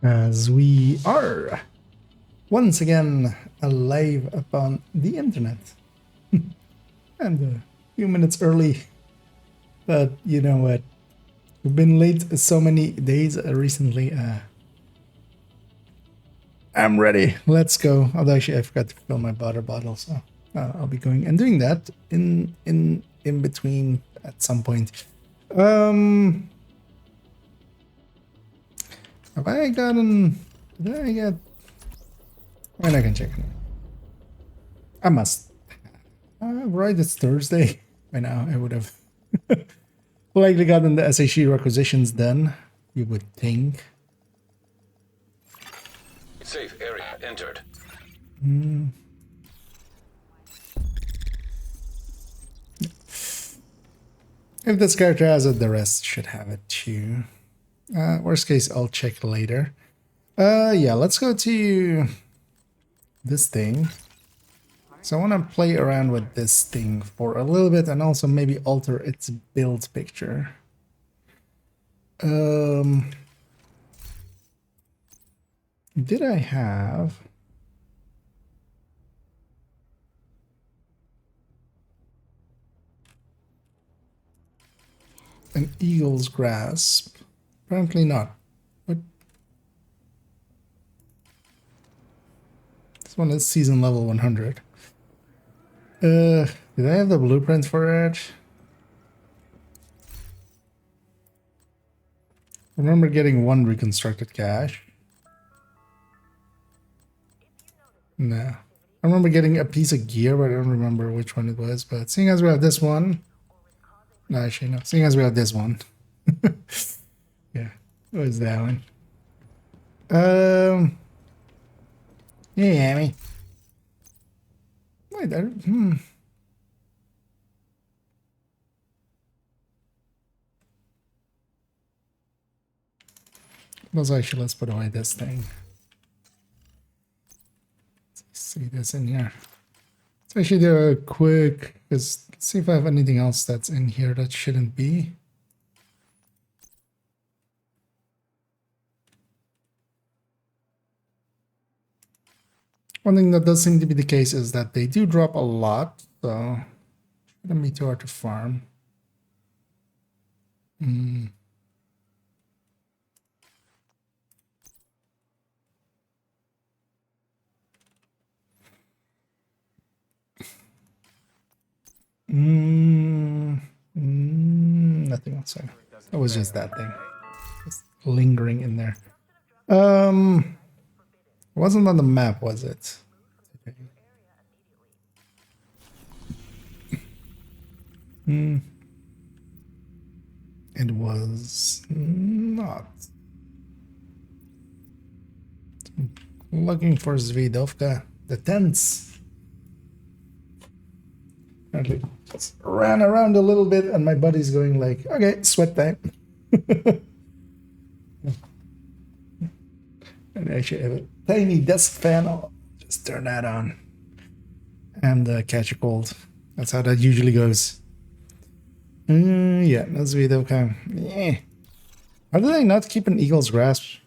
as we are once again alive upon the internet. And a few minutes early, but you know what? We've been late so many days recently. I'm ready. Let's go. Although actually, I forgot to fill my water bottle, so I'll be going and doing that in between at some point. Have I gotten? Did I get? When I can check it. I must. Right, it's Thursday. By now, I would have likely gotten the SHE requisitions done. You would think. Safe area entered. If this character has it, the rest should have it too. Worst case, I'll check later. Yeah, let's go to this thing. So I want to play around with this thing for a little bit and also maybe alter its build picture. Did I have... an eagle's grasp? Apparently not. What? This one is season level 100. Did I have the blueprint for it? I remember getting one reconstructed cache. No. I remember getting a piece of gear, but I don't remember which one it was. But seeing as we have this one... No, actually, no. Seeing as we have this one. Yeah, it was that one. Yeah, me. Wait, let's put away this thing. Let's see this in here. Let's actually do a quick, let's see if I have anything else that's in here that shouldn't be. One thing that does seem to be the case is that they do drop a lot, so shouldn't be too hard to farm. Nothing else. It was just that thing. Just lingering in there. It wasn't on the map, was it? Okay. It was not. Looking for Zvidovka. The tents. Apparently just ran around a little bit and my buddy's going like, okay, sweat time. And I actually have a tiny desk fan. I'll just turn that on and catch a cold. That's how that usually goes. Yeah, that's Zvidovka. Yeah. How do they not keep an eagle's grasp?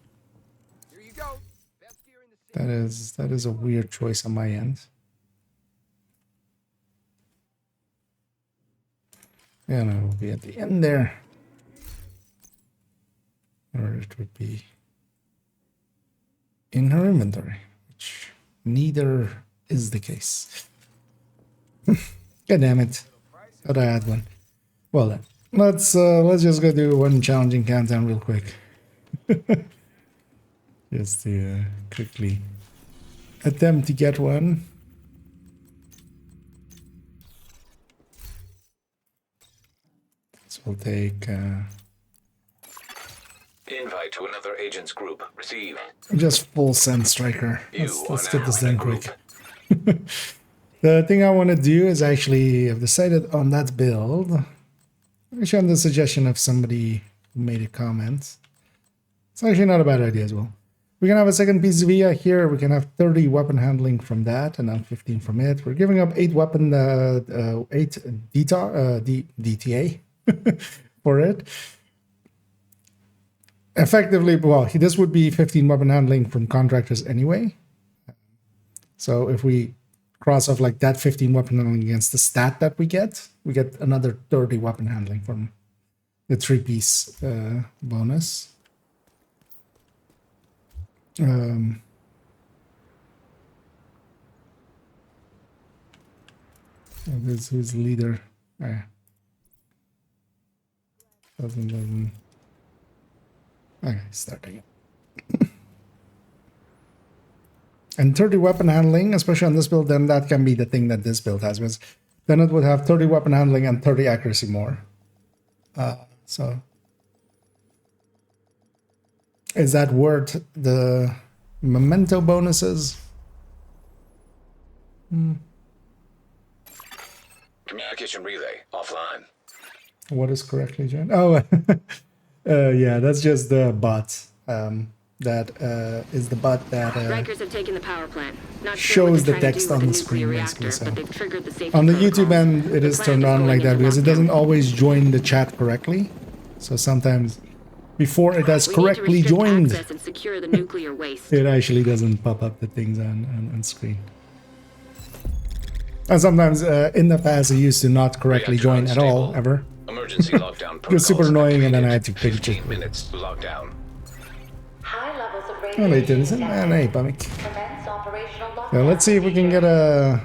Here you go. Best gear in the city. That is a weird choice on my end. And it will be at the end there. Or it would be in her inventory, which neither is the case. God damn it. Thought I had one. Well then, let's just go do one challenging countdown real quick. Just to quickly attempt to get one. So we'll take Invite to another agent's group. Receive. just full send striker. You Let's are get this now in done a group. quick. The thing I want to do is actually, I've decided on that build. Actually, on the suggestion of somebody who made a comment. It's actually not a bad idea as well. We can have a second piece of VIA here. We can have 30 weapon handling from that, and then 15 from it. We're giving up 8 weapon, 8 DTA, DTA. For it. effectively, well, this would be 15 weapon handling from contractors anyway. So if we cross off like that 15 weapon handling against the stat that we get another 30 weapon handling from the 3-piece bonus. This who's leader. Doesn't. Okay, starting it. And 30 weapon handling, especially on this build, then that can be the thing that this build has, because then it would have 30 weapon handling and 30 accuracy more. So is that worth the memento bonuses? Communication relay offline. What is correctly joined? Oh, yeah, that's just the bot. That is the bot that Rikers have taken the power plant. Not shows the text on the screen, basically. So on the YouTube end, it is turned on like that because it doesn't always join the chat correctly. So sometimes before it has correctly joined, and secure the nuclear waste. it actually doesn't pop up the things on screen. And sometimes in the past, it used to not correctly join at all, ever. Emergency lockdown It was super annoying, and then I had to fix it. 15 minutes lockdown. High levels of Oh, they did, isn't it? Hey, Bummick. Commence operational So let's see if we can get a...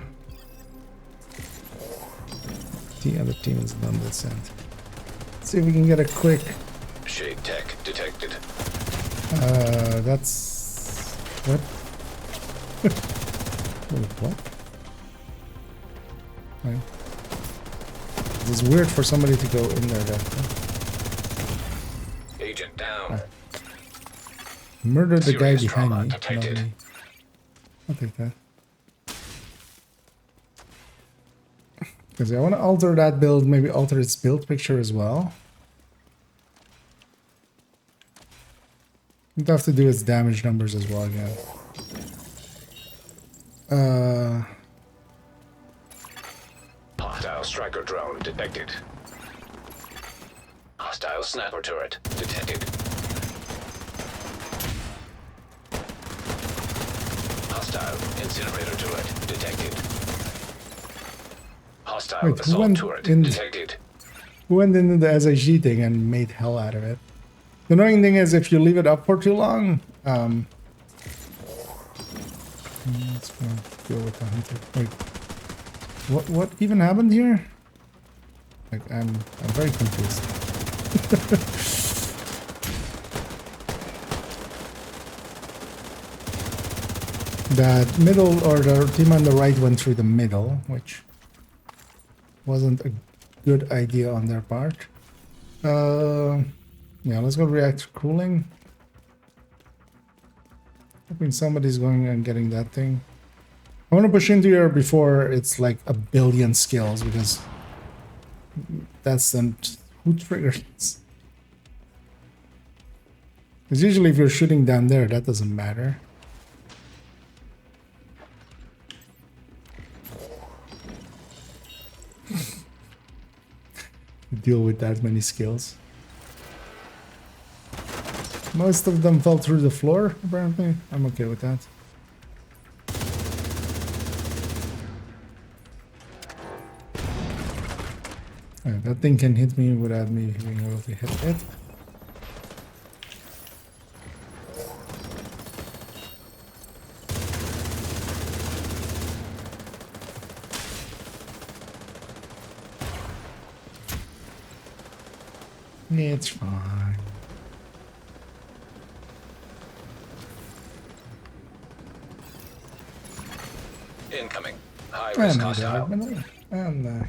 The other team is done this end. Let's see if we can get a quick... Shade tech detected. That's... What? Wait, what? Right. It's weird for somebody to go in there though. Agent down. Murdered the guy Serious behind trauma me. detected. Not me. I'll take that. Because I want to alter that build, maybe alter its build picture as well. You'd have to do its damage numbers as well again. Hostile striker drone detected. Hostile sniper turret detected. Hostile incinerator turret detected. Hostile Wait, who assault went turret in- detected. Who went into the SIG thing and made hell out of it? The annoying thing is if you leave it up for too long, let's go deal with the hunter. Wait, what even happened here? Like I'm very confused. That middle, or the team on the right went through the middle, which wasn't a good idea on their part. Yeah, let's go reactor cooling. Hoping somebody's going and getting that thing. I want to push into here before it's like a billion skills, because that's then who triggers. Because usually if you're shooting down there, that doesn't matter. Deal with that many skills. Most of them fell through the floor, apparently. I'm okay with that. Alright, that thing can hit me without me being able to hit it. It's fine. Incoming. High risk And hostile.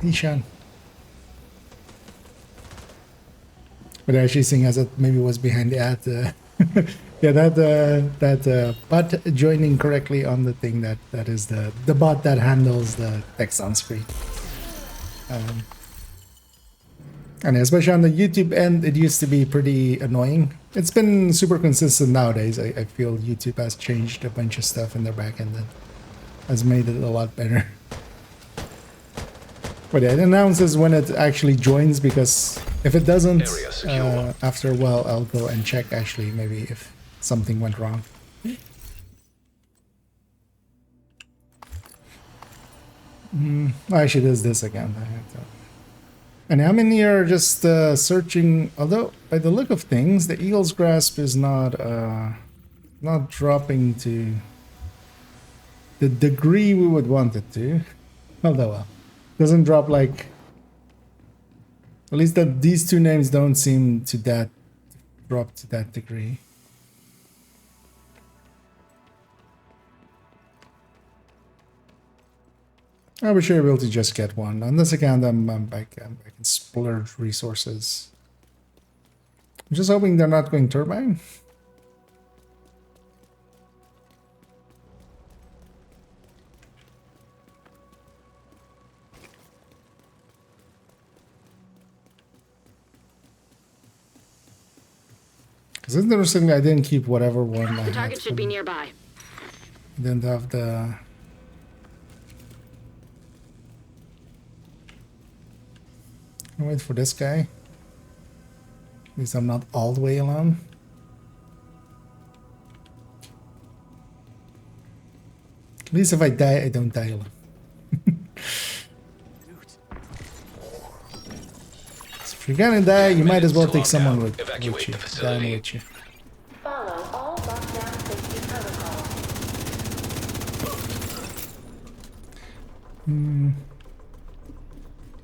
Ishan. But actually seeing as it maybe was behind the ad, yeah, that bot joining correctly on the thing, that is the bot that handles the text on screen. And especially on the YouTube end, it used to be pretty annoying. It's been super consistent nowadays. I feel YouTube has changed a bunch of stuff in their backend that has made it a lot better. But yeah, it announces when it actually joins, because If it doesn't, Area secure. after a while, I'll go and check actually maybe if something went wrong. Actually, there's this again. And I'm in here just searching. Although by the look of things, the Eagle's Grasp is not dropping to the degree we would want it to. Although well, doesn't drop like. At least that these two names don't seem to that drop to that degree. I wish I were able to just get one. On this account, I can splurge resources. I'm just hoping they're not going turbine. It's interesting I didn't keep whatever one I The had. target should be nearby. Didn't have the... I'll wait for this guy. At least I'm not all the way alone. At least if I die, I don't die alone. So if you're gonna die, you might as well take someone with Evacuate you. the facility. Down with you. Follow all lockdown safety protocols. And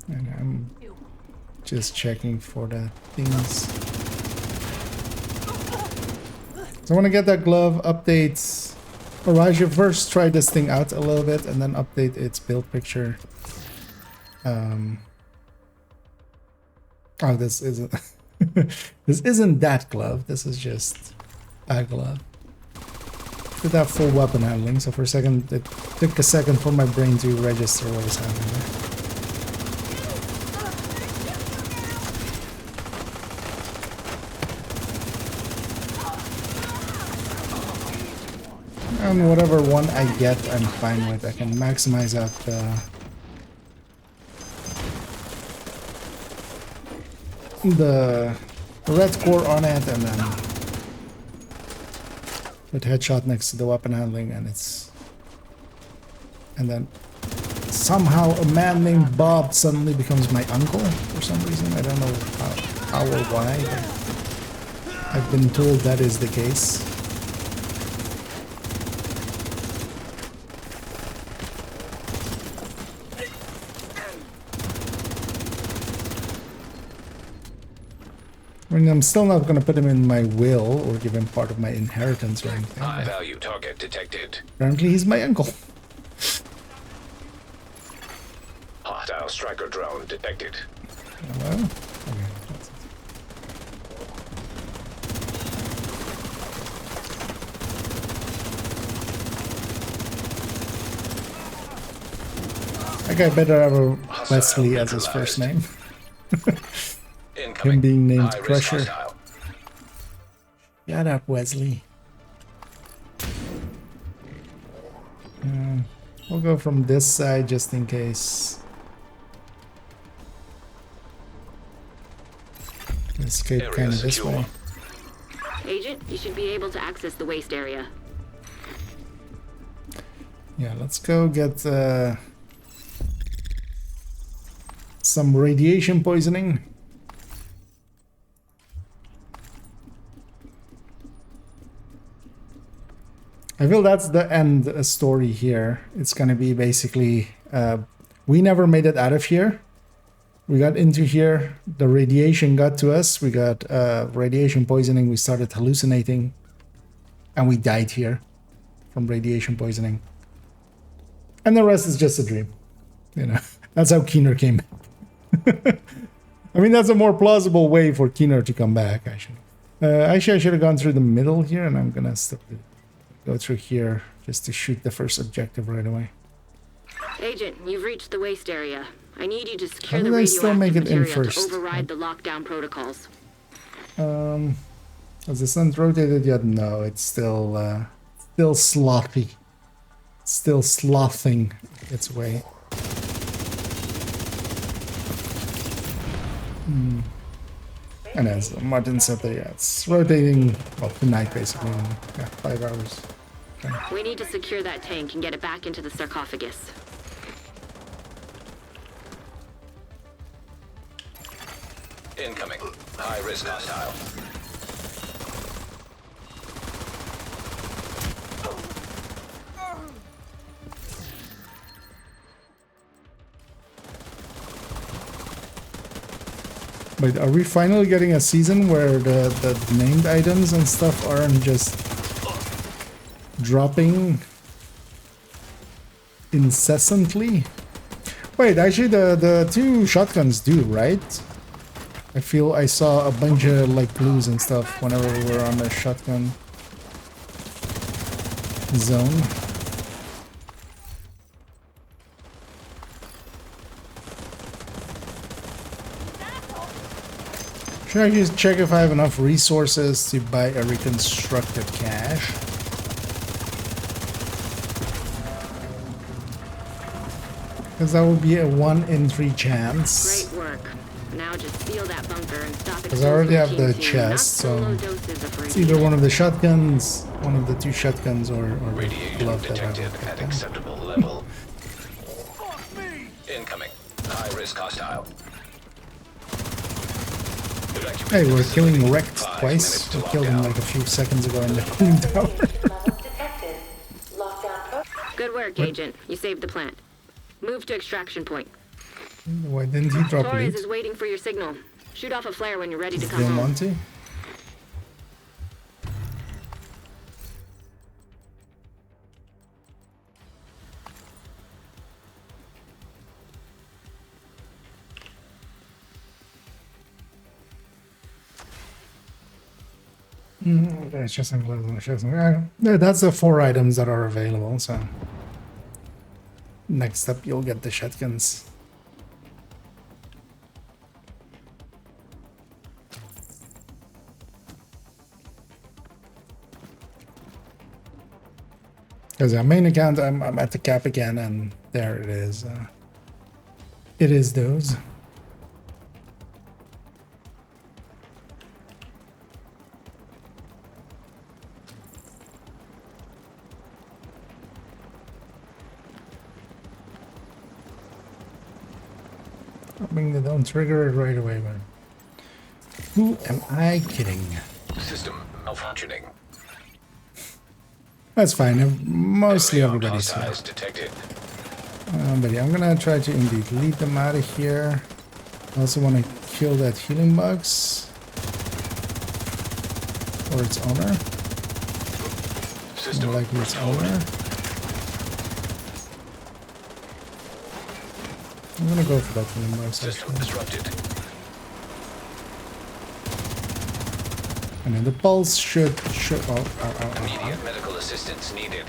I'm just checking for the things. So I want to get that glove updates. Or I should first try this thing out a little bit and then update its build picture. Oh, this isn't this isn't that glove. This is just a glove. Did have full weapon handling, so for a second it took a second for my brain to register what was happening there. And whatever one I get, I'm fine with. I can maximize out the red core on it, and then put headshot next to the weapon handling, and it's... And then somehow a man named Bob suddenly becomes my uncle for some reason. I don't know how or why, but I've been told that is the case. I mean, I'm still not going to put him in my will or give him part of my inheritance or anything. High value target detected. Apparently he's my uncle. Hostile striker drone detected. Well, okay, that's it. That guy better have a Wesley as his first name. Incoming. Him being named High risk Crusher. hostile. Shut up, Wesley. We'll go from this side just in case. Escape Area kind of this secure. way. Agent, you should be able to access the waste area. Yeah, let's go get some radiation poisoning. I feel that's the end story here. It's gonna be basically we never made it out of here. We got into here, the radiation got to us, we got radiation poisoning, we started hallucinating, and we died here from radiation poisoning. And the rest is just a dream. You know, that's how Keener came back. I mean, that's a more plausible way for Keener to come back, actually. Actually, I should have gone through the middle here, and I'm gonna go through here just to shoot the first objective right away. Agent, you've reached the waste area. I need you to secure How the did I still make radioactive it in material to first? override the lockdown protocols. Has the sun rotated yet? No, it's still slothy. Still slothing its way. And as Martin said, yeah, it's rotating, well, tonight basically. Yeah, 5 hours. We need to secure that tank and get it back into the sarcophagus. Incoming. High risk hostile. But are we finally getting a season where the named items and stuff aren't just dropping incessantly? Wait, actually the 2 shotguns do, right? I feel I saw a bunch of like blues and stuff whenever we were on the shotgun zone. Should I just check if I have enough resources to buy a reconstructed cache? Because that would be a 1 in 3 chance. Great work. Now just seal that bunker and stop it. Because I already have the chest, so it's either one of the shotguns, one of the 2 shotguns, or the Radiation glove that I detected have. at acceptable level. Incoming. High risk hostile. Hey, we're killing Wrecked 5 twice. minutes to We killed him lockdown. like a few seconds ago in the cooling tower. Levels detected. Lockdown. Good work, Agent. You saved the plant. Move to extraction point. Why didn't he drop Torres loot? is waiting for your signal. Shoot off a flare when you're ready to come Didn't home. want to? It's just that's the 4 items that are available, so next up you'll get the shotguns. Because our main account, I'm at the cap again, and there it is. It is those. Hoping they don't trigger it right away, but who am I kidding? System malfunctioning. That's fine. Mostly everybody's here. Hostiles detected. But yeah, I'm gonna try to indeed lead them out of here. I also want to kill that healing box or its owner. System Like its owner. I'm gonna go for that healing box System actually. disrupted. And then the pulse should Immediate medical assistance needed.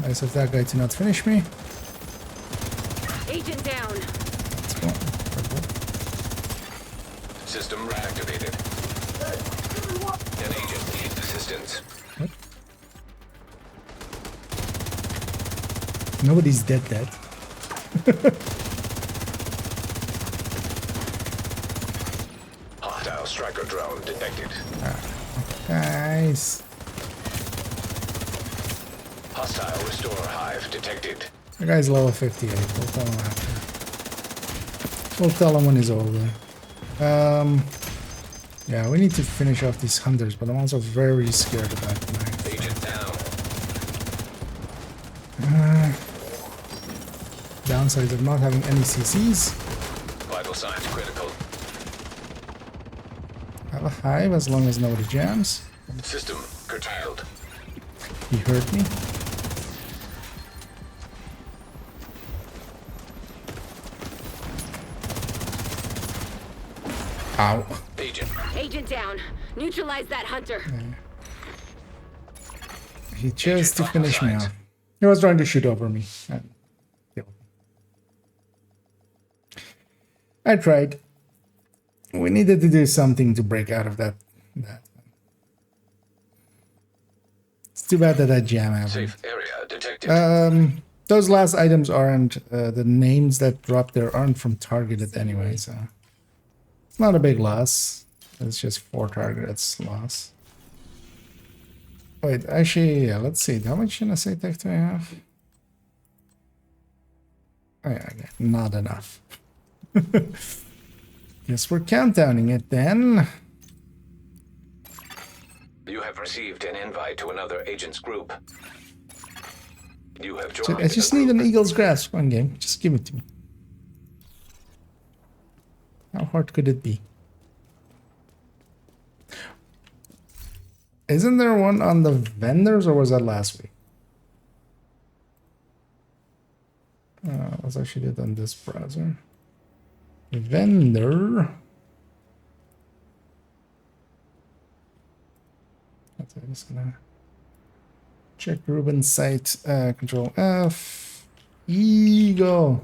nice of that guy to not finish me. Agent down. Let's go. System reactivated. An agent needs assistance. What? Nobody's dead. Hostile striker drone detected. Guys. Hostile restore hive detected. The guy's level 58. We'll tell him after. We'll tell him when he's older. Yeah, we need to finish off these hunters, but I'm also very scared about the knife. Agent down. Downsides of not having any CCs. Vital signs critical. I have a hive as long as nobody jams. System curtailed. He hurt me. Ow. Agent. Agent down. Neutralize that hunter. He chose to finish me off. He was trying to shoot over me. And killed me. I tried. We needed to do something to break out of that. It's too bad that jam happened. Safe area detected. Those last items aren't the names that drop there aren't from targeted anyway, so It's not a big loss. It's just 4 targets loss. Wait, actually, yeah, let's see. How much NSA tech do I have? Oh, yeah, okay. Not enough. Guess we're countdowning it then. You have received an invite to another agent's group. You have So joined. I just need an Eagle's Grasp one game. Just give it to me. How hard could it be? Isn't there one on the vendors, or was that last week? Let's actually do it on this browser. Vendor. I'm just gonna check Ruben's site. Control F. Eagle.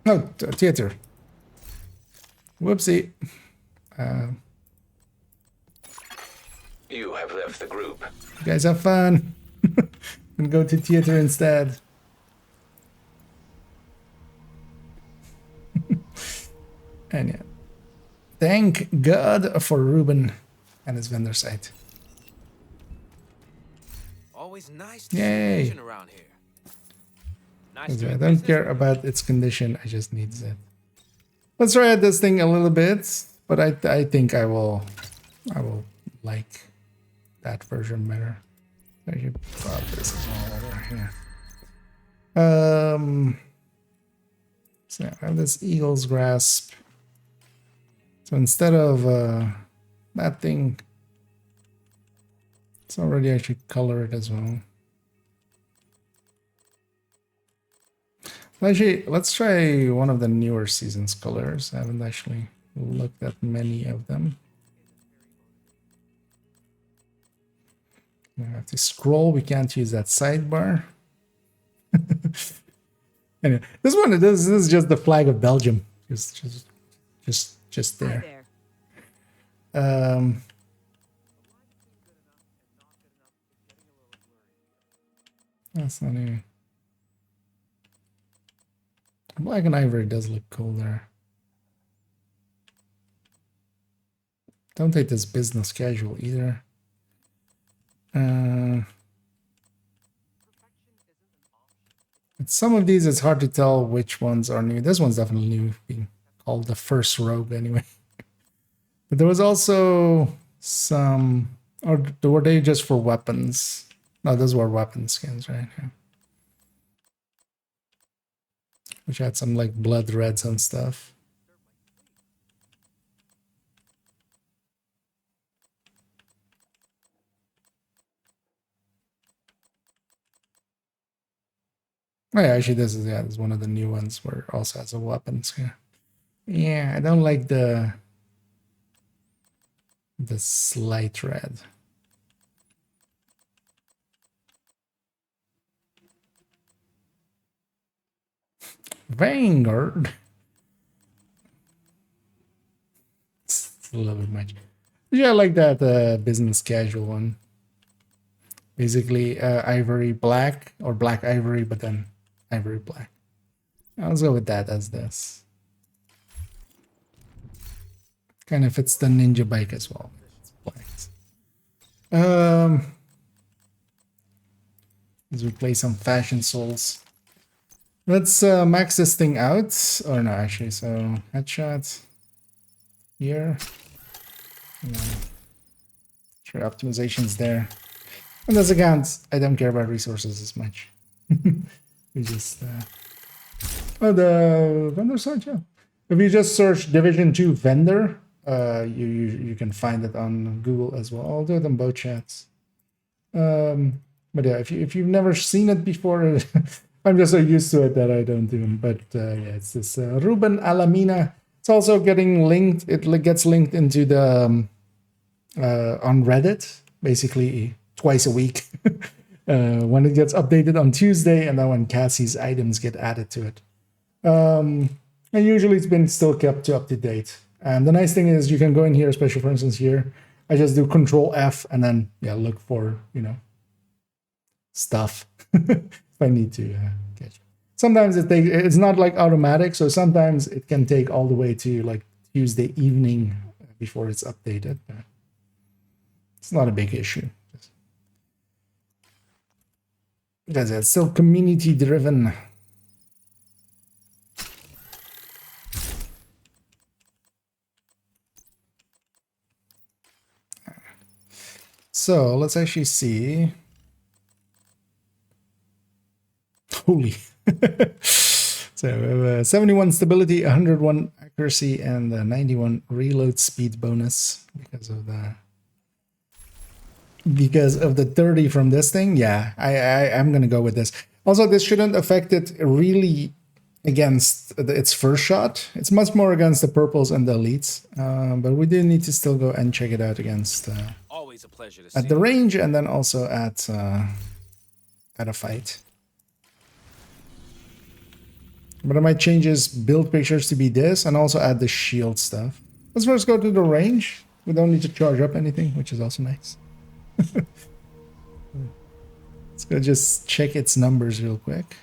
Oh, theater. Whoopsie. You have left the group. You guys have fun. And go to theater instead. And yeah. Thank God for Ruben and his vendor site. Always nice to Yay. see vision around here. Nice 'Cause doing I don't business care with about its condition. I just need it. Let's try out this thing a little bit, but I think I will like that version better. I should pop this all over here. So I have this Eagle's Grasp. So instead of that thing, it's already actually colored as well. Actually, let's try one of the newer season's colors. I haven't actually looked at many of them. I have to scroll. We can't use that sidebar. Anyway, this is just the flag of Belgium. Just there. That's not even. Black and ivory does look cool there. Don't take this business casual either. Some of these, it's hard to tell which ones are new. This one's definitely new, being called the first robe anyway. But there was also some, or were they just for weapons? No, those were weapon skins, right? Yeah. Which had some like blood reds and stuff. Oh yeah, actually this is one of the new ones where it also has a weapon skin. Yeah, I don't like the slight red. Vanguard. It's a little bit much. Yeah, I like that business casual one. Basically ivory black or black ivory, but then ivory black. Let's go with that as this. Kind of fits the ninja bike as well. It's black. As we play some Fashion Souls. Let's max this thing out. Or no, actually, so headshot here. Sure, optimization's there. And as accounts, I don't care about resources as much. We just oh, the vendor site, yeah. If you just search Division 2 vendor, you can find it on Google as well. I'll do it on both chats. But yeah, if you've never seen it before, I'm just so used to it that I don't do them. But yeah, it's this Ruben Alamina. It's also getting linked. It gets linked into the on Reddit, basically twice a week. When it gets updated on Tuesday, and then when Cassie's items get added to it. And usually it's been still kept up to date. And the nice thing is you can go in here, especially for instance here, I just do Control F and then yeah, look for, you know, stuff if I need to catch. Sometimes it's not like automatic, so sometimes it can take all the way to like Tuesday evening before it's updated. It's not a big issue because it's still community driven. So let's actually see. Holy. So we have 71 stability, 101 accuracy, and 91 reload speed bonus because of the 30 from this thing. Yeah, I'm gonna go with this. Also, this shouldn't affect it really against its first shot. It's much more against the purples and the elites, but we do need to still go and check it out against Always a pleasure to see at the range, and then also at a fight. But I might change his build pictures to be this, and also add the shield stuff. Let's first go to the range. We don't need to charge up anything, which is also nice. Let's go just check its numbers real quick.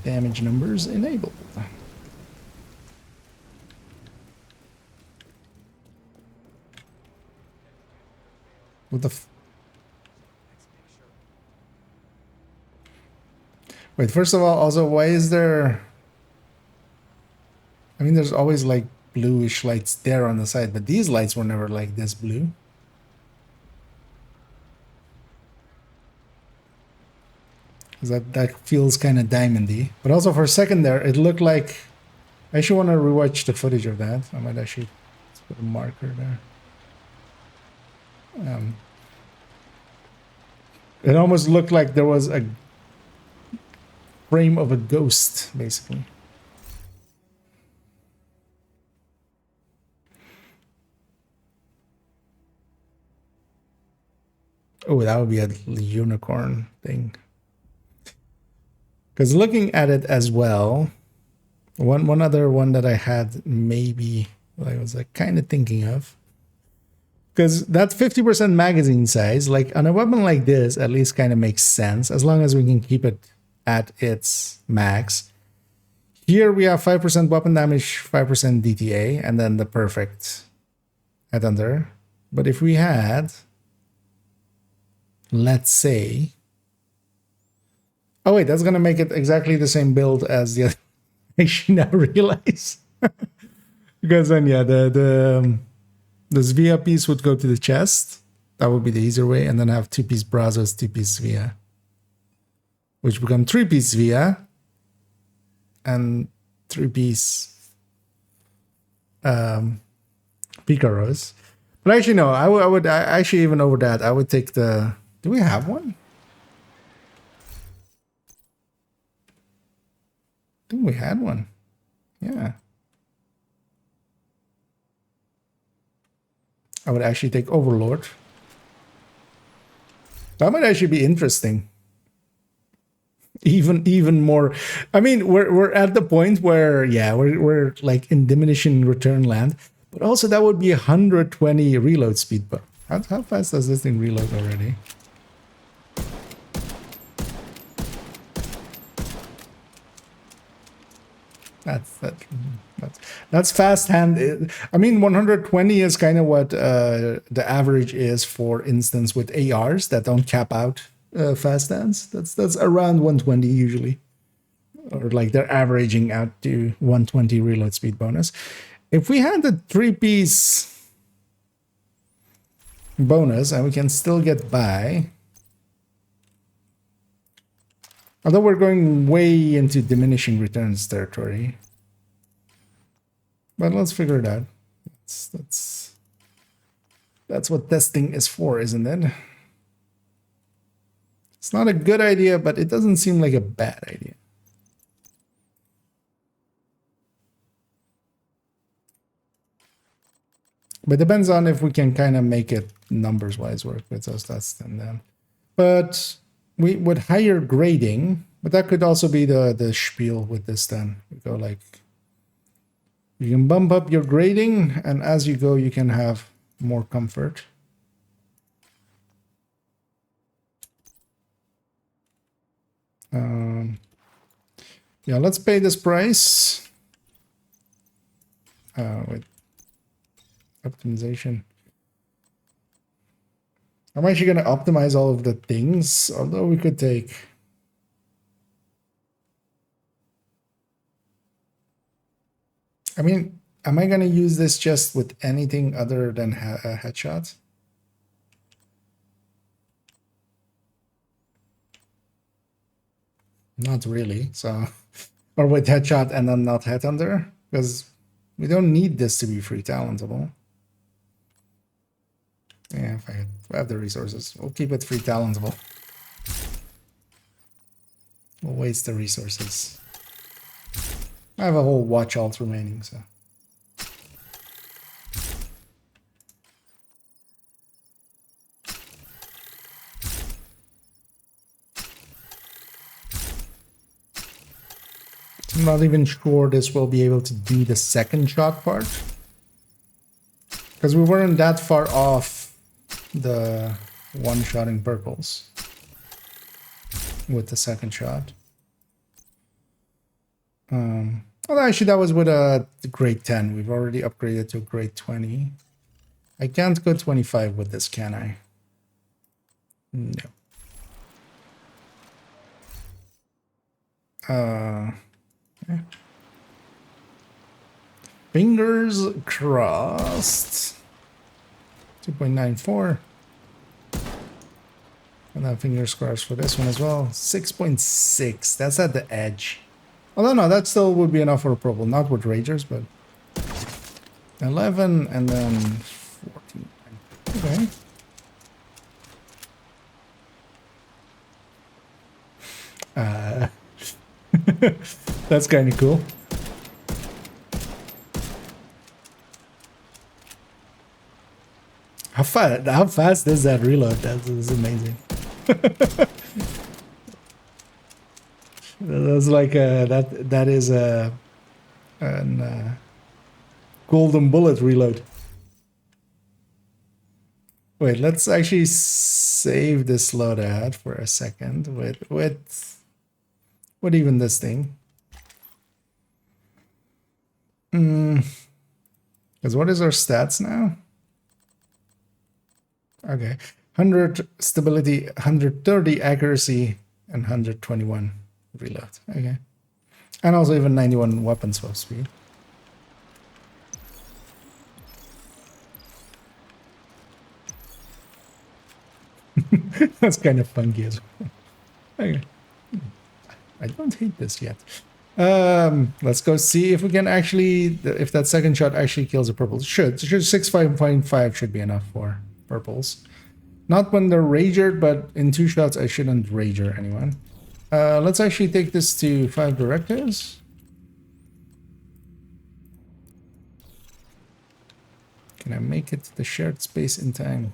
Damage numbers enabled. What the Wait, first of all, also, why is there... I mean, there's always, like, bluish lights there on the side, but these lights were never, like, this blue. That feels kind of diamondy. But also, for a second there, it looked like... I actually want to rewatch the footage of that. I might actually put a marker there. It almost looked like there was a frame of a ghost, basically. Oh, that would be a unicorn thing. Because looking at it as well, one other one that I had maybe I was like kind of thinking of. Because that 50% magazine size, like on a weapon like this, at least kind of makes sense as long as we can keep it at its max. Here we have 5% weapon damage, 5% DTA, and then the perfect at under. But if we had, let's say, oh wait, that's gonna make it exactly the same build as the other. I should now realize. Because then yeah, the Svea piece would go to the chest. That would be the easier way, and then have 2-piece Brazos, 2-piece Svea, which become 3-piece Svea and 3-piece Picaros. But actually, no, I would actually, even over that, I would take the... Do we have one? I think we had one. Yeah. I would actually take Overlord. That might actually be interesting. Even more. I mean, we're at the point where, yeah, we're like in diminishing return land, but also that would be 120 reload speed. But how fast does this thing reload already? That's fast hand. I mean, 120 is kind of what the average is, for instance, with ARs that don't cap out fast hands. That's around 120 usually, or like they're averaging out to 120 reload speed bonus. If we had the 3-piece bonus, and we can still get by. Although we're going way into diminishing returns territory. But let's figure it out. That's what testing is for, isn't it? It's not a good idea, but it doesn't seem like a bad idea. But it depends on if we can kind of make it numbers-wise work with those tests and then. But we would higher grading, but that could also be the spiel with this then. We go like, you can bump up your grading, and as you go, you can have more comfort. Yeah, let's pay this price. With optimization. I'm actually going to optimize all of the things, although we could take... I mean, am I going to use this just with anything other than a headshot? Not really, so... Or with headshot and then not headhunter, because we don't need this to be free talentable. Yeah, if I have the resources, we'll keep it free talentable. We'll waste the resources. I have a whole watch alt remaining, so. I'm not even sure this will be able to do the second shot part. Because we weren't that far off the one-shotting purples with the second shot. Well, actually, that was with a grade 10. We've already upgraded to grade 20. I can't go 25 with this, can I? No. Okay. Fingers crossed. 2.94. And then fingers crossed for this one as well. 6.6. That's at the edge. Although no, that still would be enough for a purple. Not with Ragers, but 11 and then 14. Okay. That's kind of cool. How fast is that reload? That is amazing. That's like that is a golden bullet reload. Wait, let's actually save this loadout for a second with even this thing. Because what is our stats now? Okay, 100 stability, 130 accuracy, and 121 reload. Okay, and also even 91 weapon swap speed. That's kind of funky as well. Okay. I don't hate this yet. Let's go see if we can actually, if that second shot actually kills a purple. It should 6.5 should be enough for purples. Not when they're ragered, but in 2 shots I shouldn't rager anyone. Let's actually take this to 5 directives. Can I make it to the shared space in time?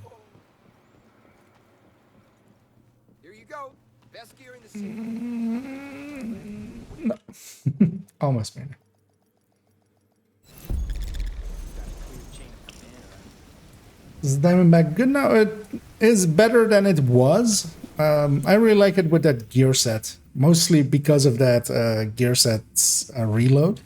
Here you go. Best gear in the city. No. Almost made it. Is Diamondback good now? It is better than it was. I really like it with that gear set, mostly because of that gear set's reload.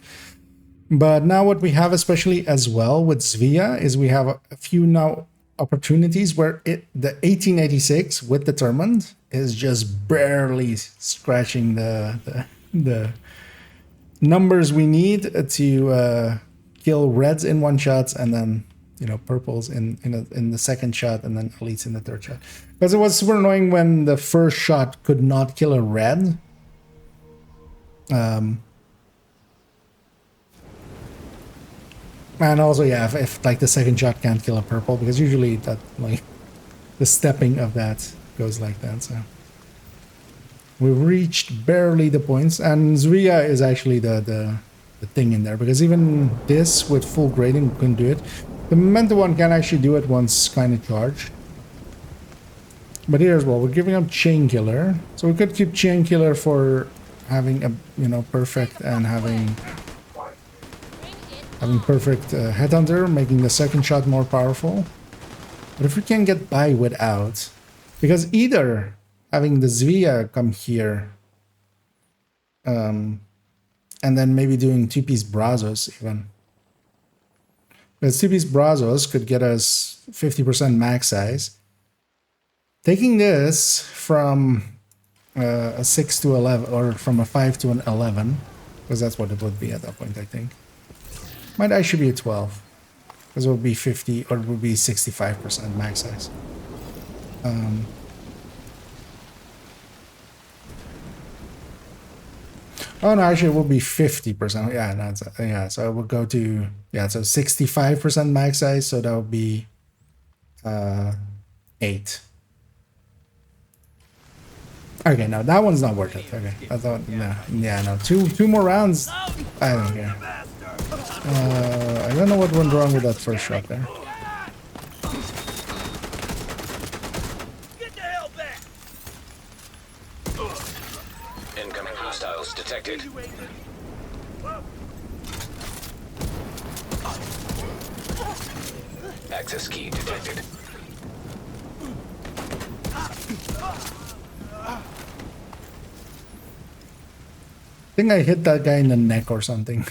But now what we have, especially as well with Zvia, is we have a few now opportunities where the 1886 with Determined is just barely scratching the numbers we need to kill reds in 1 shot, and then purples in the second shot, and then elites in the 3rd shot. Because it was super annoying when the first shot could not kill a red. And also, yeah, if like the second shot can't kill a purple, because usually that like the stepping of that goes like that. So we've reached barely the points, and Zvia is actually the thing in there, because even this with full grading couldn't do it. The Memento one can actually do it once kind of charged. But here as well, we're giving up Chain Killer, so we could keep Chain Killer for having a perfect, and having perfect Headhunter, making the second shot more powerful. But if we can get by without, because either having the Zvia come here and then maybe doing two-piece Brazos even. Because two-piece Brazos could get us 50% max size. Taking this from a 6 to 11, or from a 5 to an 11, because that's what it would be at that point, I think. Might actually be a 12, because it would be 50, or it would be 65% max size. Oh no, actually it will be 50%. Yeah, no, yeah. So it would go to, yeah, so 65% max size. So that would be 8. Okay, no, that one's not worth it. Okay, I thought, no, yeah, no, two more rounds. I don't care. I don't know what went wrong with that first shot there. Incoming hostiles detected. Access key detected. I think I hit that guy in the neck or something.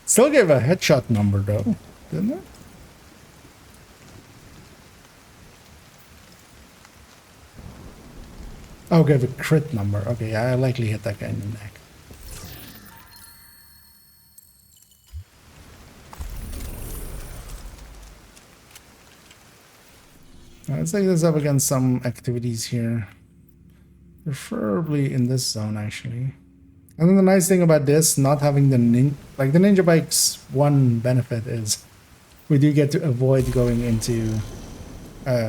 Still gave a headshot number though, didn't it? Oh, gave a crit number. Okay, I likely hit that guy in the neck. Let's take this up against some activities here. Preferably in this zone, actually. And then the nice thing about this, not having the the ninja bike's one benefit is we do get to avoid going into,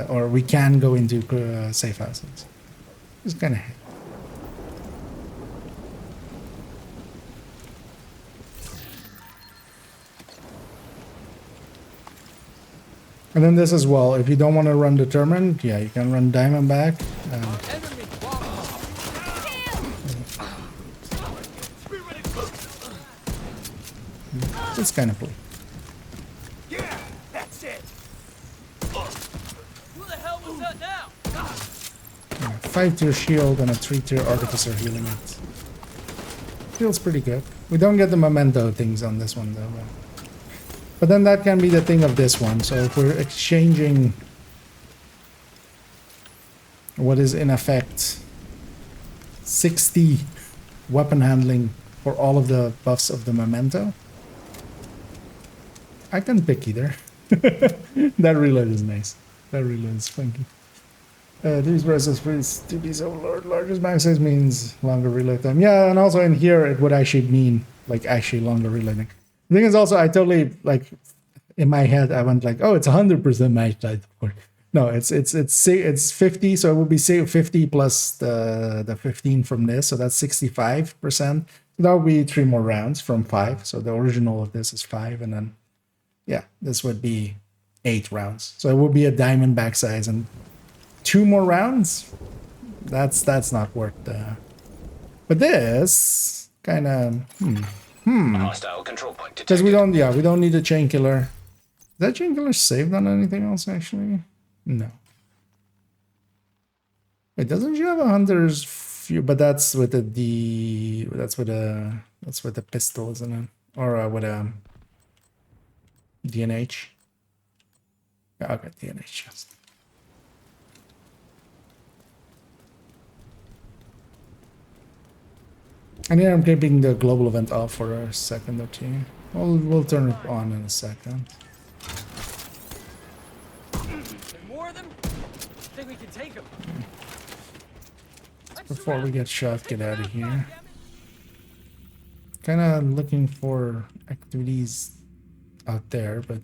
or we can go into safe houses. It's kind of. And then this as well. If you don't want to run determined, yeah, you can run Diamondback. It's kind of cool. Yeah, that's it. Who the hell was that now? 5-tier shield and a 3-tier artificer healing it. Feels pretty good. We don't get the memento things on this one though. But then that can be the thing of this one. So if we're exchanging what is in effect 60 weapon handling for all of the buffs of the memento, I can pick either. That reload is nice. That reload is funky. These versus freeze to be so largest max size means longer reload time. Yeah, and also in here it would actually mean like actually longer reloading. The thing is also I totally like in my head I went like, oh, it's 100% match type. No, it's 50, so it would be 50 plus the 15 from this, so that's 65%. That would be 3 more rounds from 5. So the original of this is 5, and then yeah, this would be 8 rounds. So it would be a Diamondback size, and 2 more rounds. That's not worth the. But this kind of Hostile control point because detected. we don't need a chain killer. Is that chain killer saved on anything else actually? No. It doesn't you have a hunter's few, but that's with that's with the pistol, isn't it? Or with a DNH. Yeah, okay, DNH just. And here I'm keeping the global event off for a second or two. We'll turn it on in a second. More of them? Think we can take them? Before we get shot, get out of here. Kind of looking for activities out there, but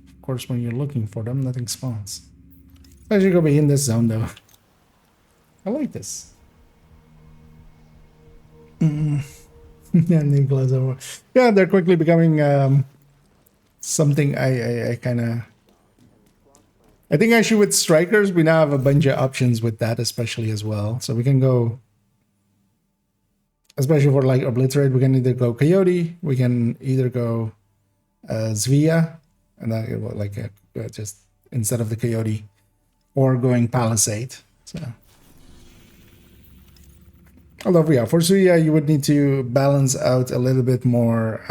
of course when you're looking for them, nothing spawns. I should go be in this zone though. I like this. Yeah, Nicholas over. Yeah, they're quickly becoming something I kind of. I think actually with strikers we now have a bunch of options with that, especially as well. So we can go, especially for like obliterate, we can either go coyote, we can either go Zvia, and that like just instead of the coyote, or going palisade. So Although, yeah, for Suya, you would need to balance out a little bit more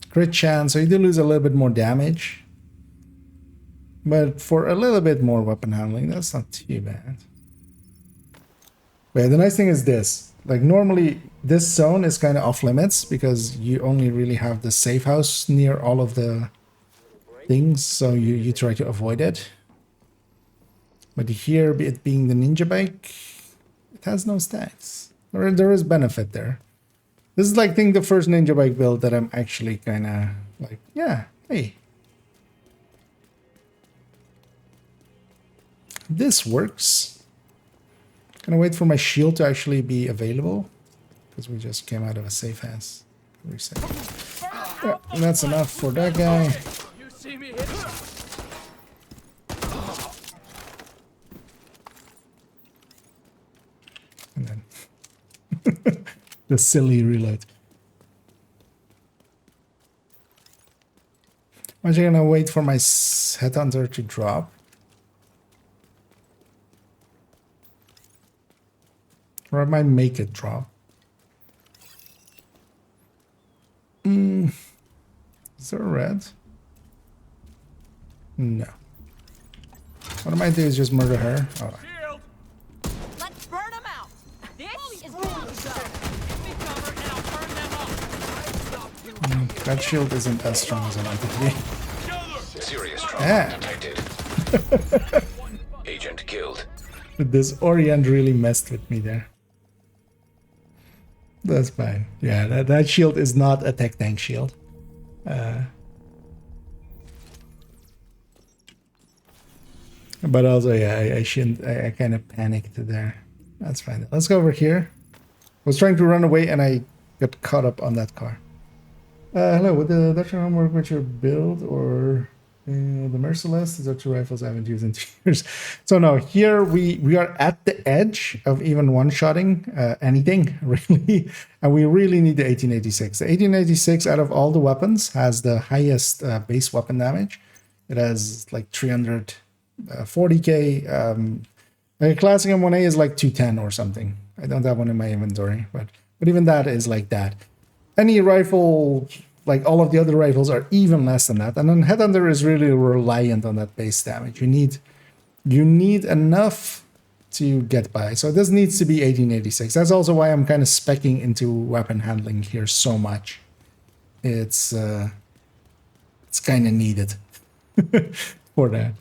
crit chance, so you do lose a little bit more damage. But for a little bit more weapon handling, that's not too bad. But yeah, the nice thing is this. Like, normally, this zone is kind of off limits because you only really have the safe house near all of the things, so you try to avoid it. But here, it being the ninja bike, it has no stacks. There is benefit there. This is like, I think, the first ninja bike build that I'm actually kind of like, yeah, hey. This works. Gonna wait for my shield to actually be available because we just came out of a safe house. Reset. Yeah, that's enough for that guy. You see me hit? And then the silly reload. I'm actually gonna wait for my headhunter to drop. Or I might make it drop. Is there a red? No. What I might do is just murder her. Oh. Shield! Let's burn them out. This is That shield isn't as strong as I want it to be. Serious trauma Ah. detected. Agent killed. This Orient really messed with me there. That's fine. Yeah, that shield is not a tech tank shield. But also, yeah, I shouldn't. I kind of panicked there. That's fine. Let's go over here. I was trying to run away and I got caught up on that car. Hello, would the Dutch work with your build or the Merciless? These are two rifles I haven't used in 2 years. So no, here we are at the edge of even one-shotting anything, really. And we really need the 1886. The 1886 out of all the weapons has the highest base weapon damage. It has like 340k. A classic M1A is like 210 or something. I don't have one in my inventory, but even that is like that. Any rifle, like all of the other rifles, are even less than that. And then Headhunter is really reliant on that base damage. You need enough to get by. So this needs to be 1886. That's also why I'm kind of speccing into weapon handling here so much. It's kind of needed for that.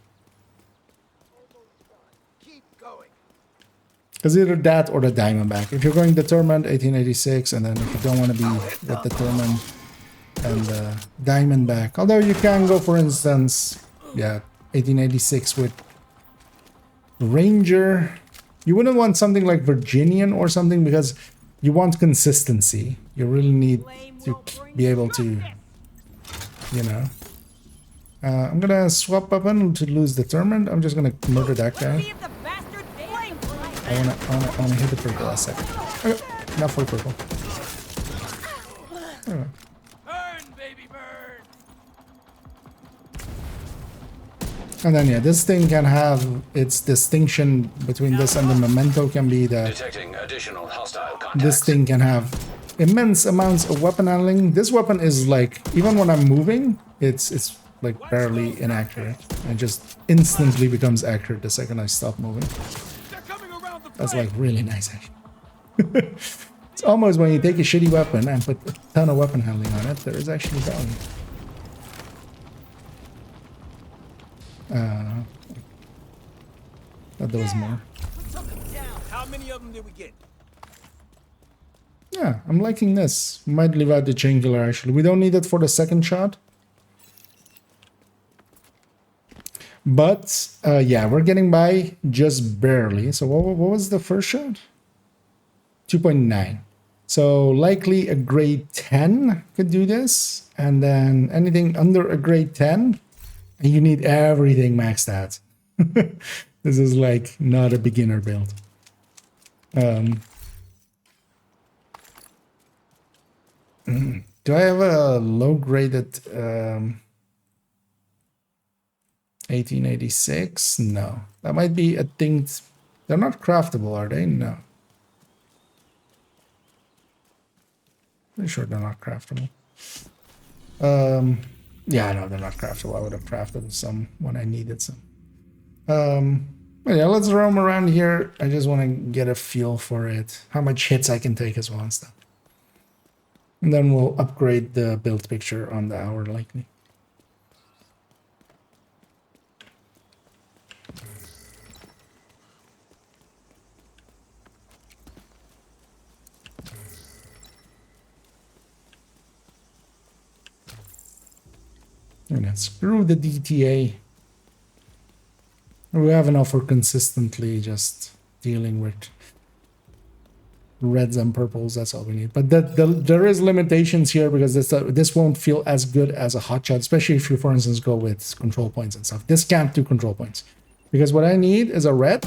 Keep going. Because either that or the Diamondback. If you're going determined, 1886, and then if you don't want to be with determined and Diamondback. Although you can go, for instance, yeah, 1886 with Ranger. You wouldn't want something like Virginian or something because you want consistency. You really need to be able to, you know. I'm gonna swap weapon to lose determined. I'm just gonna murder that guy. I wanna hit the purple last second. Okay, not for purple. Oh. Burn, baby, burn. And then yeah, this thing can have its distinction between this and the memento can be that Detecting additional hostile contacts. this thing can have immense amounts of weapon handling. This weapon is like, even when I'm moving, it's like barely inaccurate. And just instantly becomes accurate the second I stop moving. They're coming around the That's flank. like really nice actually. It's almost when you take a shitty weapon and put a ton of weapon handling on it, there is actually value. Thought there was more. Put something down. How many of them did we get? Yeah, I'm liking this. Might leave out the chain killer actually. We don't need it for the second shot. But yeah, we're getting by just barely. So what was the first shot? 2.9. So likely a grade 10 could do this. And then anything under a grade 10, and you need everything maxed out. This is like not a beginner build. Do I have a low graded 1886? No. That might be a thing. They're not craftable, are they? No. Pretty sure they're not craftable. Yeah, no, they're not craftable. I would have crafted some when I needed some. But yeah, let's roam around here. I just want to get a feel for it, how much hits I can take as well and stuff. And then we'll upgrade the build picture on the hour likely. And then screw the DTA. We have enough for consistently just dealing with reds and purples. That's all we need. But there is limitations here because this won't feel as good as a hotshot, especially if you, for instance, go with control points and stuff. This can't do control points because what I need is a red,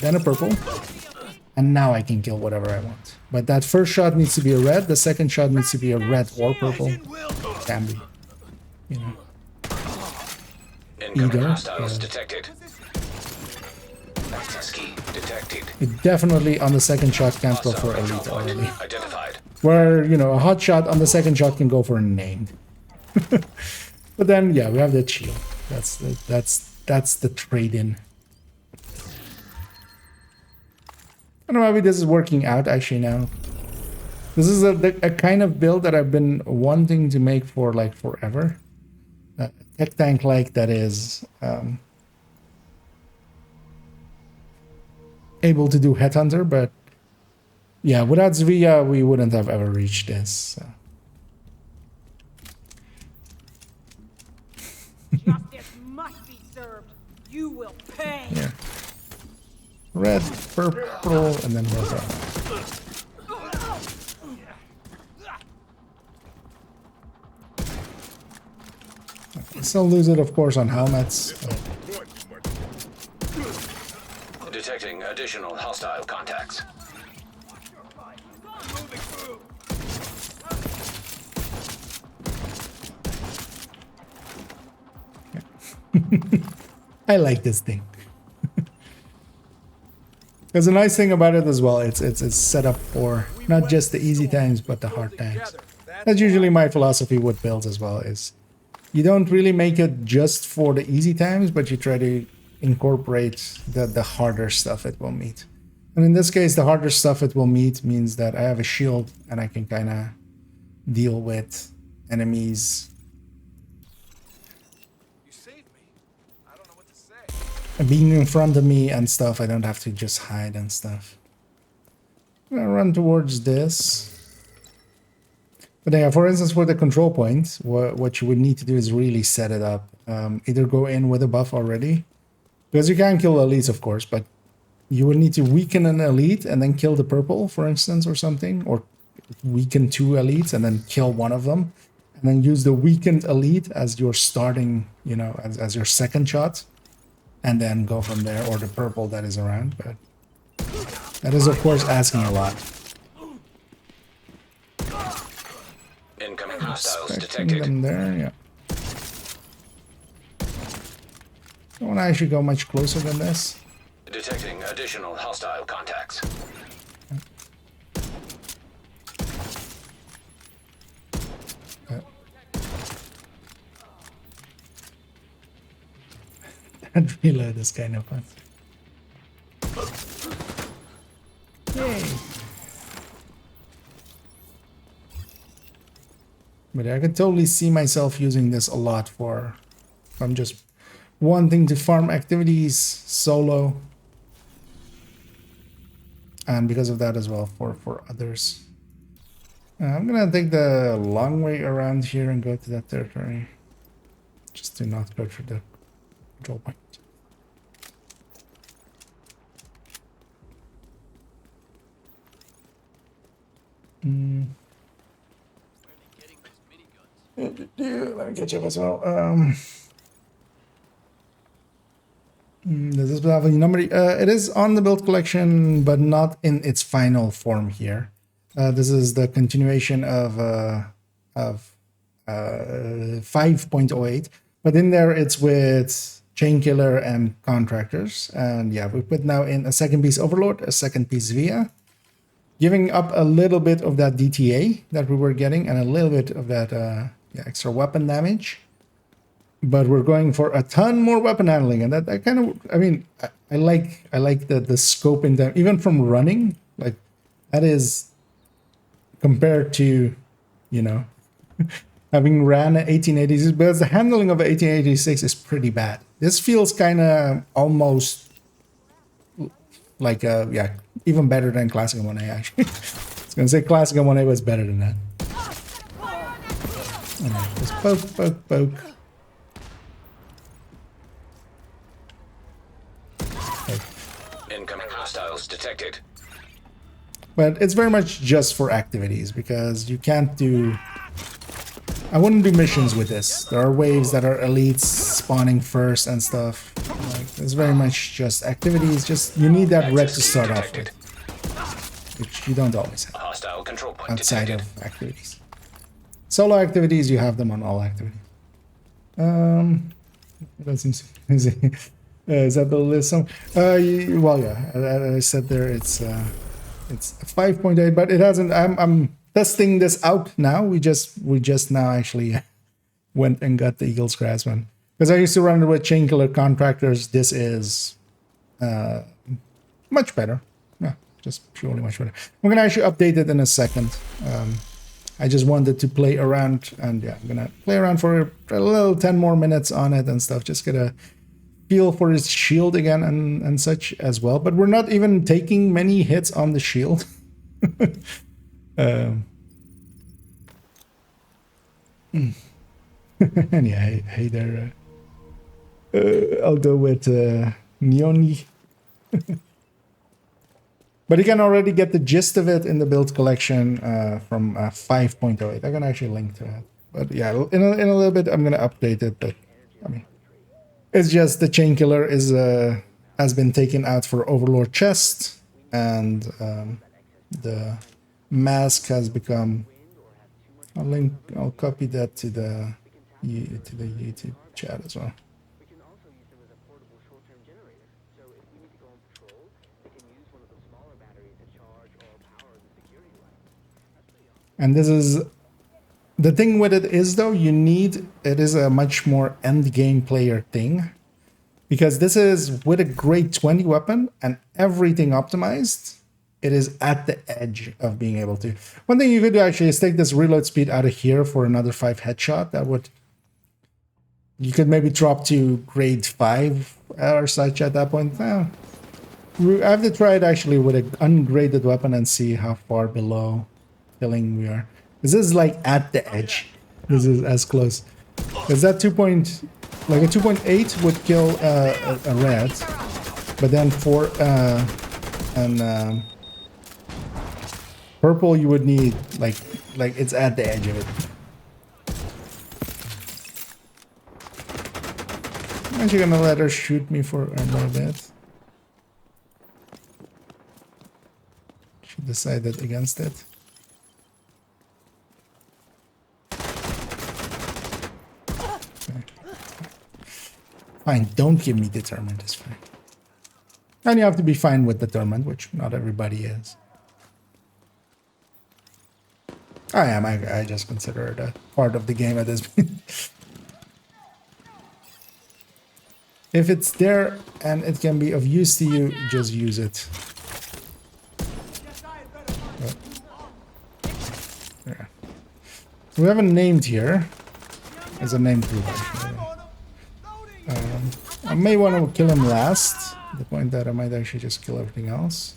then a purple, and now I can kill whatever I want. But that first shot needs to be a red. The second shot needs to be a red or purple. Can be, you know. Incoming Either, hostiles detected. Access key detected. It definitely on the second shot can't go for Hostile elite control point already. identified. Where, you know, a hot shot on the second shot can go for a named. But then, yeah, we have the shield. That's the trade-in. I don't know, maybe this is working out actually now. This is a kind of build that I've been wanting to make for like forever. Tech tank like that is able to do Headhunter, but yeah, without Zvia we wouldn't have ever reached this. So. Justice must be served. You will pay. Yeah. Red, purple, and then red. Still lose it, of course, on helmets. Detecting additional hostile contacts. I like this thing. There's a nice thing about it as well. It's set up for not just the easy tanks, but the hard tanks. That's usually my philosophy with builds as well. Is you don't really make it just for the easy times, but you try to incorporate the harder stuff it will meet. And in this case, the harder stuff it will meet means that I have a shield and I can kind of deal with enemies. You saved me. I don't know what to say. Being in front of me and stuff, I don't have to just hide and stuff. I'm gonna run towards this. But yeah, for instance, for the control point, what you would need to do is really set it up. Either go in with a buff already, because you can kill elites, of course, but you would need to weaken an elite and then kill the purple, for instance, or something, or weaken 2 elites and then kill one of them, and then use the weakened elite as your starting, you know, as your second shot, and then go from there, or the purple that is around. But that is, of course, asking a lot. Incoming hostiles Expecting detected. them there, yeah. Don't want to actually go much closer than this. Detecting additional hostile contacts. That reload is kind of fun. Yay! But I could totally see myself using this a lot for if I'm just wanting to farm activities solo. And because of that as well for others. I'm gonna take the long way around here and go to that territory. Just to not go through the control point. Let me catch up as well. Does this have a number? It is on the build collection, but not in its final form here. This is the continuation of 5.08, but in there it's with Chain Killer and Contractors. And yeah, we put now in a second piece Overlord, a second piece Via, giving up a little bit of that DTA that we were getting and a little bit of that extra weapon damage. But we're going for a ton more weapon handling, and that kind of, I mean, I like the scope in them, even from running, like that is compared to, you know, having ran a 1886, because the handling of a 1886 is pretty bad. This feels kind of almost like even better than Classic M1A actually. I was gonna say Classic M1A was better than that. Just poke. Incoming hostiles detected. But it's very much just for activities, because you can't do... I wouldn't do missions with this. There are waves that are elites spawning first and stuff. Like, it's very much just activities. Just you need that red to start off with, which you don't always have Hostile control point outside detected. of activities. Solo activities, you have them on all activities. That seems easy. Is that the list? Well, yeah, as I said there, it's 5.8, but it hasn't. I'm testing this out now. We just now actually went and got the Eagle's Grasp one, because I used to run it with Chain Killer Contractors. This is much better. Yeah, just purely much better. I'm gonna actually update it in a second. I just wanted to play around, and yeah, I'm gonna play around for a little 10 more minutes on it and stuff. Just get a feel for his shield again and such as well. But we're not even taking many hits on the shield. And yeah, hey there. I'll go with Neoni. But you can already get the gist of it in the build collection from 5.08. I can actually link to it. But yeah, in a little bit I'm gonna update it. But I mean, it's just the Chain Killer is has been taken out for Overlord chest, and the mask has become. I'll copy that to the YouTube chat as well. And this is the thing with it is, though, it is a much more end game player thing, because this is with a grade 20 weapon and everything optimized. It is at the edge of being able to. One thing you could do actually is take this reload speed out of here for another 5 headshot. That would, you could maybe drop to grade 5 or such at that point. I have to try it actually with an ungraded weapon and see how far below killing we are. This is like at the edge. This is as close. Because that 2.8 would kill a red, but then for purple you would need like it's at the edge of it. I'm actually gonna let her shoot me for a little bit. She decided against it. Fine, don't give me determined, it's fine. And you have to be fine with determined, which not everybody is. I am, I just consider it a part of the game at this point. If it's there and it can be of use to you, just use it. But, yeah. We have a named here. There's a named group actually. I may want to kill him last, to the point that I might actually just kill everything else.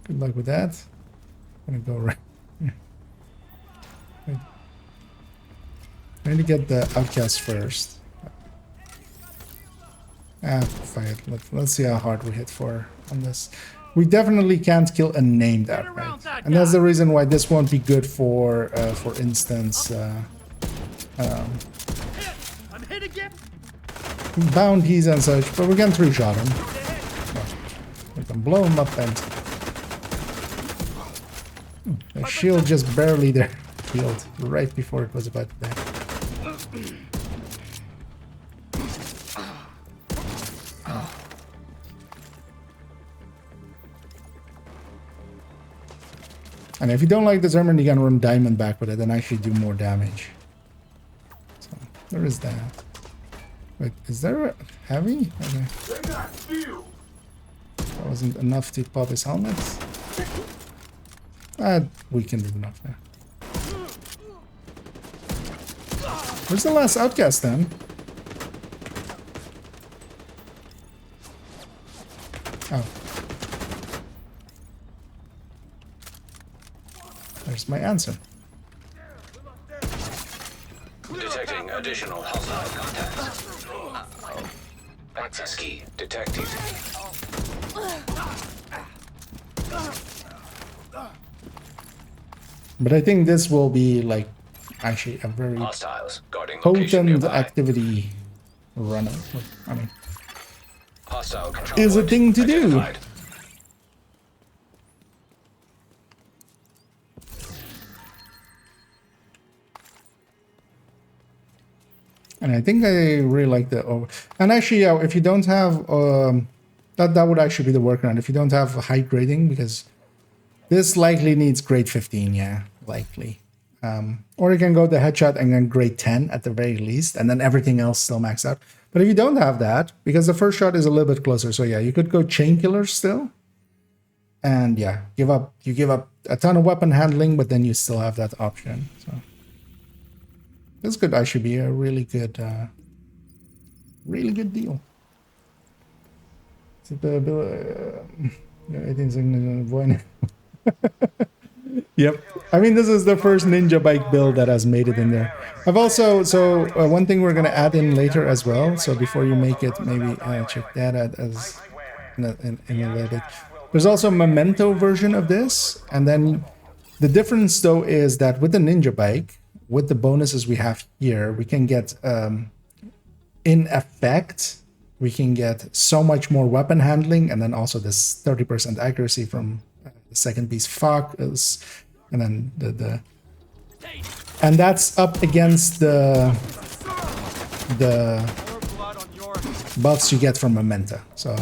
Good luck with that. I'm gonna go right here. I need to get the outcast first. Fuck it. Let's see how hard we hit for on this. We definitely can't kill a named outright, and that's the reason why this won't be good for instance, bounties and such. But we can 3-shot him. We can blow him up and the shield just barely there, healed right before it was about to die. And if you don't like the Determined, you can run Diamond back with it and actually do more damage. So there is that. Wait, is there a heavy? Okay. That wasn't enough to pop his helmet. We can do enough there. Where's the last outcast then? Oh. There's my answer. Detecting additional hostile contacts. Access key detected. But I think this will be like actually a very Hostiles guarding location potent nearby. activity runner. I mean, Hostile control is a point thing to do. identified. And I think I really like the and actually, yeah, if you don't have that would actually be the workaround. If you don't have high grading, because this likely needs grade 15, yeah, likely. Or you can go the headshot and then grade 10 at the very least, and then everything else still max out. But if you don't have that, because the first shot is a little bit closer, so yeah, you could go chain killer still. And yeah, you give up a ton of weapon handling, but then you still have that option. So this could actually be a really good deal. Yep. I mean, this is the first ninja bike build that has made it in there. I've also, one thing we're going to add in later as well. So before you make it, maybe check that out as in a little bit. There's also a memento version of this. And then the difference though is that with the ninja bike, with the bonuses we have here, we can get, in effect, we can get so much more weapon handling, and then also this 30% accuracy from the second piece focus, and then and that's up against the buffs you get from Memento, so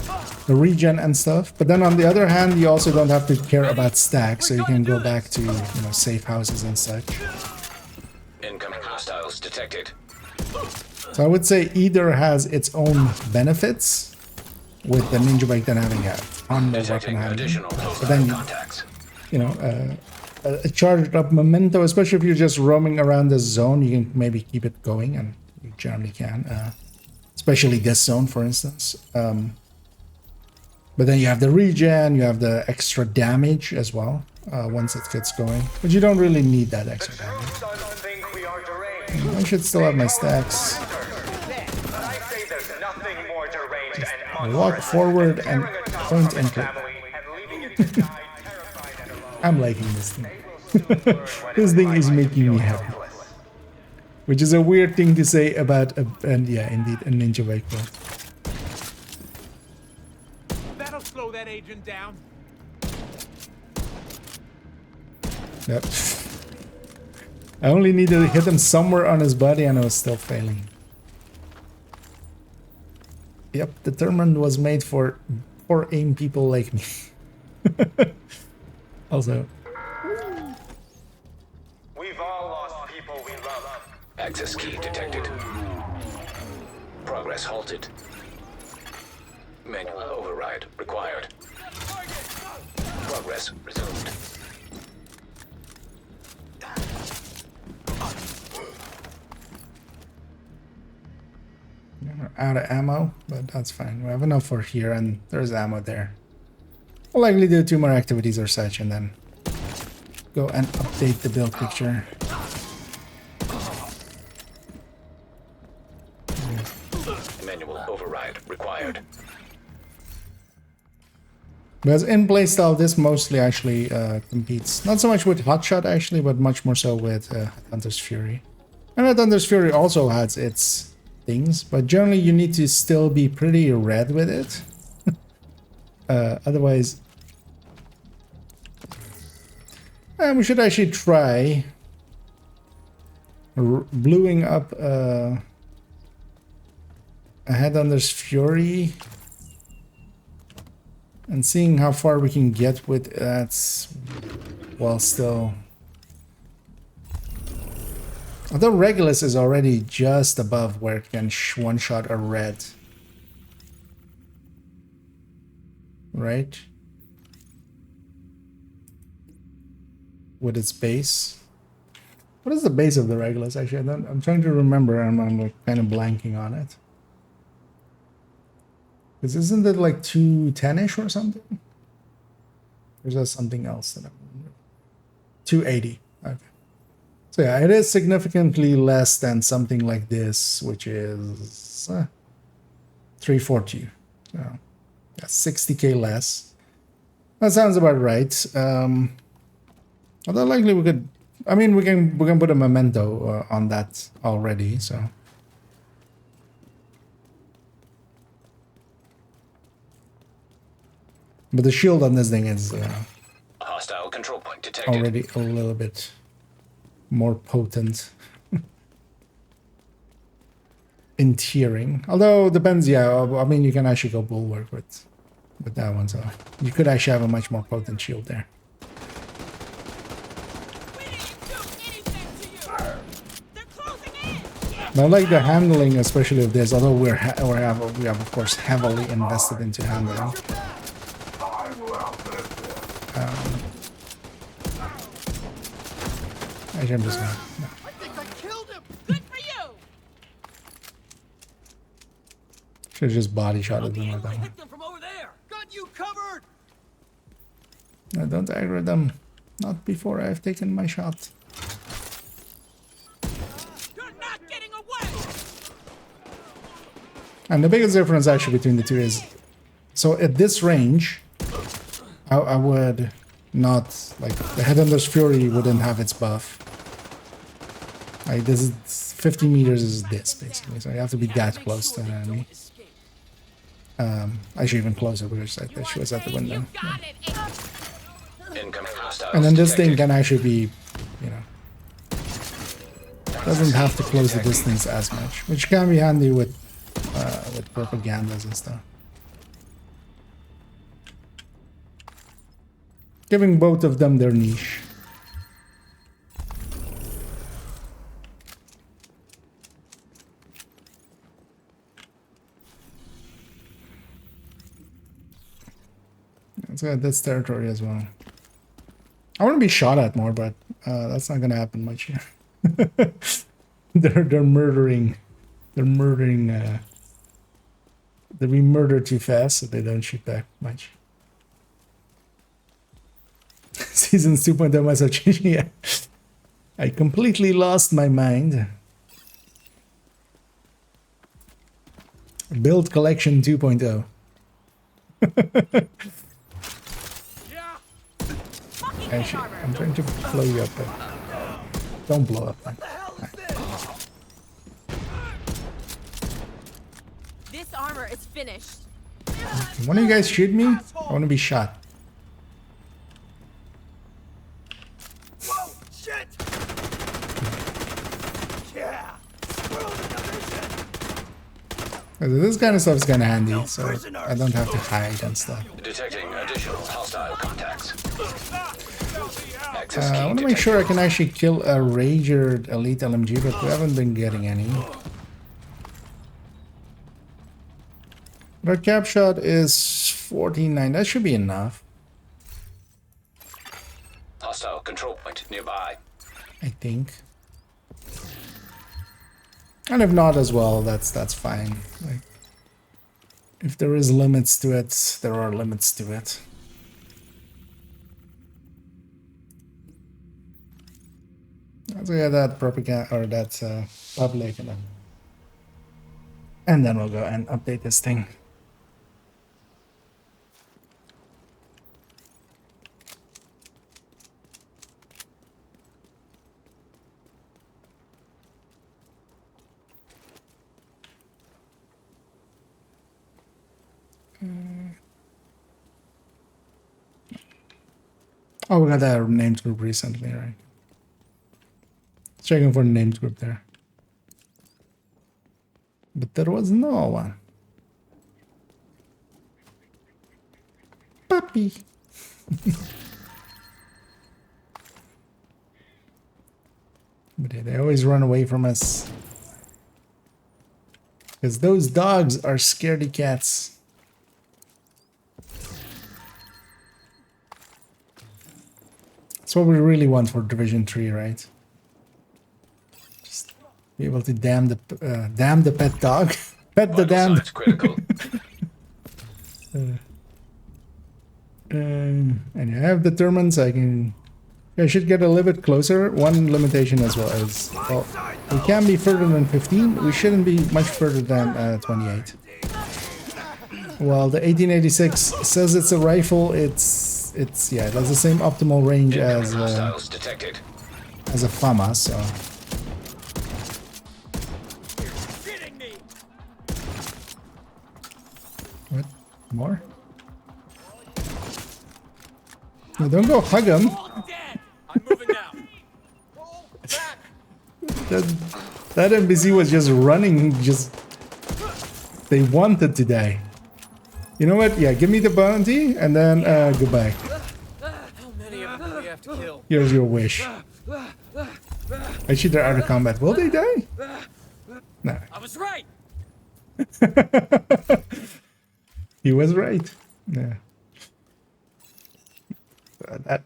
the regen and stuff. But then on the other hand, you also don't have to care about stacks, so you can go back to, you know, safe houses and such. Incoming hostiles detected. So I would say either has its own benefits with the ninja bike than having a ton of weapon handling. Additional But then, contacts. you know, a charged up memento, especially if you're just roaming around this zone, you can maybe keep it going, and you generally can. Especially this zone, for instance. But then you have the regen, you have the extra damage as well, once it gets going. But you don't really need that extra damage. I should still have my stacks. Walk forward and point and click. I'm liking this thing. This thing is making me happy. Which is a weird thing to say about and yeah, indeed, a ninja bike build. That'll slow that agent down. Yep. I only needed to hit him somewhere on his body and I was still failing. Yep, Determined was made for aim people like me. Also. We've all lost people we love. Access key detected. Progress halted. Manual override required. Progress resumed. We're out of ammo, but that's fine. We have enough for here, and there's ammo there. I'll likely do 2 more activities or such, and then go and update the build picture. Manual override required. Because in playstyle, this mostly actually competes, not so much with Hotshot actually, but much more so with Hunter's Fury. And Hunter's Fury also has its things, but generally you need to still be pretty red with it. Otherwise, we should actually try bluing up a Headhunter's Fury and seeing how far we can get with that while still... Although Regulus is already just above where it can one-shot a red. Right? With its base. What is the base of the Regulus? Actually, I'm trying to remember. I'm like kind of blanking on it. Because isn't it like 210-ish or something? Or is that something else that I'm remembering? 280. Okay. So yeah, it is significantly less than something like this, which is 342. So that's 60k less. That sounds about right. Although likely we could, I mean, we can put a memento on that already. So. But the shield on this thing is Hostile control point detected. already a little bit more potent in tiering. Although depends, yeah. I mean, you can actually go bulwark with that one, so you could actually have a much more potent shield there. I like the handling, especially of this. Although we have of course heavily invested into handling. Actually, I'm just gonna. No. I think I killed him. Good for you. Should have just body shotted them with that one. Hit them from over there. Got you covered. No, don't aggro them. Not before I've taken my shot. You're not getting away. And the biggest difference actually between the two is, so at this range, I would not, like, the Headhunter's Fury wouldn't have its buff. Like, this is 50 meters is this, basically, so you have to be that close to an enemy. Actually even closer, because she was at the window. Yeah. Incoming hostiles And then this thing detected. can actually be, you know, doesn't have to close the distance as much, which can be handy with propagandas and stuff. Giving both of them their niche. Let's get this territory as well. I want to be shot at more, but that's not gonna happen much here. they're murdering. They're being murdered too fast, so they don't shoot back much. Seasons 2.0 must have changed. Yeah. I completely lost my mind. Build collection 2.0. Actually, I'm trying to blow you up, but don't blow up. Man. This armor is finished. Can one of you guys shoot me? I want to be shot. Whoa! Shit! Yeah. Screw the division. This kind of stuff is kind of handy, so I don't have to hide and stuff. Detecting additional hostile contacts. Access key I want to make sure I detected. can actually kill a Rager Elite LMG, but we haven't been getting any. Our cap shot is 14.9. That should be enough, Hostile control point nearby. I think. And if not as well, that's fine. Like, if there is limits to it, there are limits to it. So yeah, that propaganda or that public, and then we'll go and update this thing. Oh, we got that names group recently, right? Checking for the names group there. But there was no one. Puppy. But they always run away from us. Because those dogs are scaredy cats. That's what we really want for Division 3, right? Just be able to damn the pet dog. Pet the Vital damned. signs critical. And I have determined so I should get a little bit closer. One limitation as well is, well, we can be further than 15. We shouldn't be much further than 28. While the 1886 says it's a rifle, it's yeah, it has the same optimal range Incoming hostiles detected. as a FAMA, so. What? More? No, don't go hug him. I'm moving now. That NPC was just running, they wanted to die. You know what? Yeah, give me the bounty and then goodbye. How many of them do we have to kill? Here's your wish. Actually, they're out of combat. Will they die? No. I was right. He was right. Yeah.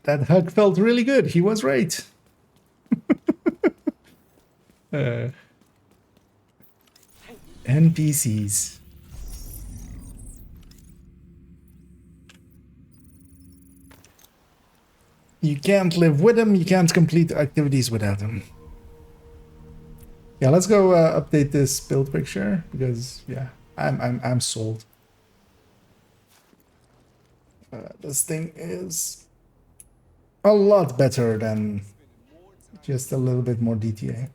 That hug felt really good. He was right. NPCs. You can't live with them. You can't complete activities without them. Yeah, let's go update this build picture because yeah, I'm sold. This thing is a lot better than just a little bit more DTA.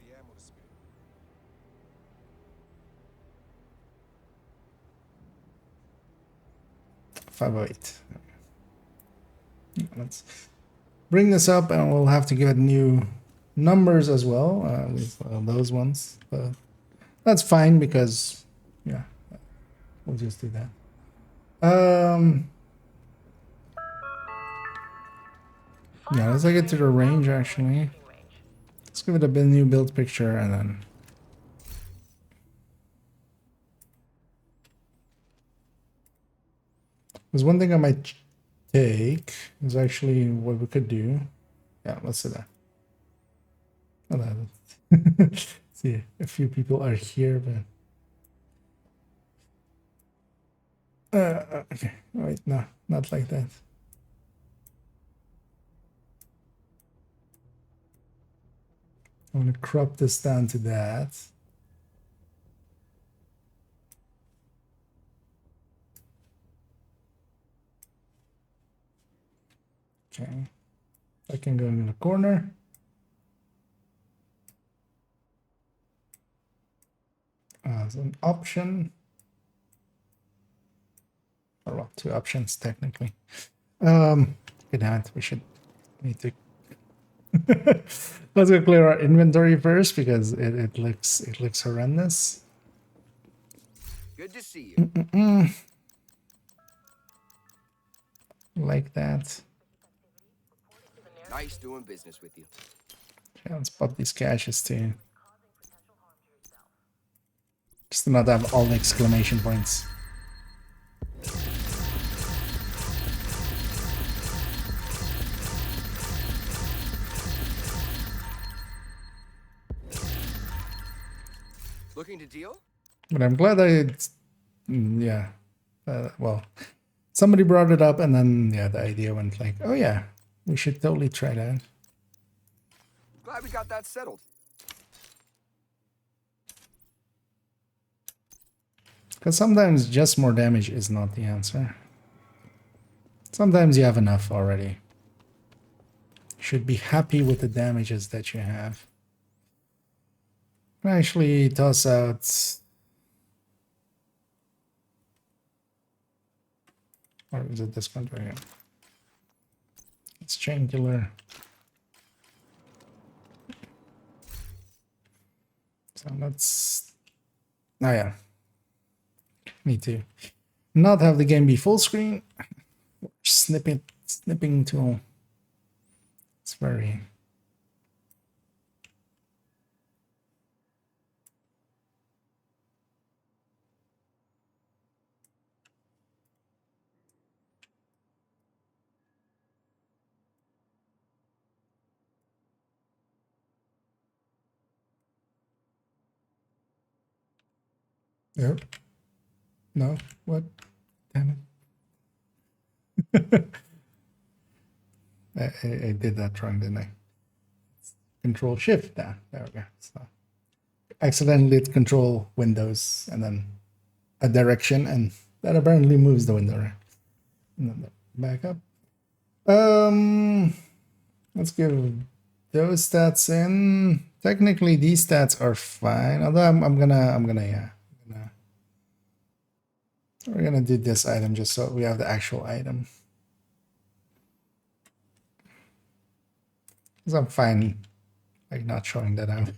Let's bring this up and we'll have to give it new numbers as well with those ones. But that's fine because, yeah, we'll just do that. Yeah, let's get to the range actually. Let's give it a new build picture and then. There's one thing I might take is actually what we could do. Yeah, let's do that. See, a few people are here, but okay. Wait, no, not like that. I'm gonna crop this down to that. Okay, I can go in the corner. As an option, or well, two options technically. Good night. We should need to. Let's go clear our inventory first because it looks horrendous. Good to see you. Like that. Nice doing business with you. Okay, let's pop these caches too. Just to not have all the exclamation points. Looking to deal? But I'm glad yeah. Well, somebody brought it up and then, yeah, the idea went like, oh yeah, we should totally try that. Glad we got that settled. Because sometimes just more damage is not the answer. Sometimes you have enough already. You should be happy with the damages that you have. Actually toss out, or is it this one right here? It's chain killer. So let's, oh yeah, need to not have the game be full screen. Snipping tool. It's very Yep. No. What? Damn it. I did that wrong, didn't I? Control Shift now. There we go. So accidentally hit Control Windows and then a direction, and that apparently moves the window around. And then back up. Let's give those stats in. Technically, these stats are fine. Although we're gonna do this item just so we have the actual item. Because I'm fine, like, not showing that out.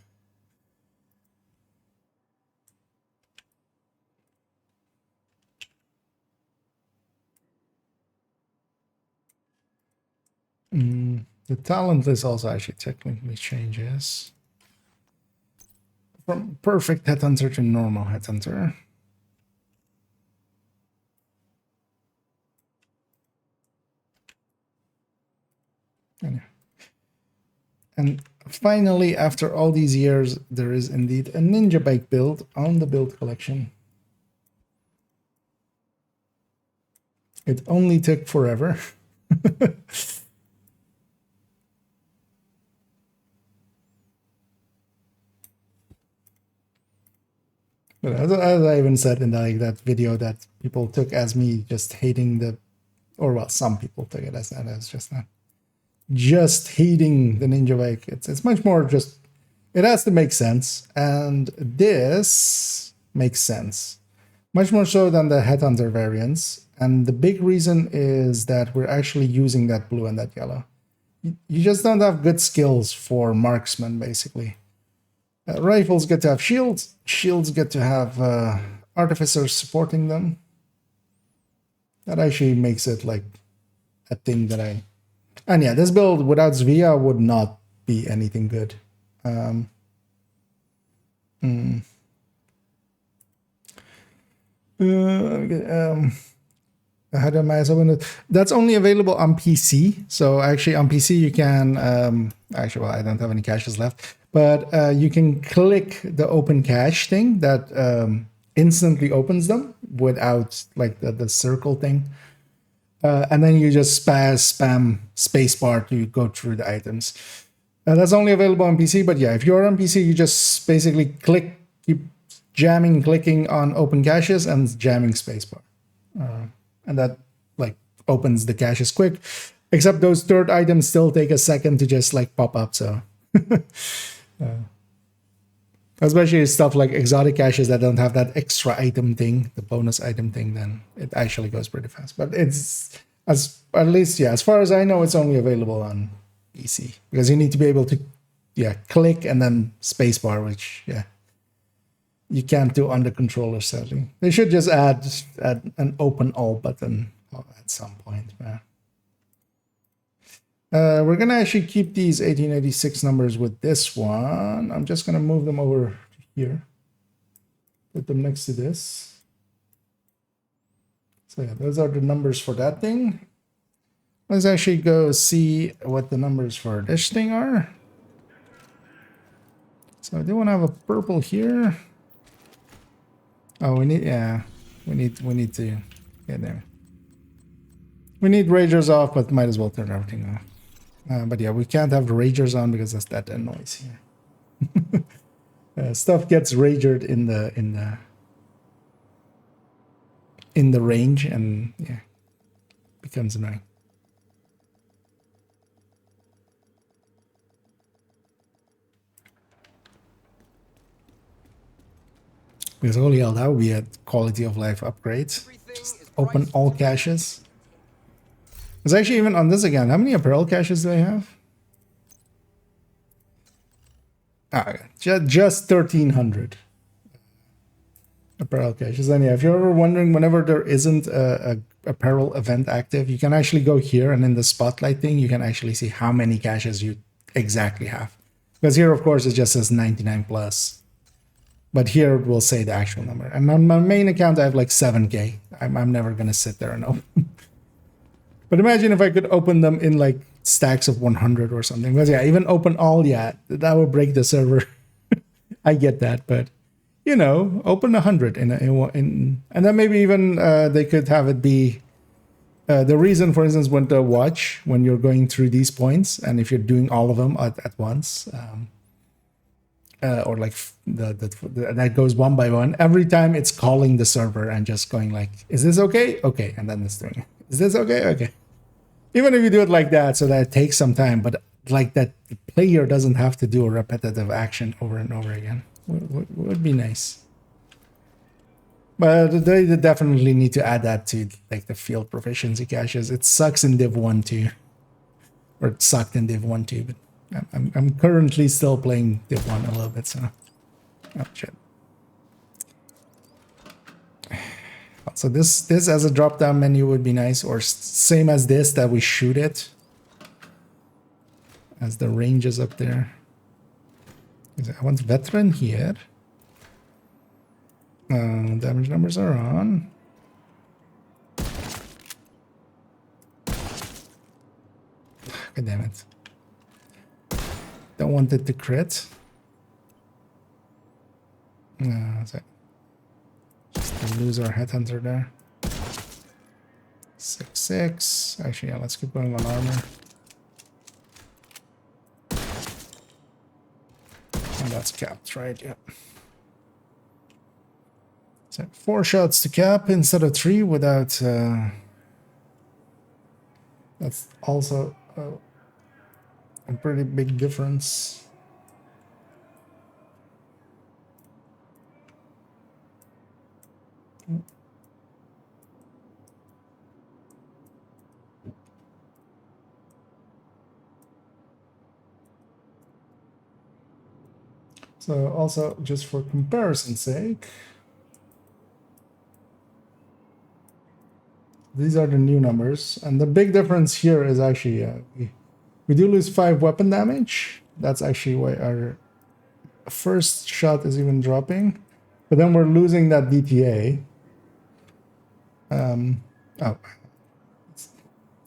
The talent list also actually technically changes from perfect headhunter to normal headhunter. And finally, after all these years, there is indeed a ninja bike build on the build collection. It only took forever. But as I even said in that video that people took as me just hating the, or well, some people took it as that, as just hating the ninja bike. It's much more just, it has to make sense, and this makes sense much more so than the headhunter variants. And the big reason is that we're actually using that blue and that yellow. You just don't have good skills for marksman, basically. Rifles get to have shields. Shields get to have artificers supporting them. That actually makes it like a thing that I... And yeah, this build without Zvia would not be anything good. How do I open it? That's only available on PC. So actually on PC you can... actually, well, I don't have any caches left. But you can click the open cache thing that instantly opens them without like the circle thing. And then you just spam spacebar to go through the items. That's only available on PC, but yeah, if you're on PC, you just basically keep jamming, clicking on open caches and jamming spacebar. And that like opens the caches quick, except those third items still take a second to just like pop up, so... especially stuff like exotic caches that don't have that extra item thing, the bonus item thing, then it actually goes pretty fast. But it's, at least, yeah, as far as I know, it's only available on PC, because you need to be able to, yeah, click and then spacebar, which, yeah, you can't do on the controller, sadly. They should just add an open all button at some point, man. We're going to actually keep these 1886 numbers with this one. I'm just going to move them over to here. Put them next to this. So yeah, those are the numbers for that thing. Let's actually go see what the numbers for this thing are. So I do want to have a purple here. Oh, we need, yeah, we need to get there. We need ragers off, but might as well turn everything off. But yeah, we can't have the ragers on because that's that noise here. Stuff gets ragered in the range, and yeah, becomes annoying. Because holy hell, that would be a quality of life upgrade. Just open all caches. There's actually even on this again. How many apparel caches do I have? Just 1,300 apparel caches. And yeah, if you're ever wondering, whenever there isn't a apparel event active, you can actually go here, and in the spotlight thing, you can actually see how many caches you exactly have. Because here, of course, it just says 99 plus. But here it will say the actual number. And on my main account, I have like 7K. I'm never going to sit there and open. But imagine if I could open them in like stacks of 100 or something. Because yeah, even open all, yeah, that would break the server. I get that, but you know, open 100 and then maybe even they could have it be the reason, for instance, when to watch when you're going through these points, and if you're doing all of them at once, or like that goes one by one. Every time it's calling the server and just going like, "Is this okay? Okay," and then it's doing it. Is this okay? Okay. Even if you do it like that, so that it takes some time, but like that, the player doesn't have to do a repetitive action over and over again. Would be nice. But they definitely need to add that to like the field proficiency caches. It sucks in Div 1 too. Or it sucked in Div 1 too, but I'm currently still playing Div 1 a little bit, so oh shit. So this as a drop down menu would be nice, or same as this, that we shoot it as the range is up there. I want veteran here. Damage numbers are on. God damn it. Don't want it to crit. No, just to lose our headhunter there. 6/6. Actually, yeah, let's keep going on armor. And that's capped, right? Yep. So 4 shots to cap instead of 3 without. That's also a pretty big difference. So also, just for comparison's sake, these are the new numbers, and the big difference here is actually we do lose 5 weapon damage. That's actually why our first shot is even dropping, but then we're losing that DTA. Oh,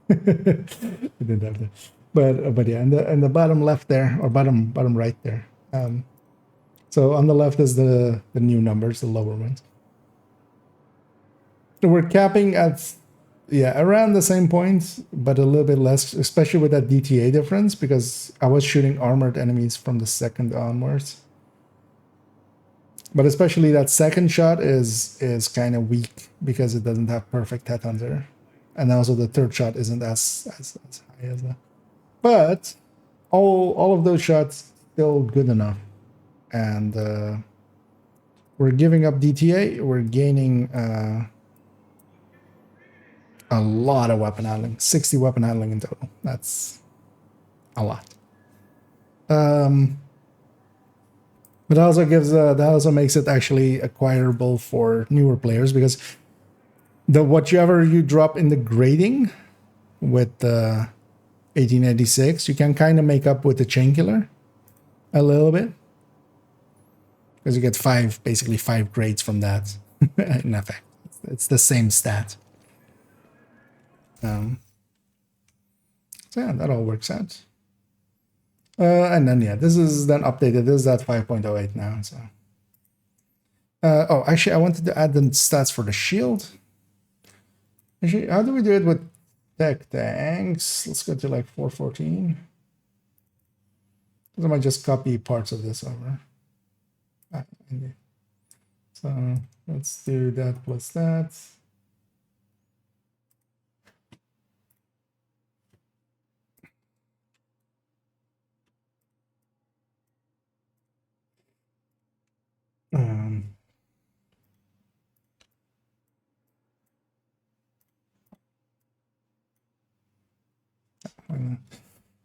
we didn't have that, but yeah, and the bottom left there, or bottom right there. So on the left is the new numbers, the lower ones. We're capping at, yeah, around the same point, but a little bit less, especially with that DTA difference, because I was shooting armored enemies from the second onwards. But especially that second shot is kind of weak because it doesn't have perfect headhunter. And also the third shot isn't as high as that. But all of those shots still good enough. And we're giving up DTA, we're gaining a lot of weapon handling, 60 weapon handling in total. That's a lot. But also gives that also makes it actually acquirable for newer players, because whatever you drop in the grading with the 1886, you can kind of make up with the chain killer a little bit, because you get basically five grades from that. In effect, it's the same stat. So yeah, that all works out. And then yeah, this is then updated. This is at 5.08 now. So oh, actually, I wanted to add the stats for the shield. Actually, how do we do it with tech tanks? Let's go to like 414. I might just copy parts of this over. So let's do that plus that.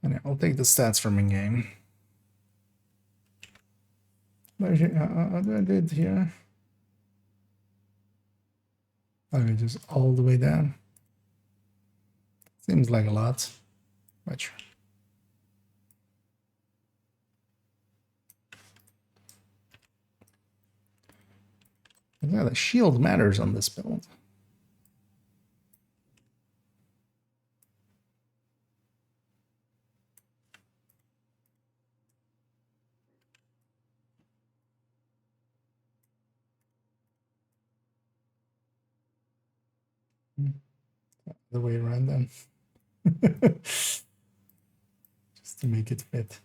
And I'll take the stats from in-game. How do I do it here? Okay, just all the way down. Seems like a lot. But yeah, the shield matters on this build. the way around them. Just to make it fit.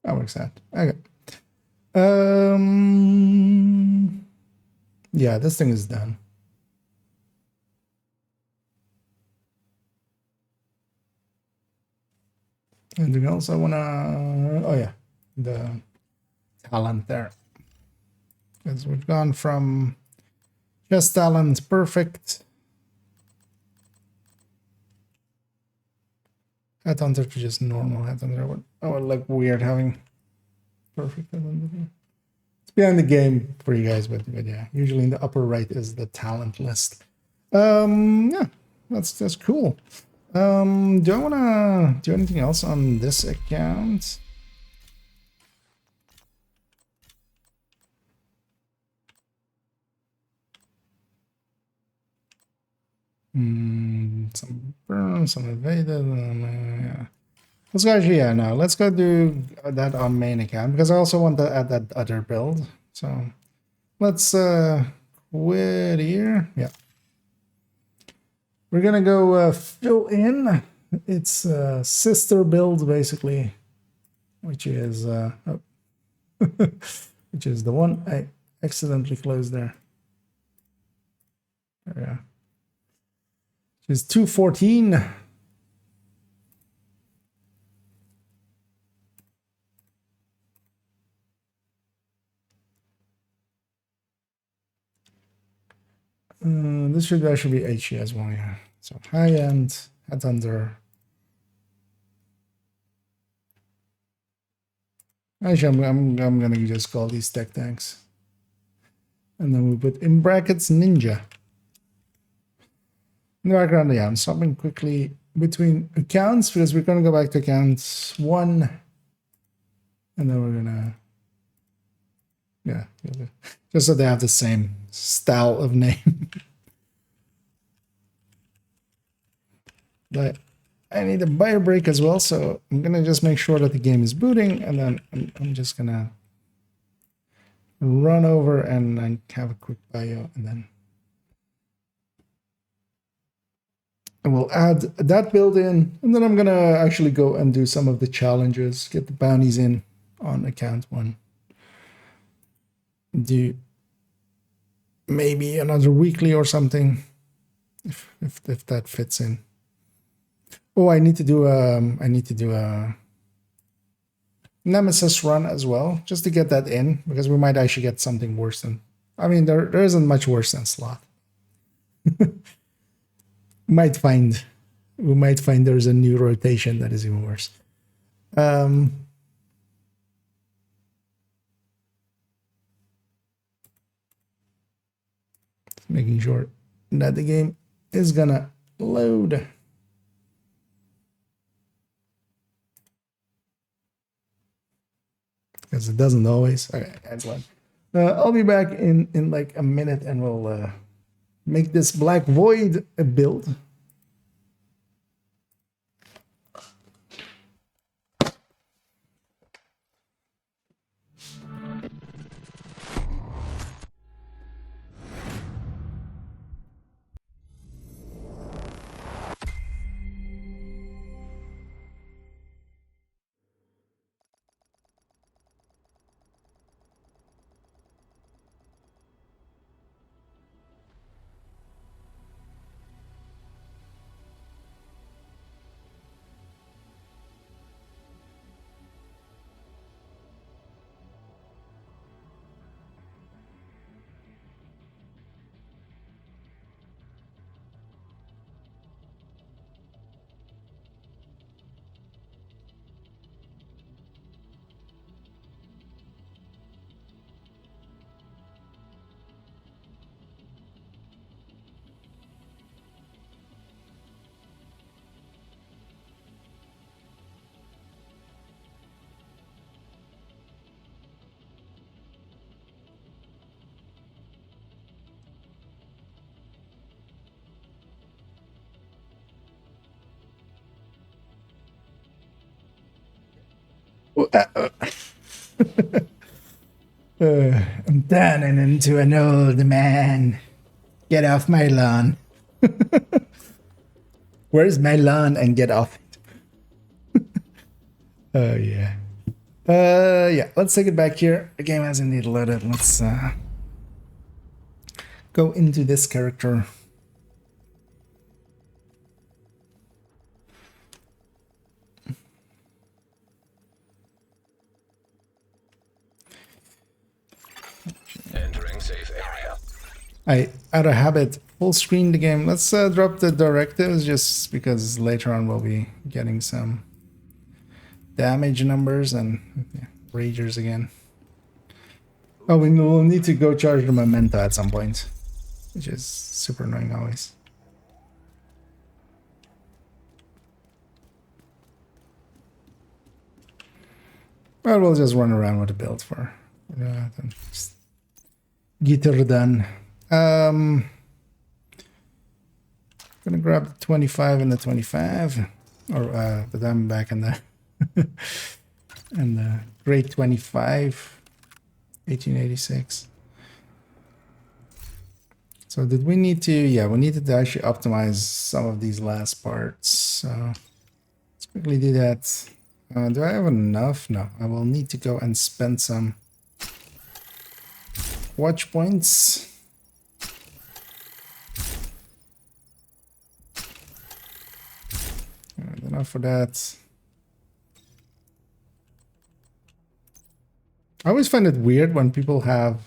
That works out. Okay. Yeah, this thing is done. Anything else I wanna? Oh yeah, the talent there. Because we've gone from just talent perfect headhunter to just normal headhunter. I would like weird having perfect headhunter. It's behind the game for you guys, but yeah, usually in the upper right is the talent list. Yeah, that's cool. Do I wanna do anything else on this account? Some burn, some evaded. Yeah. Let's go actually, yeah, no, let's go do that on main account because I also want to add that other build. So let's quit here. Yeah. We're gonna go fill in its sister build basically, which is which is the one I accidentally closed there. There we go. Which is 214. This should actually be HE as well, yeah. So high end, headhunter. Actually, I'm gonna just call these tech tanks, and then we put in brackets ninja. In the background, yeah, I'm stopping quickly between accounts because we're gonna go back to accounts 1, and then we're gonna, yeah, just so they have the same style of name. But I need a bio break as well, so I'm gonna just make sure that the game is booting, and then I'm just gonna run over and have a quick bio, and then we'll add that build in, and then I'm gonna actually go and do some of the challenges, get the bounties in on account 1. Do maybe another weekly or something, if that fits in. Oh, I need to do a Nemesis run as well, just to get that in, because we might actually get something worse than, I mean, there isn't much worse than Sloth. we might find there's a new rotation that is even worse. Making sure that the game is gonna load. Because it doesn't always. Okay, excellent. I'll be back in like a minute, and we'll make this Black Void a build. I'm turning into an old man. Get off my lawn. Where's my lawn and get off it? Oh, yeah. Yeah, let's take it back here. The game hasn't need loaded. Let's go into this character. Entering safe area. Out of habit, full screen the game. Let's drop the directives just because later on we'll be getting some damage numbers and yeah, ragers again. Oh, we'll need to go charge the memento at some point, which is super annoying always. But we'll just run around with the build for then just get her done. Gonna grab the 25 and the 25, or the Diamondback and the and the Great 25, 1886. So did we need to? Yeah, we needed to actually optimize some of these last parts. So let's quickly do that. Do I have enough? No, I will need to go and spend some watch points. Enough for that. I always find it weird when people have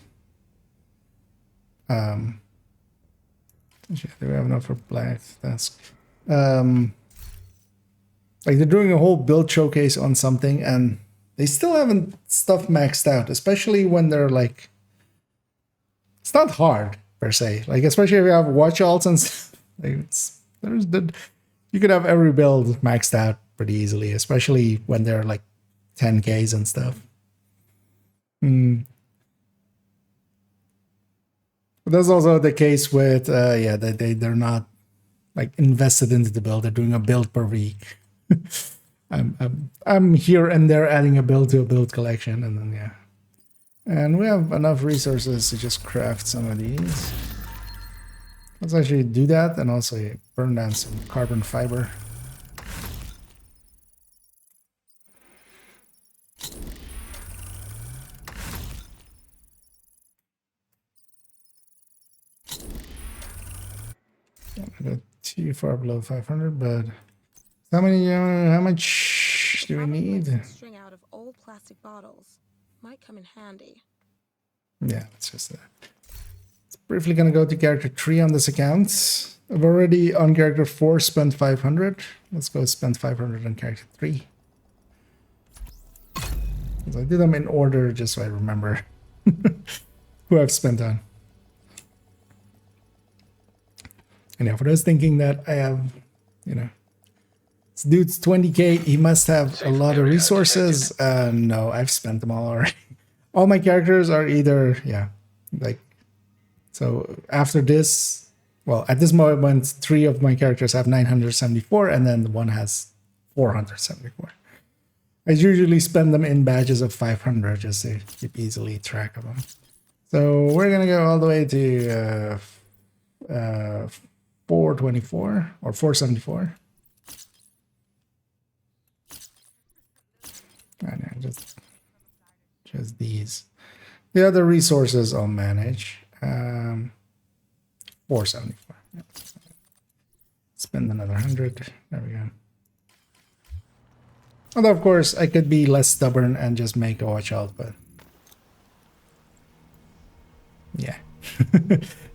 do we have enough for black? That's like they're doing a whole build showcase on something and they still haven't stuff maxed out, especially when they're like, it's not hard per se. Like, especially if you have watch alts and stuff, like you could have every build maxed out pretty easily, especially when they're like 10Ks and stuff. But that's also the case with yeah, they're not like invested into the build. They're doing a build per week. I'm here and there adding a build to a build collection, and then yeah, and we have enough resources to just craft some of these. Let's actually do that, and also burn down some carbon fiber. Too far below 500, but how much do we need? String out of old plastic bottles might come in handy. Yeah, it's just that. It's briefly gonna go to character 3 on this account. I've already on character 4 spent 500. Let's go spend 500 on character 3. I did them in order just so I remember who I've spent on. And yeah, for those thinking that I have, you know, this dude's 20k, he must have a lot of resources. No, I've spent them all already. All my characters are either, yeah, like, so after this, well, at this moment, 3 of my characters have 974, and then one has 474. I usually spend them in batches of 500 just to keep easily track of them. So we're gonna go all the way to 424 or 474. I know, just these. The other resources I'll manage. 474. Yeah. Spend another 100. There we go. Although of course I could be less stubborn and just make a watch out, but yeah.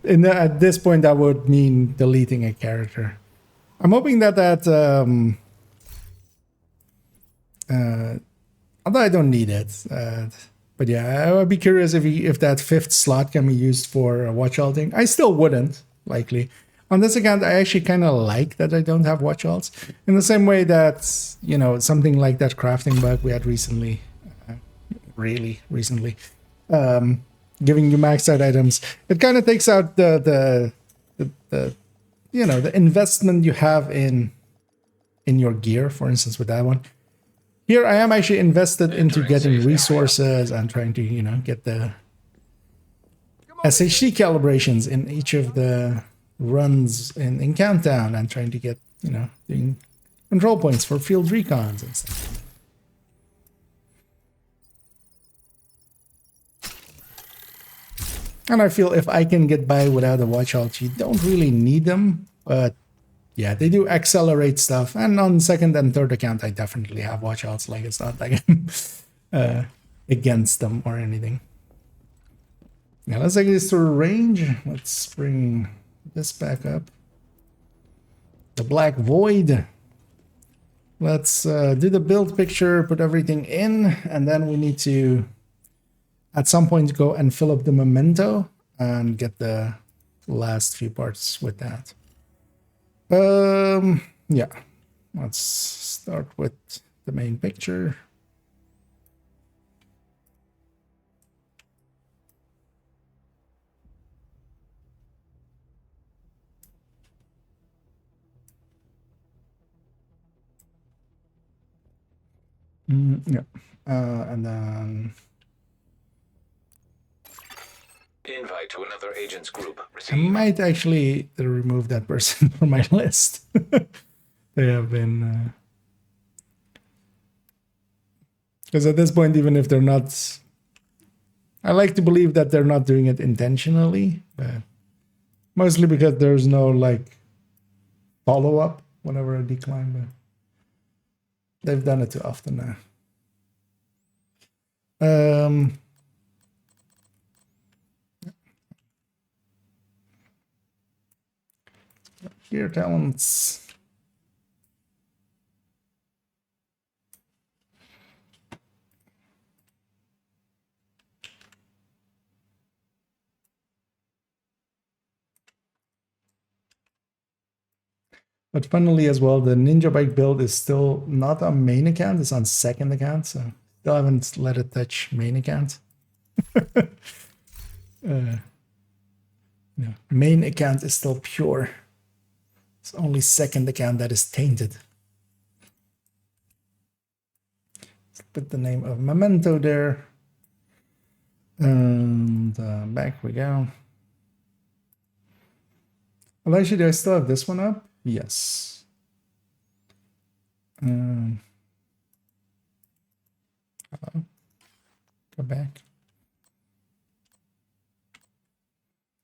At this point, that would mean deleting a character. I'm hoping that although I don't need it, but yeah, I would be curious if that 5th slot can be used for watch alting. I still wouldn't, likely. On this account, I actually kind of like that I don't have watch alts. In the same way that, you know, something like that crafting bug we had recently, really recently, giving you maxed out items, it kind of takes out the you know, the investment you have in your gear. For instance, with that one, Here I am actually invested into getting resources and trying to, you know, get the SHD calibrations in each of the runs in Countdown and trying to get, you know, doing control points for field recons and stuff. And I feel if I can get by without a watch alt, you don't really need them, but yeah, they do accelerate stuff. And on second and third account, I definitely have watch alts. Like, it's not like I'm against them or anything. Now let's take this to range. Let's bring this back up. The Black Void. Let's do the build picture, put everything in, and then we need to at some point go and fill up the memento and get the last few parts with that. Yeah, let's start with the main picture. Yeah, and then Invite to another agent's group. I Receive. might actually remove that person from my list. They have been... Because at this point, even if they're not... I like to believe that they're not doing it intentionally, but mostly because there's no, like, follow-up whenever I decline, but they've done it too often now. Gear talents. But funnily as well, the Ninja Bike build is still not on main account, it's on second account, so still haven't let it touch main account. No, main account is still pure. It's only second account that is tainted. Let's put the name of Memento there. And back we go. Well, actually, do I still have this one up? Yes. Hello. Go back.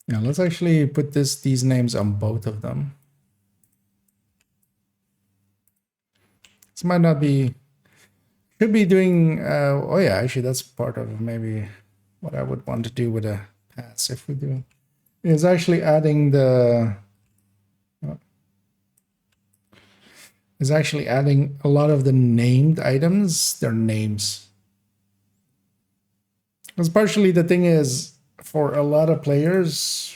Yeah, let's actually put these names on both of them. This might not be... Should be doing... oh yeah, actually that's part of maybe what I would want to do with a pass if we do. Is actually adding the... is actually adding a lot of the named items, their names. Because partially the thing is, for a lot of players,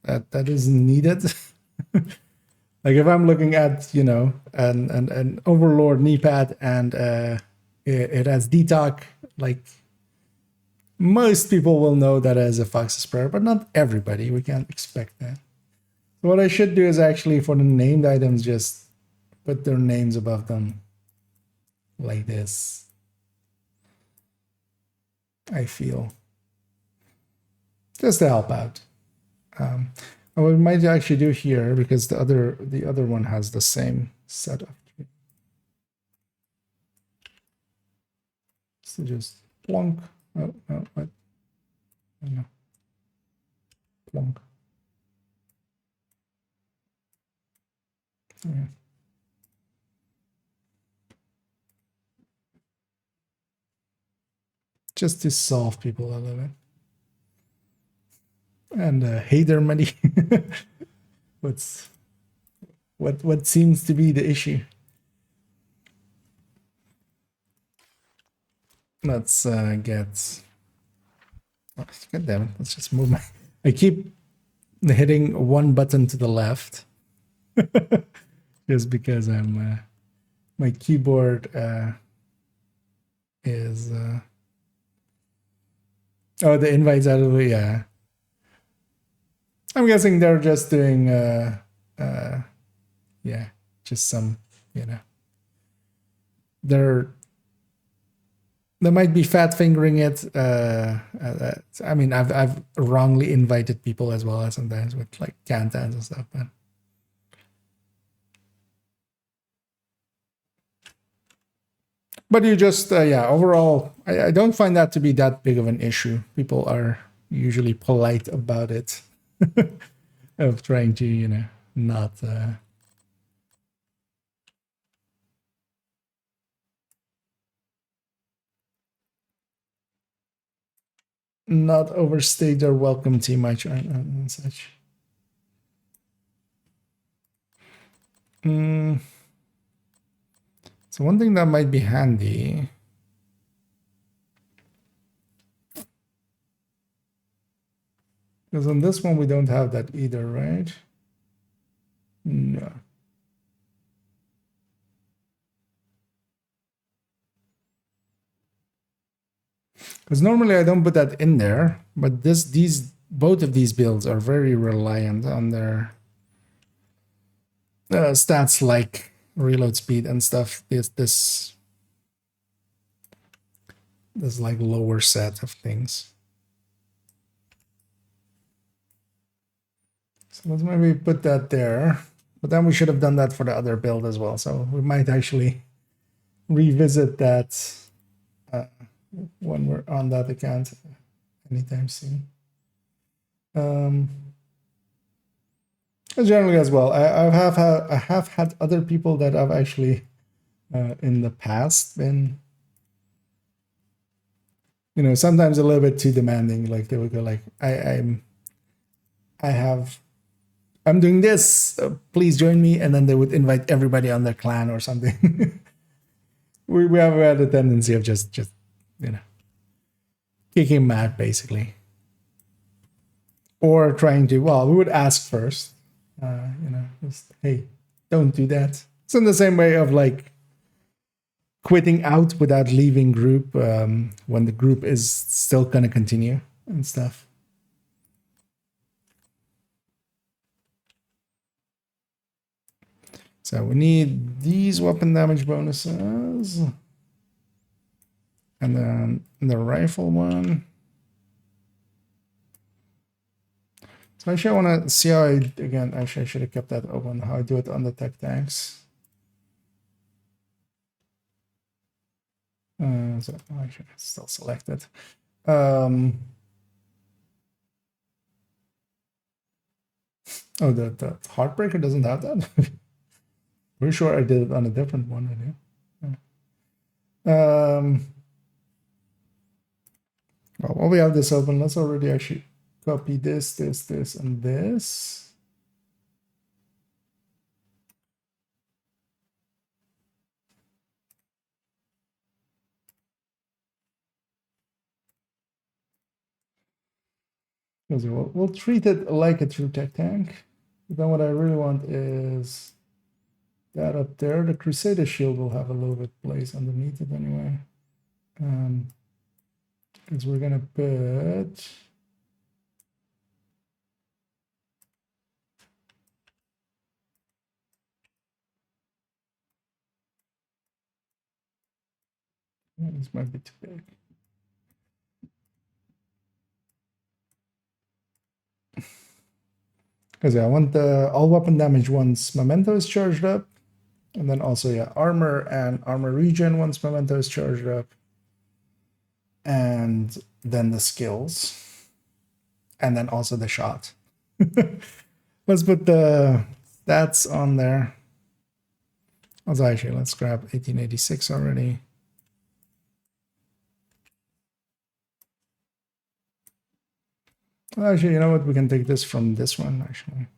that is needed. Like if I'm looking at, you know, an Overlord knee pad and it has detox, like most people will know that as a Fox's Prayer, but not everybody. We can't expect that. So what I should do is actually for the named items, just put their names above them like this. I feel. Just to help out. What we might actually do here, because the other one has the same setup. So just plonk. Oh, no, what? No. Plonk. Yeah. Just to solve people, I love it. And hey there, money. What seems to be the issue? Let's get... Oh, God damn it, let's just move my... I keep hitting one button to the left. Just because I'm... my keyboard is... Oh, the invites out of the way, yeah. I'm guessing they're just doing, yeah, just some, you know. They're They might be fat fingering it. I mean, I've wrongly invited people as well sometimes with like cantans and stuff, but you just yeah. Overall, I don't find that to be that big of an issue. People are usually polite about it, of trying to not. Not overstay their welcome too much and such. So one thing that might be handy, because on this one we don't have that either, right? No. Because normally I don't put that in there, but both of these builds are very reliant on their stats like reload speed and stuff. This like lower set of things. So let's maybe put that there, but then we should have done that for the other build as well. So we might actually revisit that when we're on that account anytime soon. Generally as well, I have had other people that I've actually in the past been, sometimes a little bit too demanding. Like they would go like, I'm doing this, please join me, and then they would invite everybody on their clan or something. we have had a tendency of just kicking him out basically, or trying to. Well, we would ask first, just, hey, don't do that. It's in the same way of like quitting out without leaving group when the group is still gonna continue and stuff. So we need these weapon damage bonuses. And then the rifle one. So actually I want to see how again, actually I should have kept that open, how I do it on the tech tanks. So actually it's still selected. Oh, the Heartbreaker doesn't have that? Pretty sure I did it on a different one, I do. Well, while we have this open, let's already actually copy this, and this. We'll treat it like a true tech tank. But then what I really want is that up there. The Crusader shield will have a little bit place underneath it anyway. Because we're gonna put this might be too big. Because I want the all weapon damage once memento is charged up, and then also armor and armor regen once memento is charged up, and then the skills, and then also the shot. Let's put the stats on there. Also, actually, let's grab 1886 already. Well, actually, you know what? We can take this from this one, actually.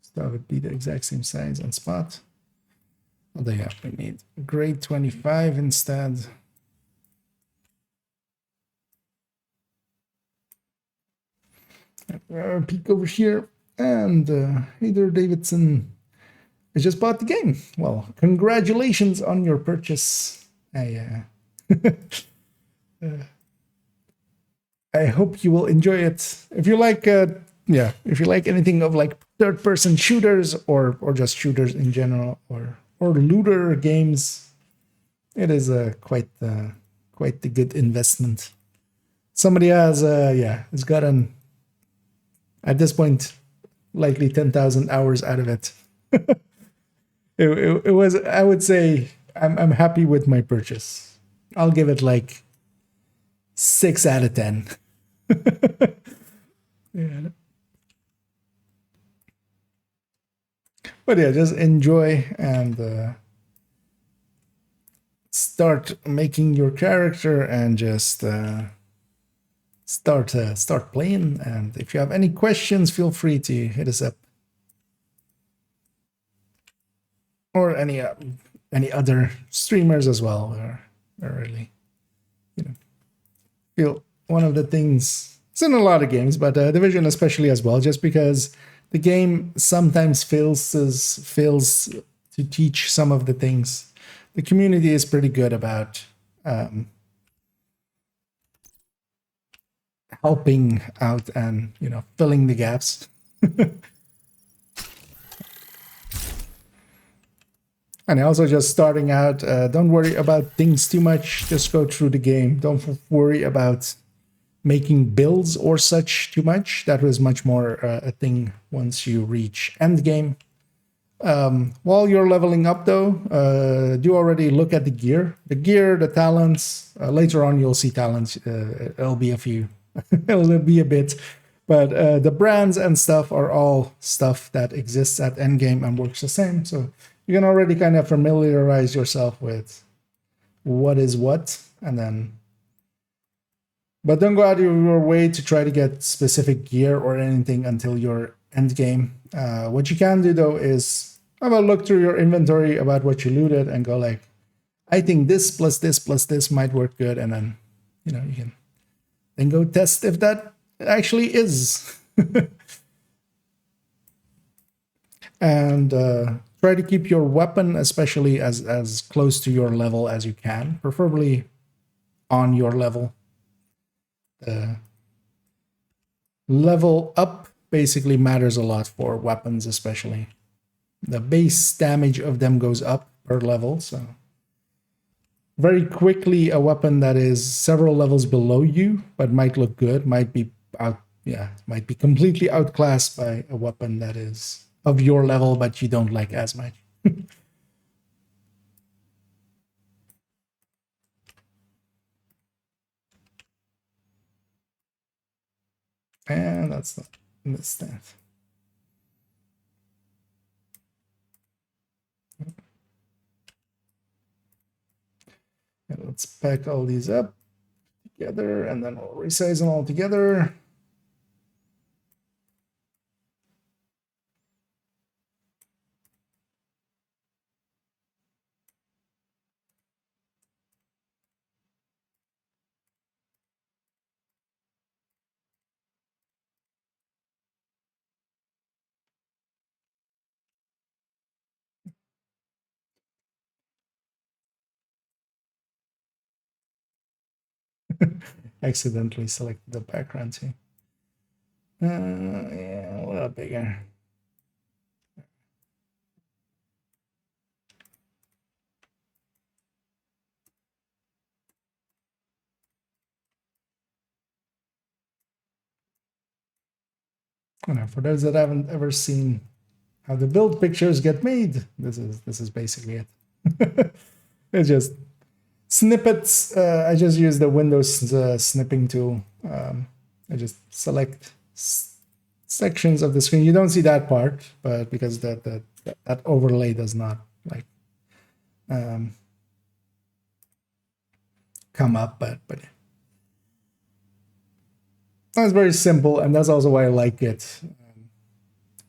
So that would be the exact same size and spot. Although, yeah, we need grade 25 instead. Peek over here. And hey there, Davidson. I just bought the game. Well, congratulations on your purchase. I hope you will enjoy it. If you like, if you like anything of like third-person shooters or just shooters in general, or looter games, it is quite quite the good investment. Somebody has, has gotten, at this point, likely 10,000 hours out of it. It was, I would say, I'm happy with my purchase. I'll give it like 6 out of 10. Yeah. But yeah, just enjoy and start making your character and just start playing. And if you have any questions, feel free to hit us up, or any other streamers as well. Are really, feel one of the things. It's in a lot of games, but Division especially as well, just because the game sometimes fails to teach some of the things. The community is pretty good about helping out and filling the gaps. And also, just starting out, don't worry about things too much. Just go through the game. Don't worry about making builds or such too much. That was much more a thing once you reach end game. While you're leveling up, though, do already look at the gear, the talents. Later on, you'll see talents. It'll be a few, it'll be a bit, but the brands and stuff are all stuff that exists at end game and works the same. So you can already kind of familiarize yourself with what is what, and then. But don't go out of your way to try to get specific gear or anything until your end game. What you can do, though, is have a look through your inventory about what you looted and go like, I think this plus this plus this might work good. And then, you can then go test if that actually is. And try to keep your weapon, especially as close to your level as you can, preferably on your level. Level up basically matters a lot for weapons, especially. The base damage of them goes up per level, so very quickly a weapon that is several levels below you but might look good might be completely outclassed by a weapon that is of your level but you don't like as much. And that's not this that. And let's pack all these up together and then we'll resize them all together. Accidentally selected the background too. Yeah, a little bigger. For those that haven't ever seen how the build pictures get made, this is basically it. It's just snippets. I just use the Windows snipping tool. I just select sections of the screen. You don't see that part, but because that overlay does not come up, but that's very simple, and that's also why I like it.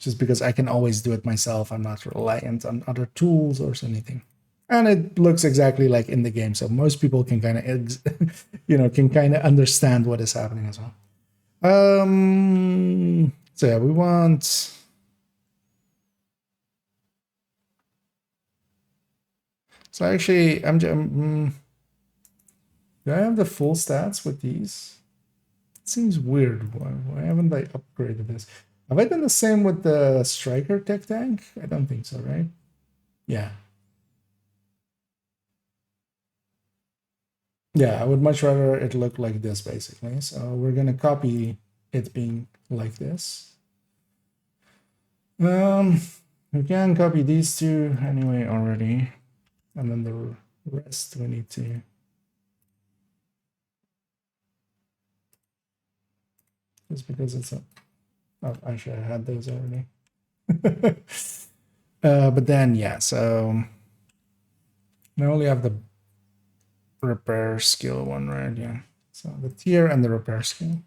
Just because I can always do it myself. I'm not reliant on other tools or anything. And it looks exactly like in the game, so most people can kind of understand what is happening as well. So yeah, we want. So actually, do I have the full stats with these? It seems weird. Why haven't I upgraded this? Have I done the same with the Striker Tech Tank? I don't think so, right? Yeah. Yeah, I would much rather it look like this, basically. So we're gonna copy it being like this. We can copy these two anyway already, and then the rest we need to. Just because it's a. Oh, actually, I had those already. But then, yeah, so I only have the repair skill one, right? Yeah. So the tier and the repair skill.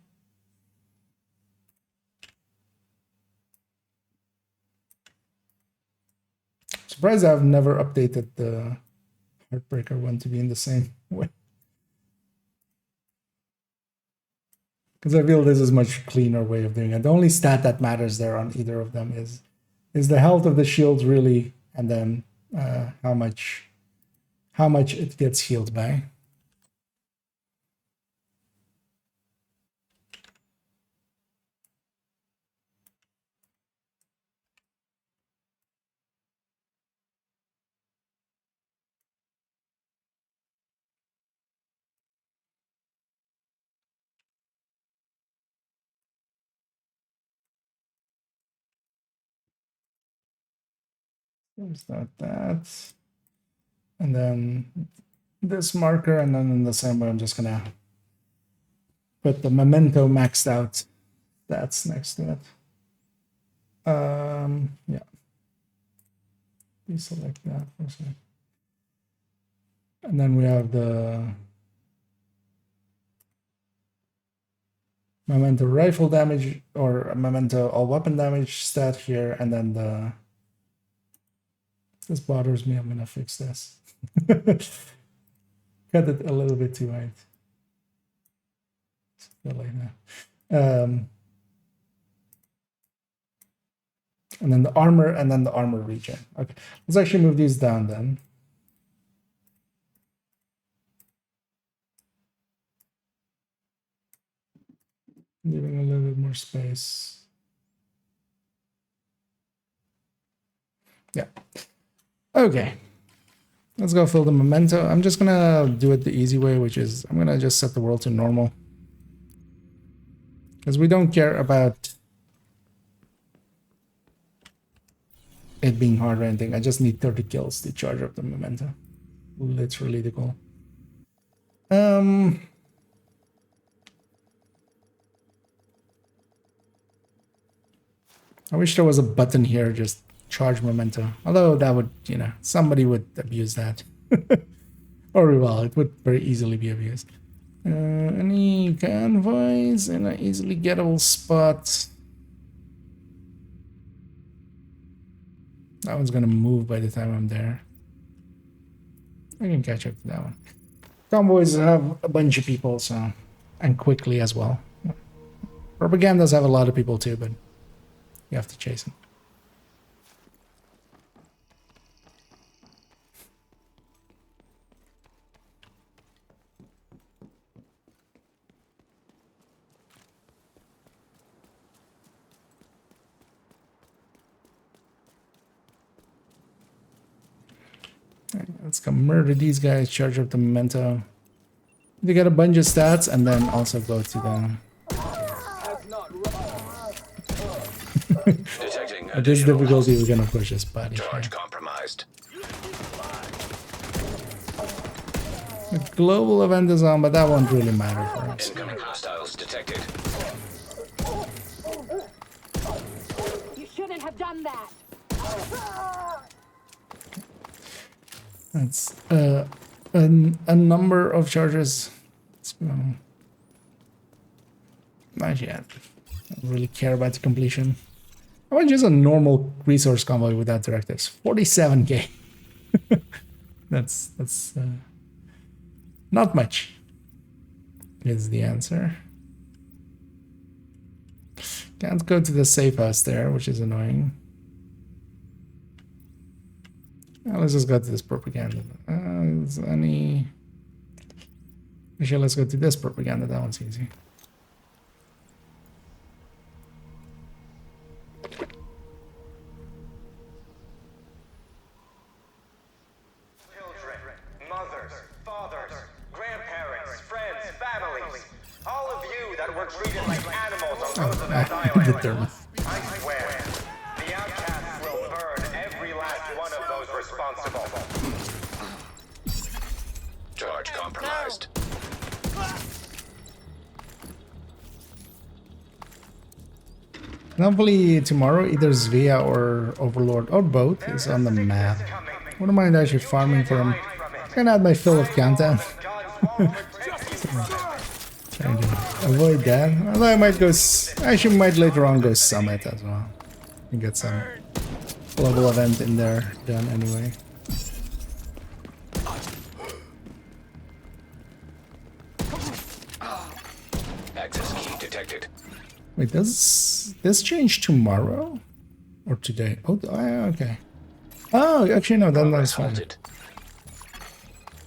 Surprised I've never updated the Heartbreaker one to be in the same way. Because I feel this is much cleaner way of doing it. The only stat that matters there on either of them is the health of the shields really, and then how much it gets healed by. Start that, and then this marker, and then in the same way, I'm just gonna put the memento maxed out stats next to it. Yeah. Deselect that for a second. And then we have the memento rifle damage or memento all weapon damage stat here, and then the this bothers me. I'm gonna fix this. Cut it a little bit too high. Like that. And then the armor, and then the armor regen. Okay, let's actually move these down then. Leaving a little bit more space. Yeah. Okay. Let's go fill the memento. I'm just gonna do it the easy way, which is I'm gonna just set the world to normal. Because we don't care about it being hard or anything. I just need 30 kills to charge up the memento. Literally the goal. I wish there was a button here, just charge memento. Although that would, you know, somebody would abuse that. Or, well, it would very easily be abused. Any convoys in an easily gettable spot? That one's gonna move by the time I'm there. I can catch up to that one. Convoys have a bunch of people, so, and quickly as well. Propagandas have a lot of people too, but you have to chase them. Let's go murder these guys, charge up the memento. They get a bunch of stats, and then also go to the... Detecting At this difficulty, we're gonna push his body. charge compromised. The global event is on, but that won't really matter for us. Incoming hostiles detected. You shouldn't have done that. That's a number of charges. Let's go. Not yet. I don't really care about the completion. How much is a normal resource convoy without directives? 47k. That's not much. Is the answer. Can't go to the safe house there, which is annoying. Let's just go to this propaganda. Is any... Actually, let's go to this propaganda. That one's easy. Children, mothers, fathers, grandparents. were treated like animals on Roosevelt's Island. Determined. I swear, the outcasts will burn every last one of those responsible. Charge compromised. Hopefully tomorrow either Svea or Overlord or both is on the map. Wouldn't mind actually farming for him. Gonna add my fill of countdown. Trying to avoid that. Although I might go, actually might later on go Summit as well. And get some global event in there done anyway. Access key detected. Wait, does this change tomorrow? Or today? Oh, okay. Oh, actually no, then that's fine. Halted.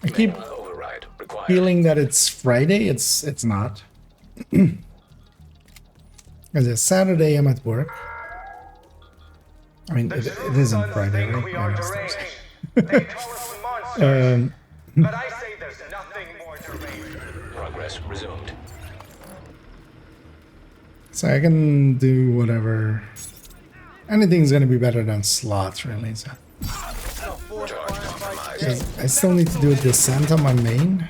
I keep Override required. feeling that it's Friday. It's not. Because it's Saturday, I'm at work. I mean, it isn't Friday, Think right? we Yeah, are it's deranged. Thursday. They call us monsters. But I say there's nothing more deranged. Progress resumed. So I can do whatever. Anything's gonna be better than slots, really. So Charge compromised. I still need to do a descent on my main.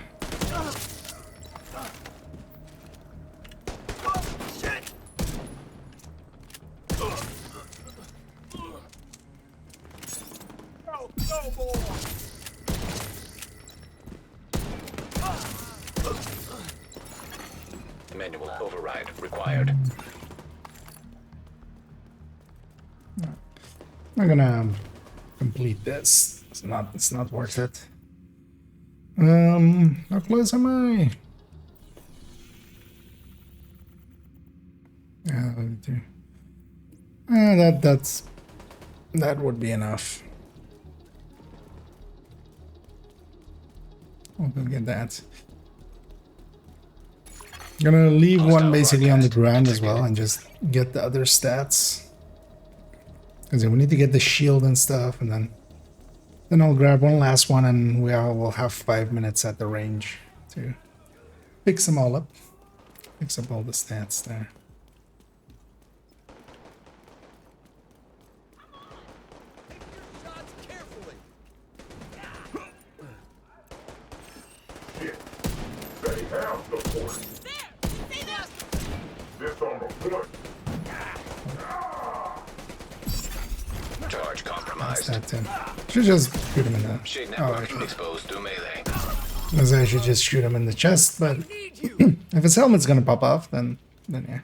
Manual override required. I'm gonna complete this. It's not worth it. How close am I? Yeah, let me do. That would be enough. I'll go get that. I'm gonna leave one basically on the ground as well and just get the other stats. Because we need to get the shield and stuff, and then I'll grab one last one, and we'll have 5 minutes at the range to fix them all up. Fix up all the stats there. Charge compromised. That's him. Should just shoot him in the. Shade Oh, network actually, exposed to melee. I should just shoot him in the chest. But if his helmet's gonna pop off, then yeah.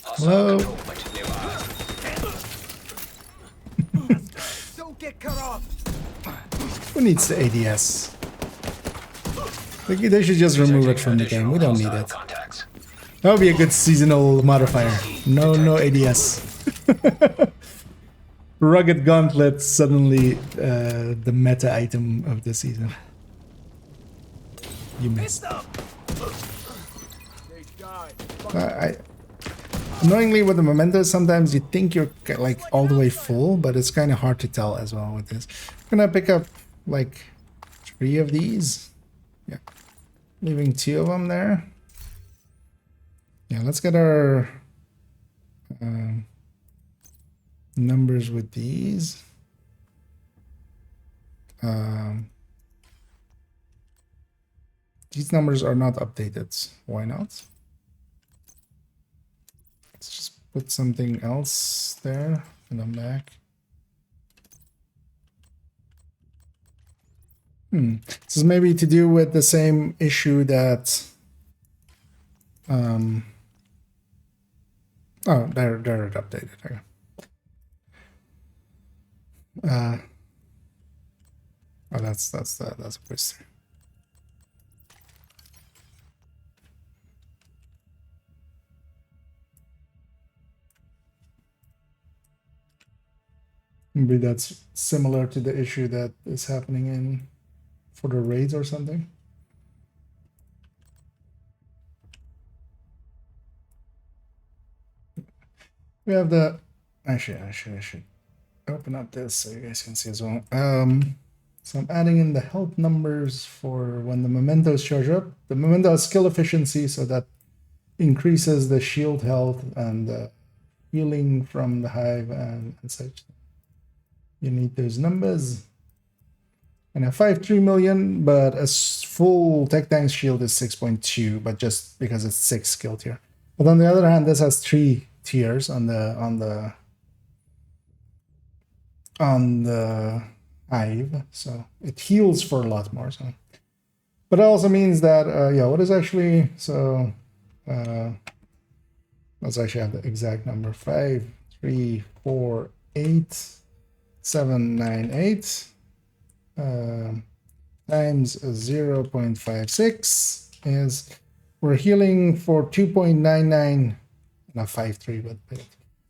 Hello. Control point nearby. Don't get cut off. Who needs the ADS? They should just remove it from the game. We don't need Hostile it. Contacts. That would be a good seasonal modifier. No ADS. Rugged Gauntlet suddenly the meta item of the season. You missed. They died. Annoyingly with the mementos, sometimes you think you're like all the way full, but it's kind of hard to tell as well with this. I'm gonna pick up like 3 of these. Yeah, leaving 2 of them there. Yeah, let's get our numbers with these. These numbers are not updated. Why not? Let's just put something else there and I'm back. This is maybe to do with the same issue that oh, they're updated. Okay. Oh, that's a question. Maybe that's similar to the issue that is happening in for the raids or something. We have the actually I should open up this so you guys can see as well. So I'm adding in the health numbers for when the mementos charge up. The memento has skill efficiency, so that increases the shield health and the healing from the hive and such. You need those numbers. And a 5.3 million, but a full tech tank shield is 6.2, but just because it's 6 skill tier. But on the other hand, this has 3 tiers on the hive, so it heals for a lot more. So, but it also means that yeah, what is actually so? Let's actually have the exact number: 5.348.798 times 0.56 is we're healing for 2.99, not 5.3, but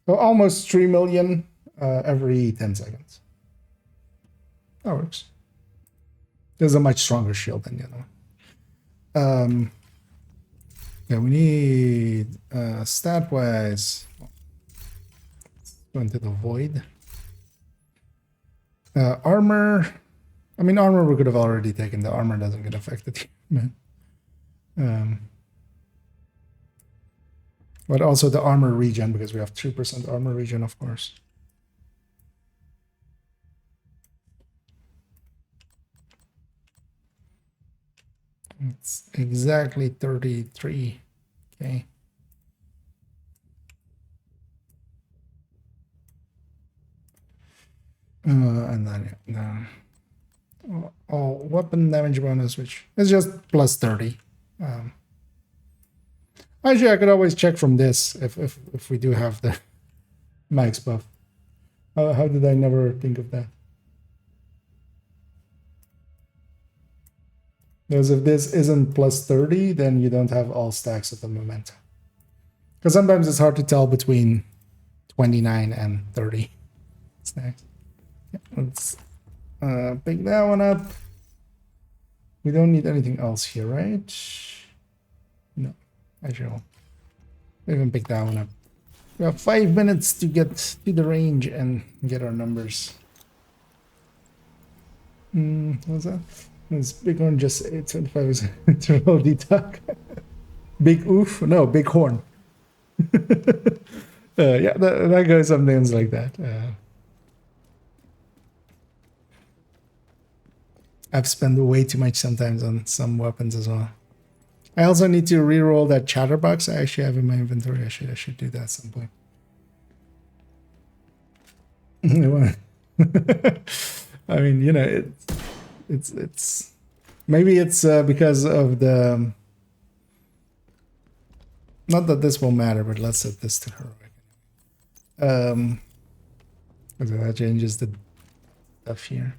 so almost 3 million every 10 seconds. That works. There's a much stronger shield than the other one. Yeah, we need stat wise. Go into the void. Armor. I mean, armor we could have already taken. The armor doesn't get affected. But also the armor regen, because we have 2% armor regen, of course. It's exactly 33. Okay. And then all weapon damage bonus, which is just plus 30. Actually, I could always check from this if we do have the max buff. How did I never think of that? Because if this isn't plus 30, then you don't have all stacks of the momentum. Because sometimes it's hard to tell between 29 and 30 stacks. Yeah, let's pick that one up. We don't need anything else here, right? No, actually, I won't even pick that one up. We have 5 minutes to get to the range and get our numbers. What's that? This big one just 825 is internal detuck. Big oof? No, big horn. Yeah, that goes some names like that. I've spent way too much sometimes on some weapons as well. I also need to reroll that chatterbox I actually have in my inventory. I should do that at some point. I mean, you know, it's maybe it's because of the, not that this will matter, but let's set this to heroic. That changes the stuff here.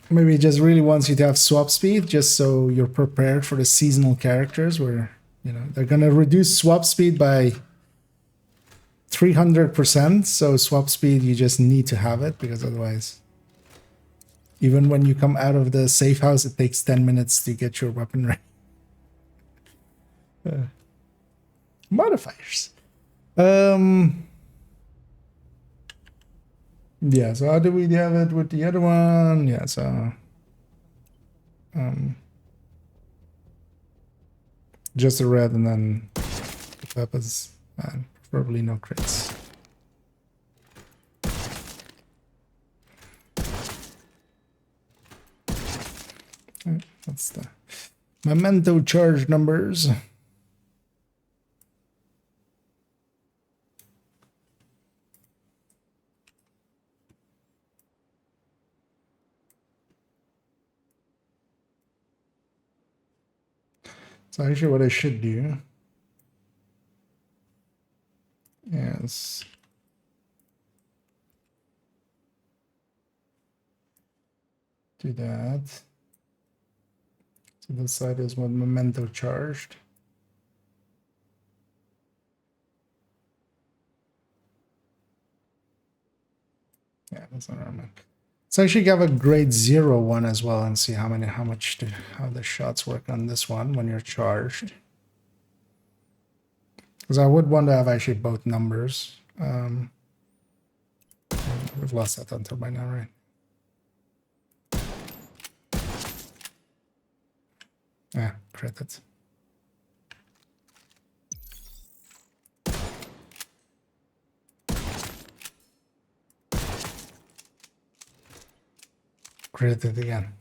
Maybe it just really wants you to have swap speed, just so you're prepared for the seasonal characters where, you know, they're gonna reduce swap speed by 300%. So swap speed, you just need to have it, because otherwise, even when you come out of the safe house, it takes 10 minutes to get your weapon ready. Modifiers. Yeah, so how do we have it with the other one? Yeah, so just a red and then weapons, and preferably no crits. Okay, that's the memento charge numbers. So actually what I should do is do that. So this side is what memento charged. Yeah, that's not wrong. So I should have a grade 0 one as well and see how the shots work on this one when you're charged. Because I would want to have actually both numbers. We've lost that until by now, right? Ah, credit. Credit again.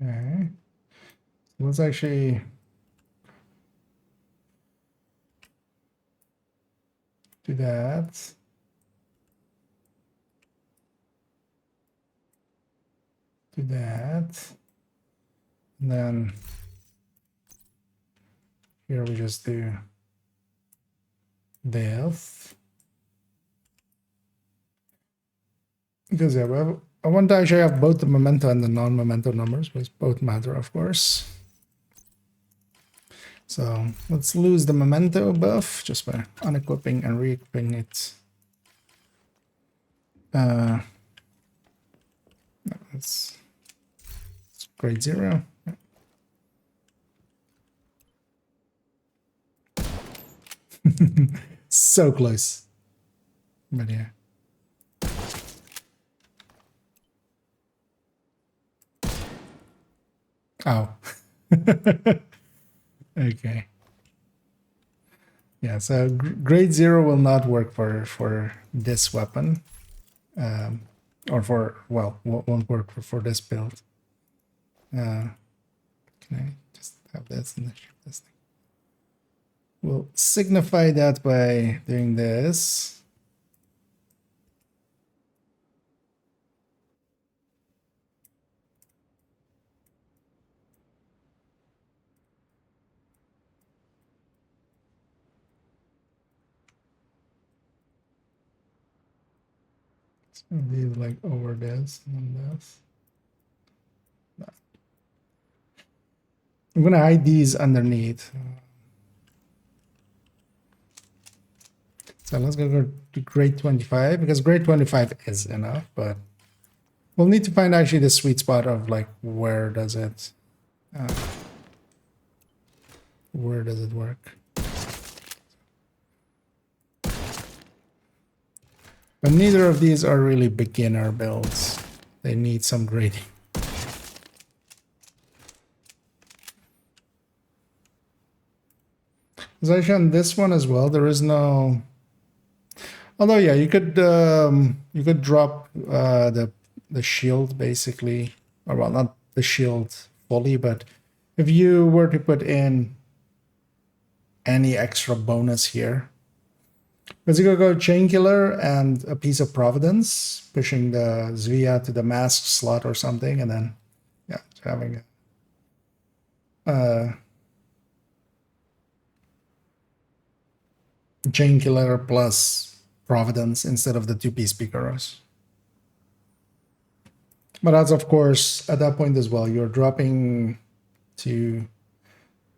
Okay. Let's actually do that. Do that. And then here we just do this. Because yeah, I want to actually have both the memento and the non-memento numbers, because both matter, of course. So let's lose the memento buff just by unequipping and re-equipping it. It's grade 0. So close. But yeah. Oh. Okay. Yeah, so grade 0 will not work for this weapon. Or for, well, won't work for this build. Can I just have this and ship this thing? We'll signify that by doing this. So leave like over this and this. No. I'm gonna hide these underneath. So let's go to grade 25, because grade 25 is enough, but we'll need to find actually the sweet spot of like where does it work. But neither of these are really beginner builds. They need some grading. As actually on this one as well, there is no. Although yeah, you could drop the shield basically, or well, not the shield fully, but if you were to put in any extra bonus here, because you could go Chain Killer and a piece of Providence, pushing the Zvia to the mask slot or something, and then yeah, having a Chain Killer plus Providence instead of the 2-piece Picaros. But that's of course at that point as well, you're dropping to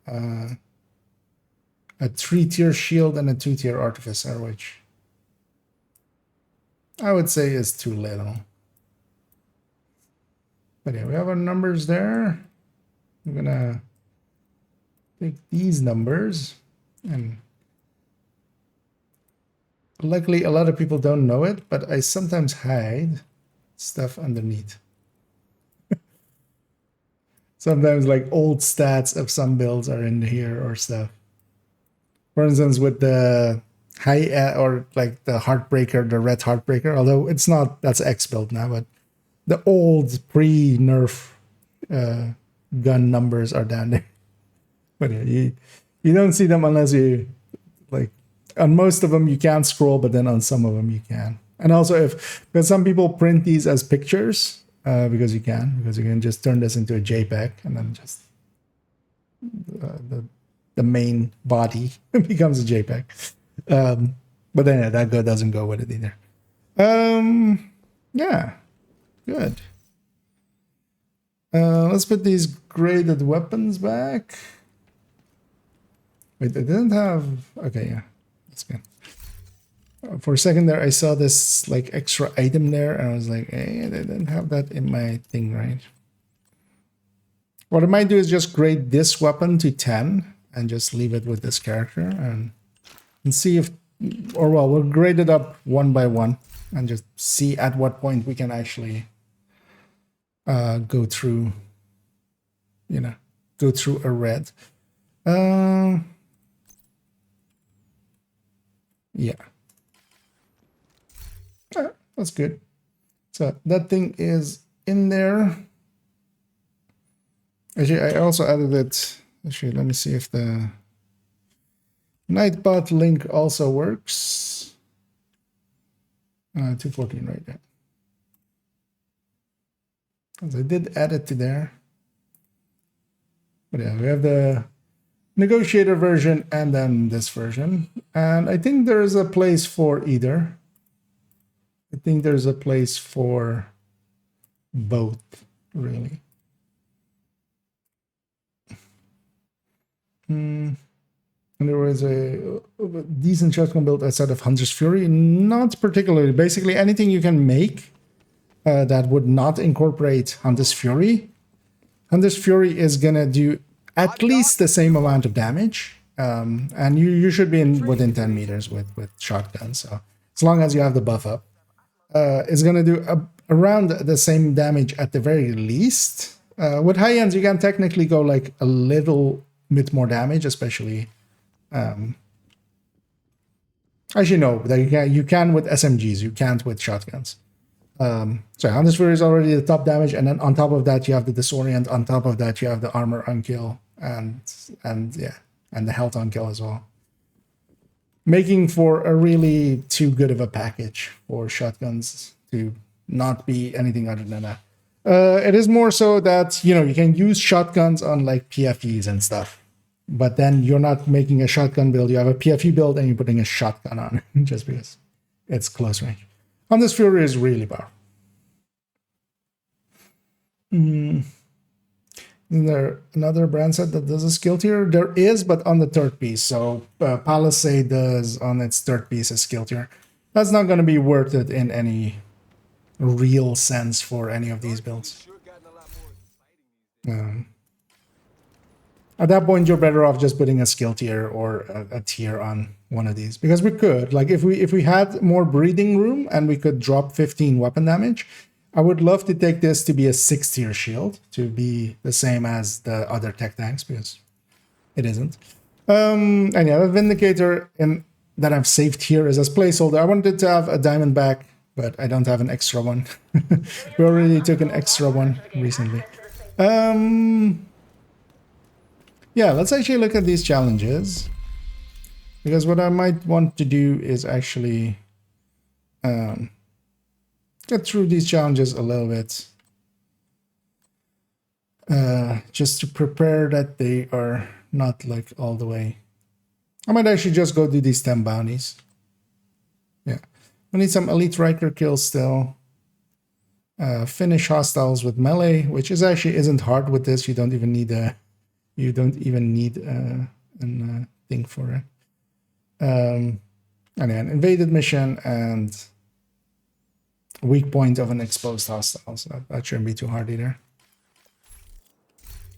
a 3-tier shield and a 2-tier artificer, which I would say is too little. But yeah, we have our numbers there. I'm gonna take these numbers, and luckily a lot of people don't know it, but I sometimes hide stuff underneath. Sometimes like old stats of some builds are in here or stuff. For instance, with the high or like the Heartbreaker, the red Heartbreaker, although it's not, that's X build now, but the old pre-nerf gun numbers are down there. But yeah, you don't see them unless you like, on most of them you can't scroll, but then on some of them you can. And also because some people print these as pictures, because you can just turn this into a JPEG and then just the main body becomes a JPEG. But then yeah, that doesn't go with it either. Yeah, good. Let's put these graded weapons back. Wait, they didn't have... Okay, yeah. That's good. For a second there, I saw this like extra item there, and I was like, hey, they didn't have that in my thing, right? What I might do is just grade this weapon to 10 and just leave it with this character and see if... Or well, we'll grade it up one by one and just see at what point we can actually go through, you know, go through a red. Yeah. That's good. So that thing is in there. Actually, I also added it. Actually, let me see if the Nightbot link also works. 214 right there. I did add it to there. But yeah, we have the negotiator version and then this version. And I think there's a place for either. I think there's a place for both, really. And there was a decent shotgun build outside of Hunter's Fury. Not particularly. Basically, anything you can make that would not incorporate Hunter's Fury. Hunter's Fury is going to do at least the same amount of damage. And you should be within 10 meters with shotguns. So as long as you have the buff up. It's going to do around the same damage at the very least. With high ends, you can technically go like a little bit more damage, especially... actually, no, you can with SMGs, you can't with shotguns. So Hunter's Fury is already the top damage, and then on top of that, you have the Disorient. On top of that, you have the Armor on kill, and the Health on kill as well. Making for a really too good of a package for shotguns to not be anything other than that. It is more so that, you know, you can use shotguns on like PFEs and stuff, but then you're not making a shotgun build. You have a PFE build and you're putting a shotgun on just because it's close range. Hunter's Fury is really powerful. Is there another brand set that does a skill tier? There is, but on the third piece. So Palisade does on its third piece a skill tier. That's not going to be worth it in any real sense for any of these builds. At that point, you're better off just putting a skill tier or a tier on one of these, because we could, like, if we had more breathing room and we could drop 15 weapon damage, I would love to take this to be a 6-tier shield, to be the same as the other tech tanks, because it isn't. And yeah, the Vindicator that I've saved here is as placeholder. I wanted to have a Diamondback, but I don't have an extra one. We already took an extra one recently. Yeah, let's actually look at these challenges, because what I might want to do is actually get through these challenges a little bit, just to prepare that they are not like all the way. I might actually just go do these 10 bounties. Yeah, we need some elite Riker kills still. Finish hostiles with melee, which is actually isn't hard with this. You don't even need a thing for it. And then invaded mission and weak point of an exposed hostile, so that shouldn't be too hard either.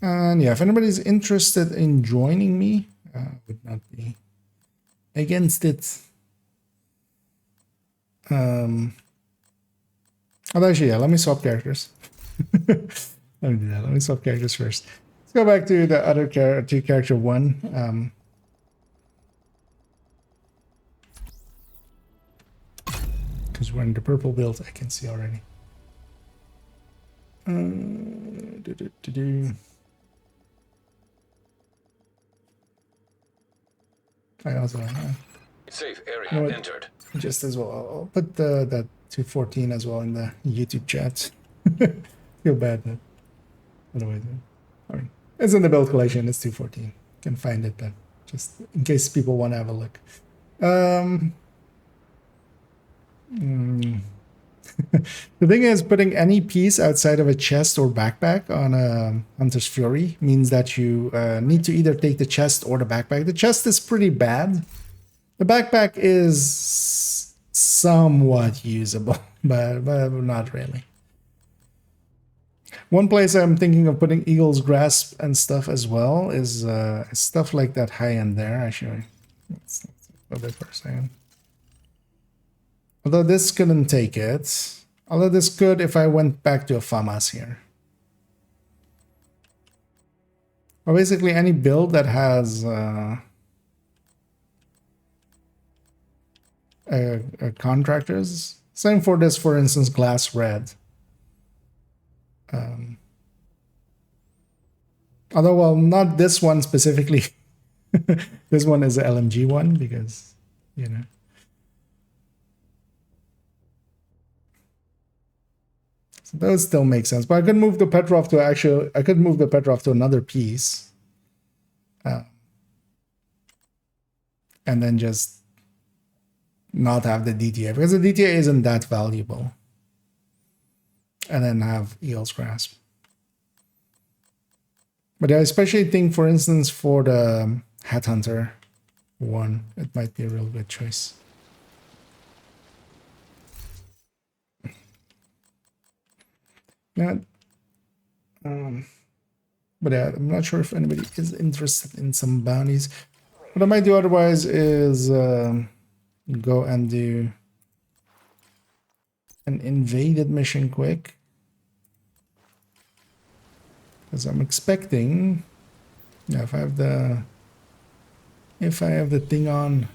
And yeah, if anybody's interested in joining me, would not be against it. Actually, yeah, let me swap characters. Let me do that. Let me swap characters first. Let's go back to the other character one. Because we're in the purple build, I can see already. I also Safe area entered. just as well. I'll put that 214 as well in the YouTube chat. Feel bad that otherwise, I mean, it's in the build collection. It's 214. You can find it, but just in case people want to have a look. The thing is, putting any piece outside of a chest or backpack on a Hunter's Fury means that you need to either take the chest or the backpack. The chest is pretty bad. The backpack is somewhat usable, but not really. One place I'm thinking of putting Eagle's Grasp and stuff as well is stuff like that high end there. Actually, let's go there for a second. Although this couldn't take it. Although this could if I went back to a FAMAS here. Or basically any build that has contractors. Same for this, for instance, glass red. Although, well, not this one specifically. This one is a LMG one because, you know. So those still make sense. But I could move the Petrov to I could move the Petrov to another piece. And then just not have the DTA, because the DTA isn't that valuable. And then have Eagle's Grasp. But I especially think, for instance, for the Headhunter one, it might be a real good choice. Yeah. But yeah, I'm not sure if anybody is interested in some bounties. What I might do otherwise is go and do an invaded mission quick. Because I'm expecting, yeah, if I have the thing on,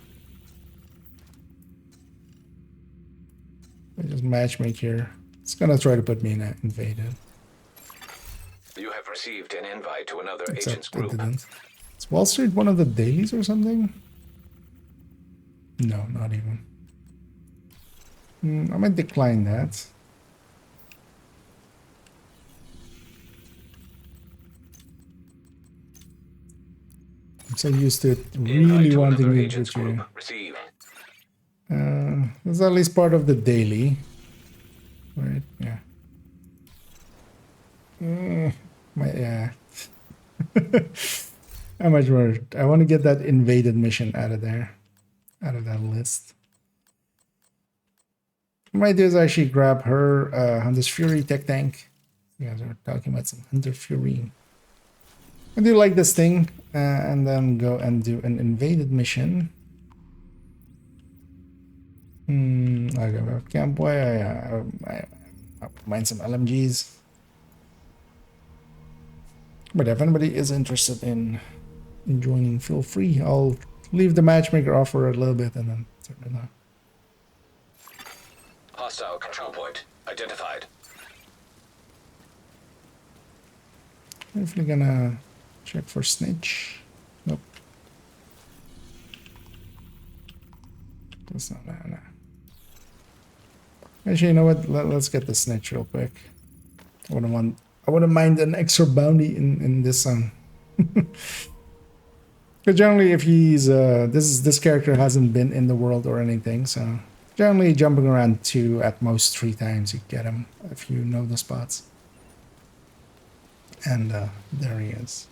I just matchmake here. It's gonna try to put me in an invaded. You have received an invite to another agent's Except it group. didn't. Is Wall Street one of the dailies or something? No, not even. I might decline that. I'm so used to it really Invite to wanting another to agent's put you. group. Receive. It's at least part of the daily. Right, yeah. Yeah. How much more? I want to get that invaded mission out of there. Out of that list. What I might do is actually grab her Hunter's Fury tech tank. You guys are talking about some Hunter Fury. I do like this thing. And then go and do an invaded mission. Okay, Camp Boy. I mind some LMGs. But if anybody is interested in joining, feel free. I'll leave the matchmaker off for a little bit and then turn it on. Hostile control point identified. Definitely gonna check for snitch. Nope. That's not that. No. Actually, you know what? Let's get the snitch real quick. I wouldn't mind an extra bounty in this song. But generally, if he's this character hasn't been in the world or anything, so generally jumping around 2 at most 3 times you get him if you know the spots. And there he is.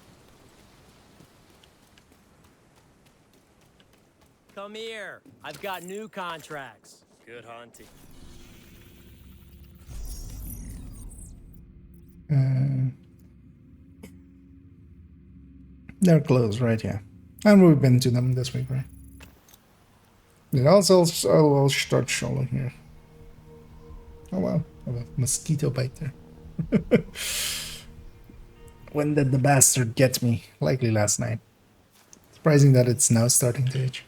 Come here. I've got new contracts. Good hunting. They're closed, right? Yeah. And we've been to them this week, right? It also, I'll start showing here. Oh wow, I have a mosquito bite there. When did the bastard get me? Likely last night. Surprising that it's now starting to itch.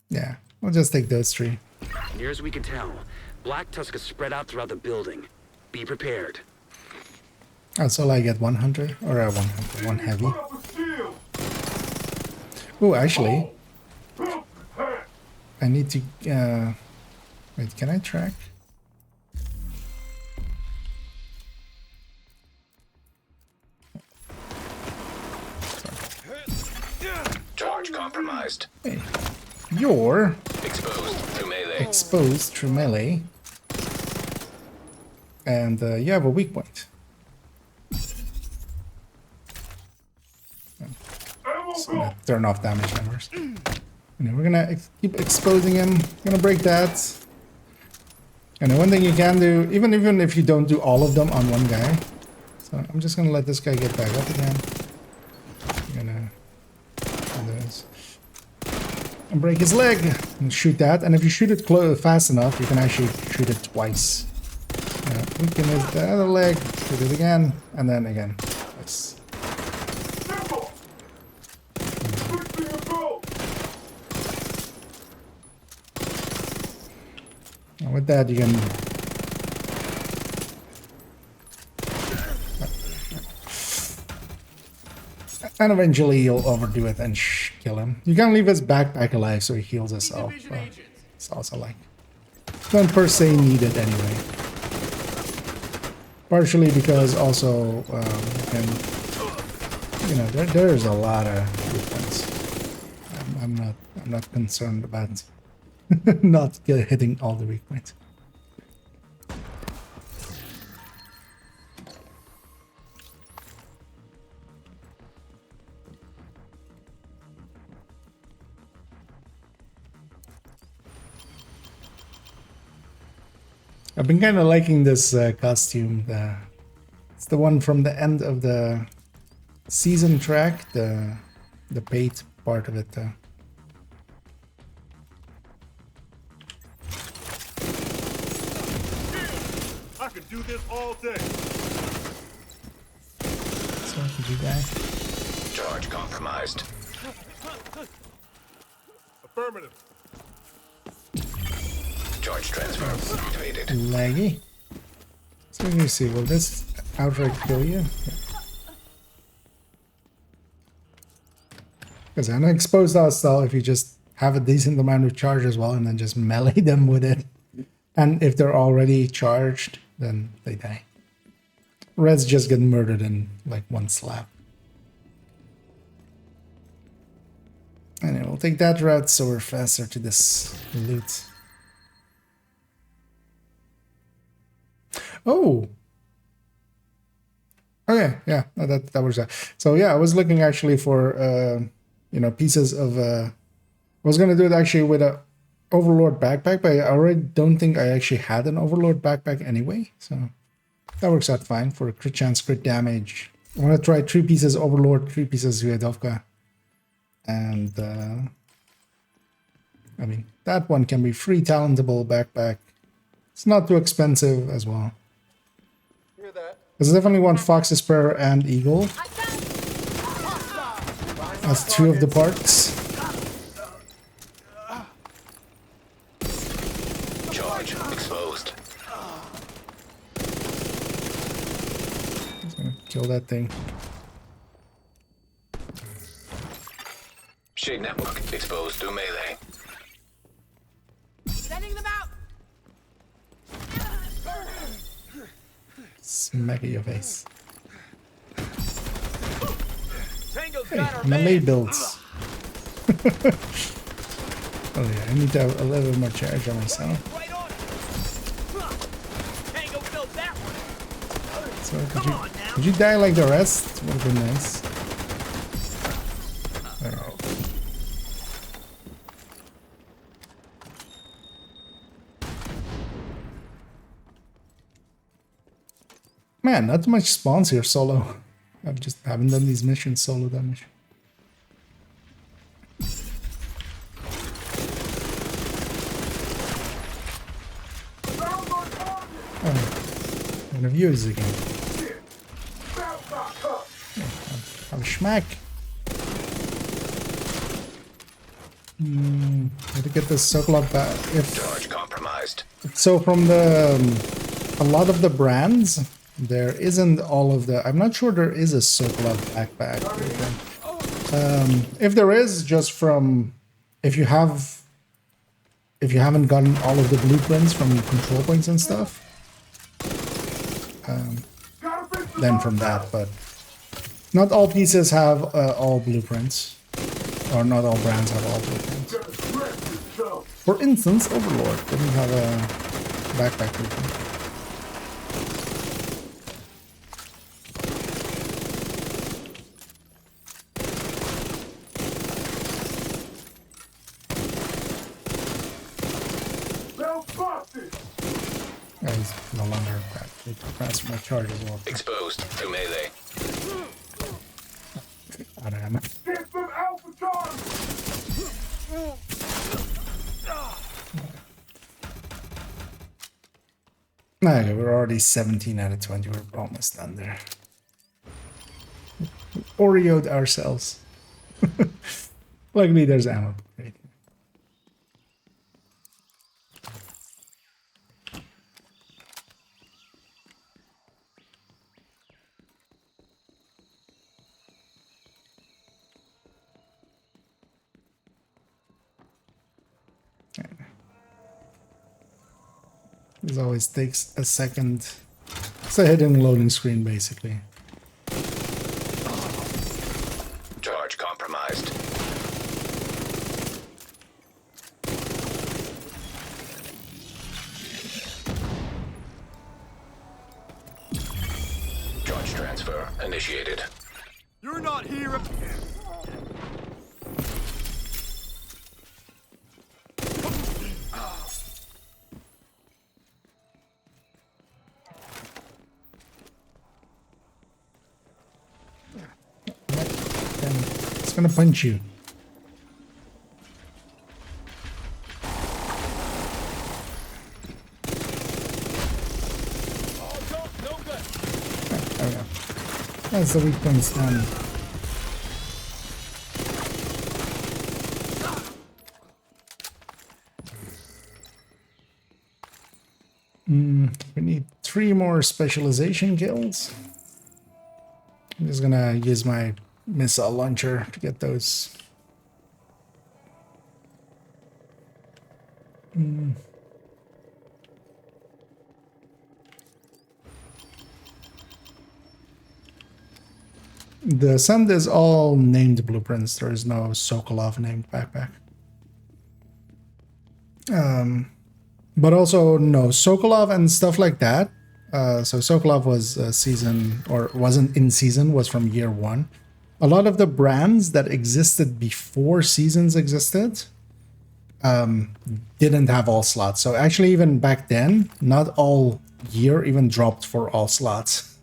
Yeah, I'll just take those 3. Near as we can tell, Black Tusk is spread out throughout the building. Be prepared. That's all I get, 1 hunter or 1 hunter, 1 heavy. Oh, actually, I need to. Wait, can I track? Charge compromised. Hey, You're Exposed to melee. exposed through melee. And you have a weak point. So I'm gonna turn off damage numbers. And then we're gonna keep exposing him. Gonna break that. And then one thing you can do, even if you don't do all of them on one guy. So I'm just gonna let this guy get back up again. I'm gonna do this. And break his leg and shoot that. And if you shoot it fast enough, you can actually shoot it twice. Weaken the other leg, shoot it again, and then again. Twice. And with that, you can. And eventually you'll overdo it and kill him. You can leave his backpack alive so he heals himself. It's also like, don't per se need it anyway. Partially because also, you know, there's a lot of weapons. I'm not concerned about not hitting all the weak points. I've been kind of liking this costume. It's the one from the end of the season track, the paid part of it. I could do this all day. So what did you die? Charge compromised. Affirmative. Charge transfer activated. Laggy. So let me see, will this outright kill you? Because an exposed hostile, if you just have a decent amount of charge as well and then just melee them with it. And if they're already charged, then they die. Reds just get murdered in like one slap. Anyway, we'll take that route so we're faster to this loot. Oh! Okay, yeah, that works out. So yeah, I was looking actually for, you know, pieces of, I was going to do it actually with a Overlord backpack, but I already don't think I actually had an Overlord backpack anyway, so that works out fine for crit chance, crit damage. I want to try 3 pieces Overlord, 3 pieces Zwiadowka, and I mean, that one can be free talentable backpack. It's not too expensive as well. Hear that? There's definitely one Fox's Prayer and Eagle. That's 2 of the parts. Charge exposed. Just gonna kill that thing. Shade network exposed to melee. Sending them out. Smack at your face. Tango's Hey, got our melee man. builds. Oh yeah, I need to have a little bit more charge on myself. Right on it. Tango built that one. So could you die like the rest? Would have been nice. There we go. Man, not too much spawns here solo. I just haven't done these missions solo damage. Oh, one of yours again. Have a schmack. How to get this circle up back? Charge compromised. So from the a lot of the brands, there isn't all of the. I'm not sure there is a circle up backpack. If there is, just from if you haven't gotten all of the blueprints from control points and stuff, then from that. But not all pieces have all blueprints. or not all brands have all blueprints. For instance, Overlord didn't have a backpack blueprint. Yeah, he's no longer back. He transferred my charge as well. Exposed to melee. I don't know. Get some alpha charge! Okay, we're already 17 out of 20. We're almost done there. Oreo'd ourselves. Luckily, there's ammo. Right. This always takes a second. It's a hidden loading screen, basically. Charge compromised. Charge transfer initiated. You're not here. It's gonna punch you. There we go. That's the weak points done. We need 3 more specialization guilds. I'm just gonna use my missile launcher to get those. The Sand is all named blueprints. There is no Sokolov named backpack. But also no Sokolov and stuff like that. So Sokolov was season, or wasn't in season, was from year 1. A lot of the brands that existed before seasons existed didn't have all slots. So actually even back then, not all year even dropped for all slots.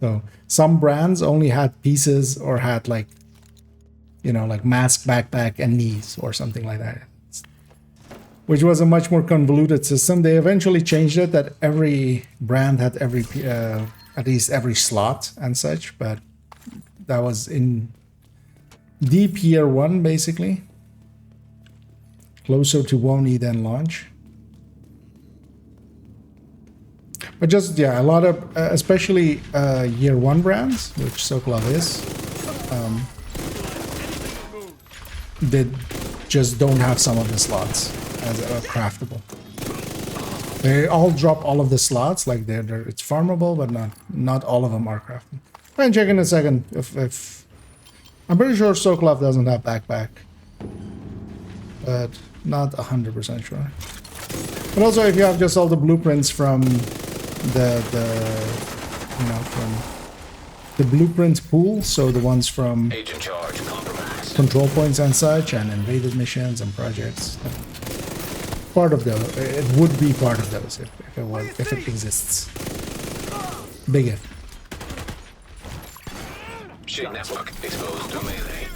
So some brands only had pieces or had like, you know, like mask, backpack, and knees or something like that. Which was a much more convoluted system. They eventually changed it that every brand had every at least every slot and such, but that was in deep year 1 basically. Closer to Woni than launch. But just, yeah, a lot of, especially year 1 brands, which Sokolov is, they just don't have some of the slots as craftable. They all drop all of the slots, like it's farmable, but not all of them are craftable. I'm gonna check in a second if I'm pretty sure Sokolov doesn't have backpack, but not 100% sure. But also, if you have just all the blueprints from from the blueprint pool, so the ones from Agent charge compromised. control points and such, and invaded missions and projects. Part of those, it would be part of those if it exists. Big if. Ship network exposed to melee.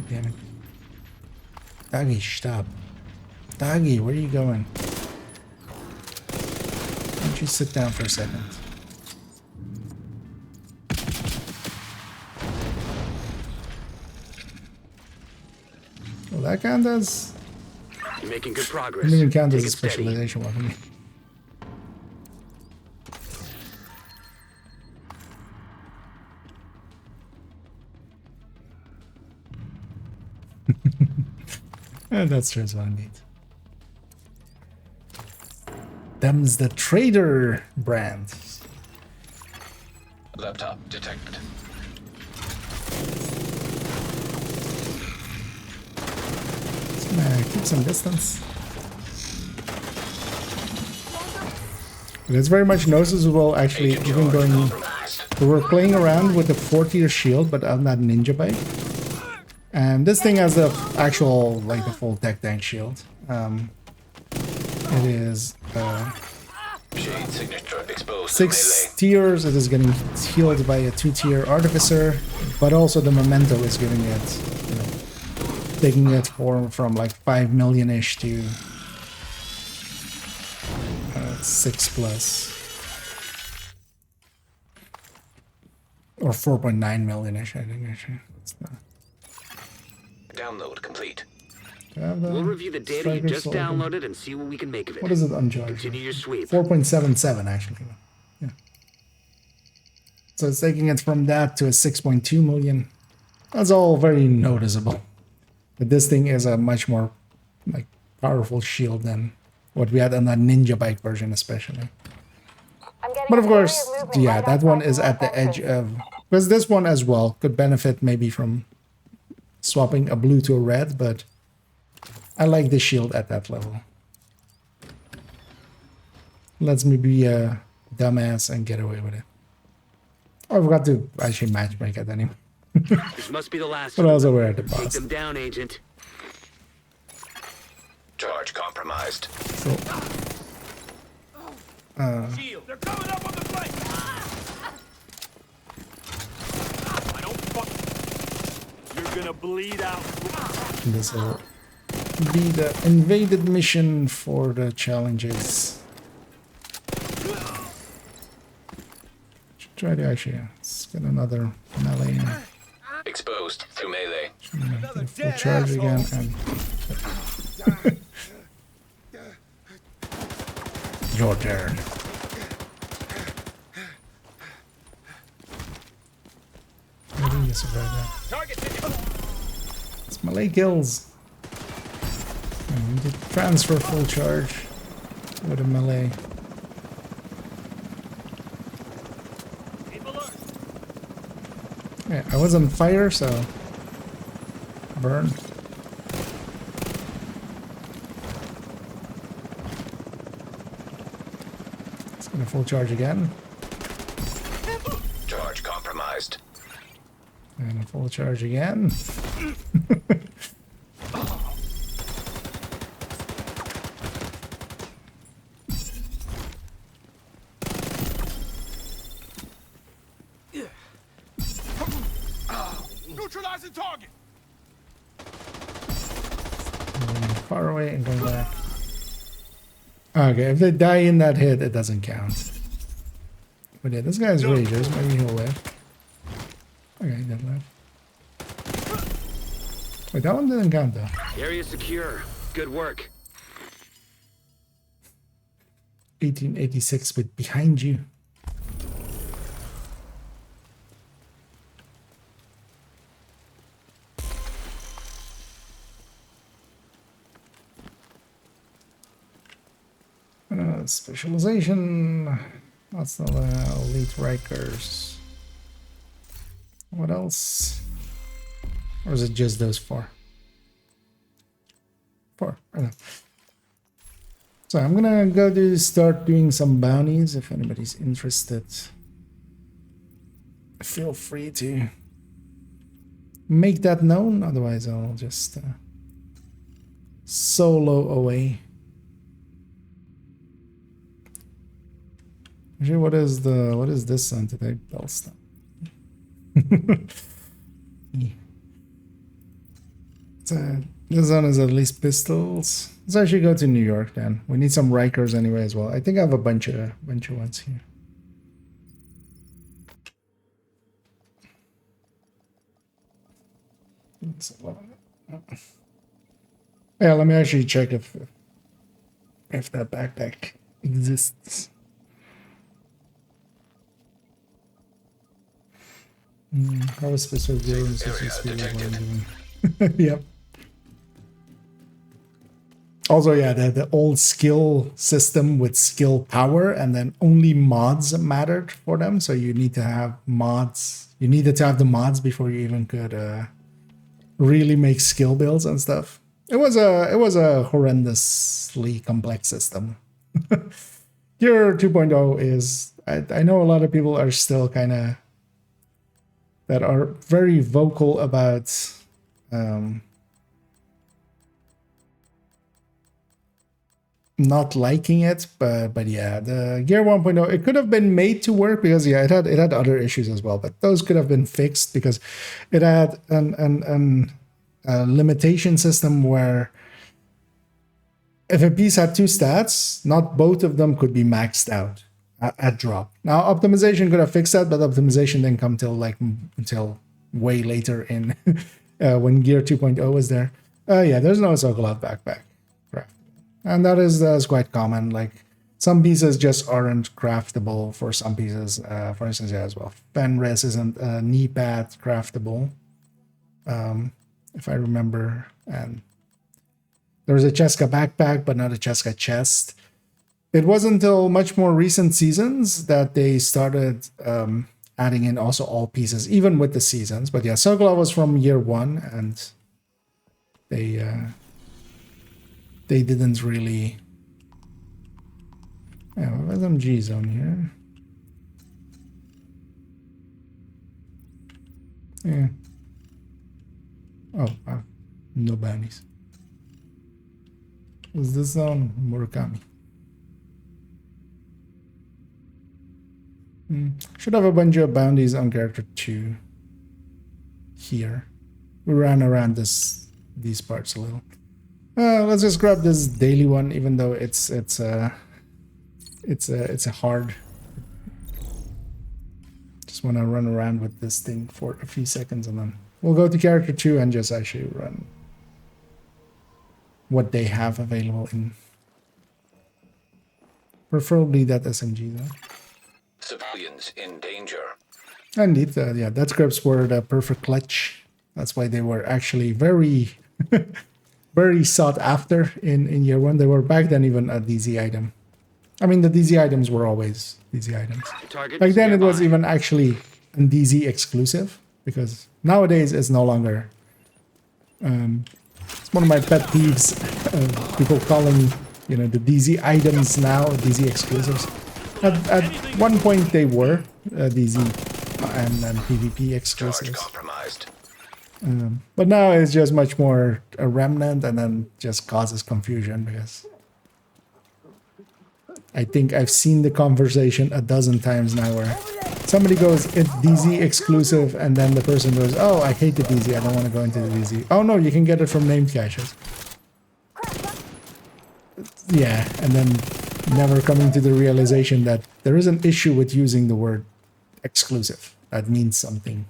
Damn it. Doggy, stop. Doggy, where are you going? Why don't you sit down for a second? Well, that count as... You're making good progress. I didn't even count as Take a it steady. specialization weapon. That's just what I need. Them's the trader brand. Laptop detected. Just gonna keep some distance. But it's very much noticeable, actually, even going. We were playing around with the 4-tier shield, but on that ninja bike. And this thing has the actual, like the full tech tank shield. It is Shade signature exposed 6 tiers. It is getting healed by a 2-tier artificer, but also the memento is giving it, you know, taking it from like 5 million-ish to 6 plus. Or 4.9 million-ish, I think, actually. Download complete. We'll review the data you just downloaded and see what we can make of it. What is it uncharged? Continue your sweep. 4.77 actually. Yeah. So it's taking it from that to a 6.2 million. That's all very noticeable. But this thing is a much more like powerful shield than what we had on that ninja bike version, especially. But of course, yeah, that one is at the edge of, because this one as well could benefit maybe from swapping a blue to a red, but I like the shield at that level. Lets me be a dumbass and get away with it. Oh, I forgot to actually matchmake it anyway. This must be the last But one. also we're at the Take boss. them down, Agent. Charge compromised. So, Shield. They're coming up on the flank. I don't fuck. You're gonna bleed out. this will be the invaded mission for the challenges. Should try to actually let's get another melee in. Exposed to melee. Get a full charge again and your turn. I think you survived that. Target. It's melee kills. And we need to transfer full charge with a melee. Yeah, I was on fire, so burn. It's gonna full charge again. Charge compromised. And a full charge again. Neutralizing target. Far away and going back. Okay, if they die in that hit, it doesn't count. But yeah, this guy's ragers. Maybe he'll live. Okay, he didn't live. Wait, that one didn't count though. Area secure. Good work. 1886, but behind you. Specialization. That's not elite Rikers. What else? Or is it just those 4? 4. I don't know. So I'm gonna go to start doing some bounties if anybody's interested. Feel free to make that known, otherwise I'll just solo away. Actually, what is this on today? Bellstone. So this one is at least pistols. Let's actually go to New York then. We need some Rikers anyway as well. I think I have a bunch of ones here. Yeah, let me actually check if that backpack exists. I was supposed to do this. Yep. Also, yeah, the old skill system with skill power, and then only mods mattered for them. So you need to have mods. You needed to have the mods before you even could really make skill builds and stuff. It was a horrendously complex system. Gear 2.0 is. I know a lot of people are still kind of that are very vocal about. Not liking it, but yeah, the Gear 1.0, it could have been made to work because yeah, it had other issues as well, but those could have been fixed because it had a limitation system where if a piece had two stats, not both of them could be maxed out at drop. Now optimization could have fixed that, but optimization didn't come until way later in when Gear 2.0 was there. Yeah, there's no Sokolov backpack. And that is quite common. Like some pieces just aren't craftable for some pieces. For instance, yeah, as well. Fenris isn't knee pad craftable, if I remember. And there was a Cheska backpack, but not a Cheska chest. It wasn't until much more recent seasons that they started adding in also all pieces, even with the seasons. But yeah, Sokolov was from year one, and they didn't really. Yeah, what SMG zone here? Yeah. Oh, wow. No bounties. Is this zone Murakami? Should have a bunch of bounties on character 2 here. We ran around these parts a little. Let's just grab this daily one, even though it's a hard. Just want to run around with this thing for a few seconds, and then we'll go to character 2 and just actually run what they have available in. Preferably that SMG though. Civilians in danger. Indeed, yeah, that scripts were the perfect clutch. That's why they were actually very. Very sought after in year one. They were back then even a DZ item. I mean, the DZ items were always DZ items. Back then it was even actually a DZ exclusive, because nowadays it's no longer. It's one of my pet peeves. People calling the DZ items now DZ exclusives. At one point they were DZ and PvP exclusives. But now it's just much more a remnant, and then just causes confusion because I think I've seen the conversation a dozen times now where somebody goes, it's DZ exclusive, and then the person goes, oh, I hate the DZ, I don't want to go into the DZ. Oh no, you can get it from named caches. Yeah, and then never coming to the realization that there is an issue with using the word exclusive. That means something.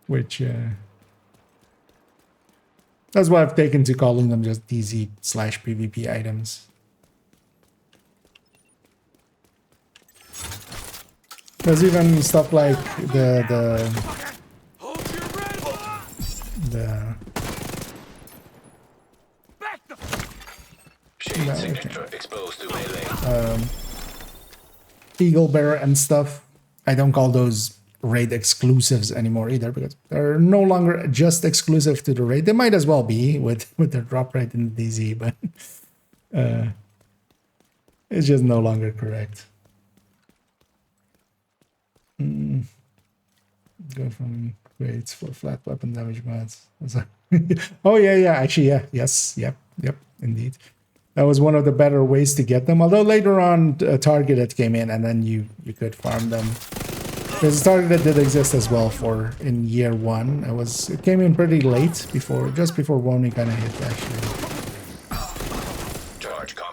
Which, that's why I've taken to calling them just DZ/PvP items. There's even stuff like the Eagle Bearer and stuff. I don't call those raid exclusives anymore either, because they're no longer just exclusive to the raid. They might as well be with their drop rate in the DZ, but it's just no longer correct. Go from grades for flat weapon damage mods. Oh yeah, actually yeah, yes, yep, indeed. That was one of the better ways to get them. Although later on, Targeted came in, and then you could farm them. There's Targeted did exist as well in year one. It came in pretty late, just before Wony kind of hit actually.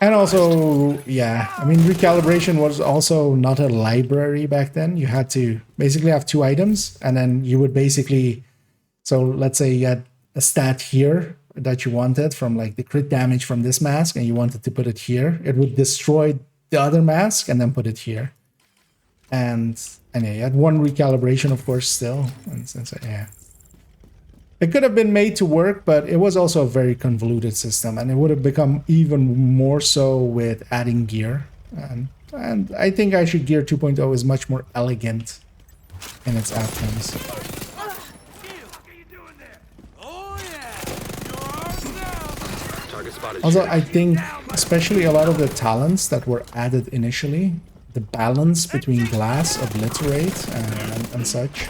And also, yeah, I mean, recalibration was also not a library back then. You had to basically have two items, and then you would basically, so let's say you had a stat here that you wanted from like the crit damage from this mask, and you wanted to put it here. It would destroy the other mask and then put it here. And yeah, you had one recalibration, of course, still. And since yeah. It could have been made to work, but it was also a very convoluted system, and it would have become even more so with adding gear. And I think actually Gear 2.0 is much more elegant in its outcomes. Also, I think, especially a lot of the talents that were added initially, the balance between glass, obliterate, and such,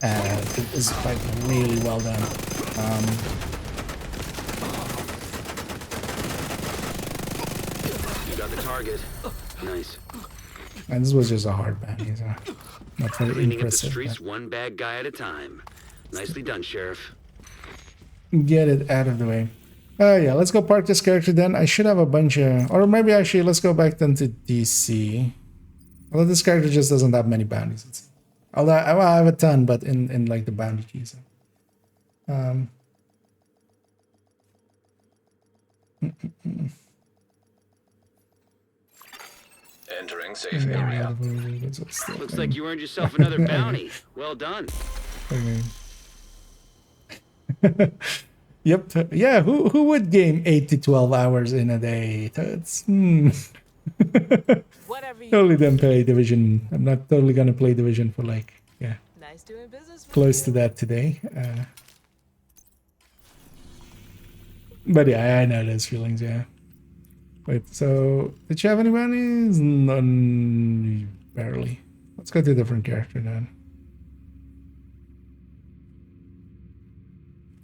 it is like really well done. You got the target. Nice. And this was just a hard bounty, so not very Cleaning up the impressive. streets one bad guy at a time. Nicely done, Sheriff. Get it out of the way. Yeah, let's go park this character then. I should have a bunch of... Or maybe actually, let's go back then to DC. Although this character just doesn't have many bounties. Although I have a ton, but in like the bounty keys. Entering safe area. Looks like you earned yourself another bounty. Well done. Yep. Yeah, who would game 8 to 12 hours in a day? That's totally didn't play Division. I'm not totally gonna play Division for like, yeah, Nice doing business with close you. to that today. But yeah, I know those feelings, yeah. Wait, so did you have any bounties? None, barely. Let's go to a different character then.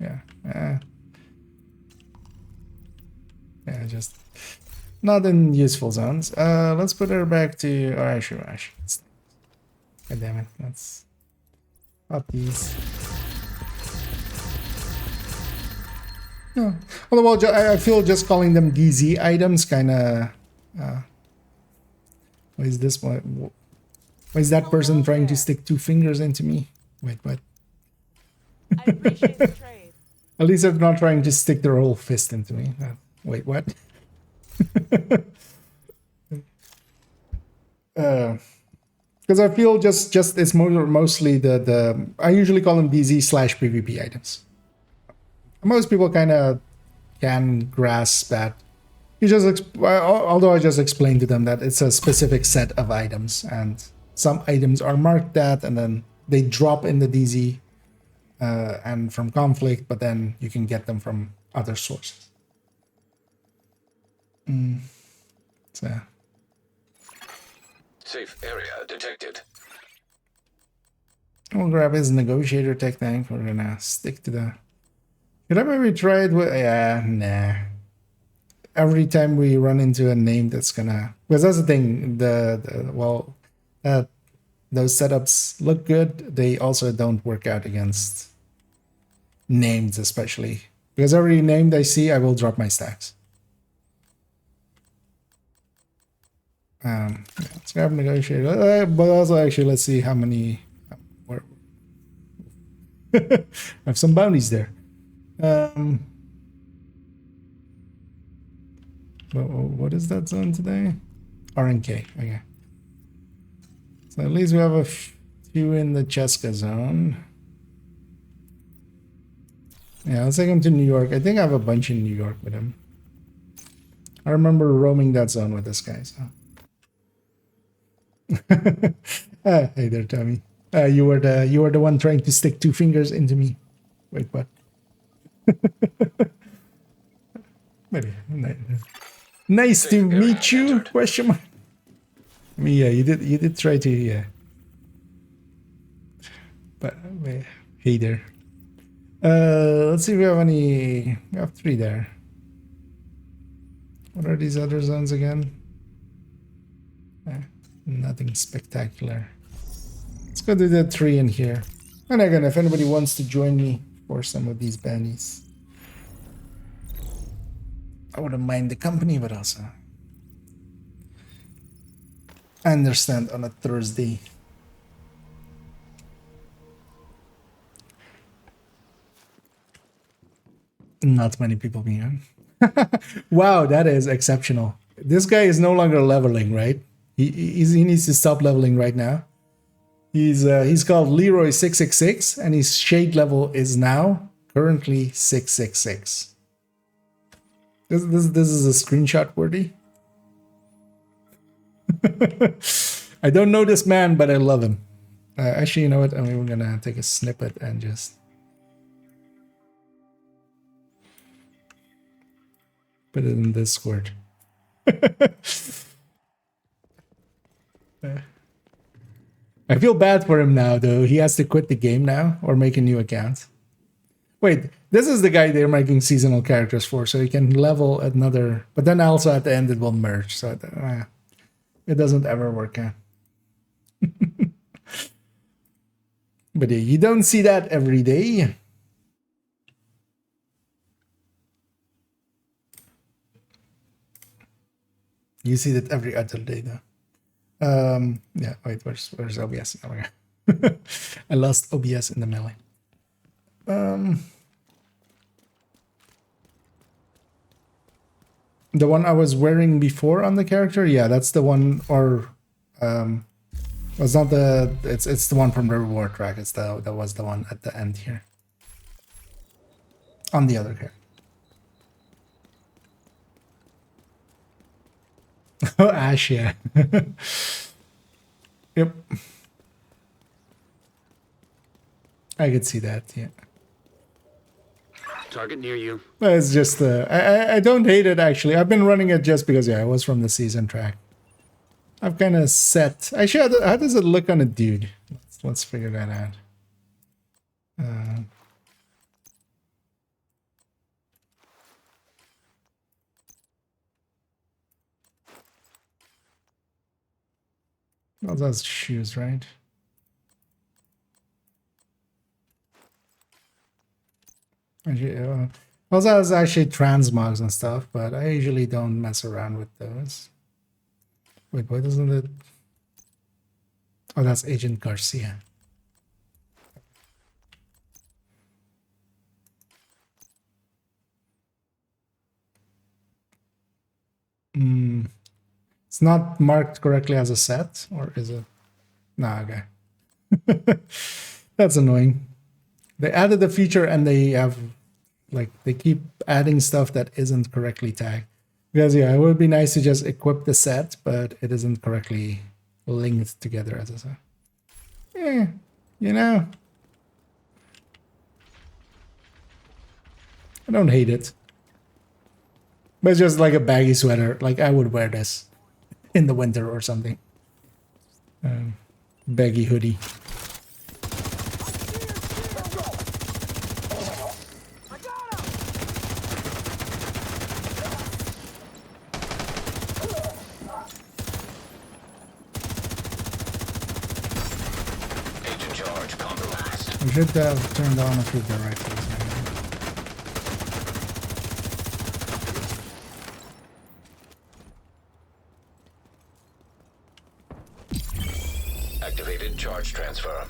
Yeah. Yeah, just not in useful zones. Let's put her back to... Oh, actually. God damn it. Let's pop these. No. Although, well, I feel just calling them DZ items kind of... Why is this one? Why is that person trying to stick 2 fingers into me? Wait, what? I appreciate the trade. At least they're not trying to stick their whole fist into me. Wait, what? Because I feel just it's mostly the I usually call them DZ/PvP items. Most people kind of can grasp that. You just although I just explained to them that it's a specific set of items, and some items are marked that, and then they drop in the DZ and from conflict, but then you can get them from other sources. So. Safe area detected. We'll grab his negotiator technique. We're gonna stick to the... Could I maybe try it with... Yeah, nah. Every time we run into a name that's gonna... Because that's the thing, those setups look good. They also don't work out against names, especially. Because every name I see, I will drop my stacks. Let's grab negotiator. But also, actually, let's see how many... I have some bounties there. What is that zone today? RNK. Okay. So at least we have a few in the Cheska zone. Yeah, let's take him to New York. I think I have a bunch in New York with him. I remember roaming that zone with this guy. So. Hey there, Tommy. You were the one trying to stick 2 fingers into me. Wait, what? Nice to meet you? Question mark. I mean, yeah, you did try to, yeah. But hey there. Let's see if we have any. We have 3 there. What are these other zones again? Nothing spectacular. Let's go do the 3 in here. And again, if anybody wants to join me for some of these bannies, I wouldn't mind the company, but also I understand on a Thursday. Not many people being on. Wow, that is exceptional. This guy is no longer leveling, right? He needs to stop leveling right now. He's called Leroy666, and his shade level is now currently 666. This is a screenshot worthy. I don't know this man, but I love him. Actually, you know what? I mean, we're gonna take a snippet and just put it in Discord. I feel bad for him now, though. He has to quit the game now or make a new account. Wait, this is the guy they're making seasonal characters for, so you can level another. But then also at the end it will merge, so it doesn't ever work out. But yeah, you don't see that every day. You see that every other day, though. Yeah, wait, where's OBS? Oh, yeah. I lost OBS in the melee. The one I was wearing before on the character, yeah, that's the one, or it's not the, it's the one from the reward track. It's that was the one at the end here. On the other character. Oh, Ash, yeah. Yep. I could see that, yeah. Target near you. It's just, I don't hate it, actually. I've been running it just because, yeah, it was from the season track. I've kind of set... Actually, how does it look on a dude? Let's figure that out. Well, that's shoes, right? Actually, also has actually transmogs and stuff, but I usually don't mess around with those. Wait, why doesn't it? Oh, that's Agent Garcia. It's not marked correctly as a set, or is it? Nah, okay. That's annoying. They added the feature and they have, like, they keep adding stuff that isn't correctly tagged. Because, yeah, it would be nice to just equip the set, but it isn't correctly linked together as a set. Yeah, you know. I don't hate it. But it's just like a baggy sweater. Like, I would wear this in the winter or something. Baggy hoodie. We should have turned on a few directors. Activated charge transfer.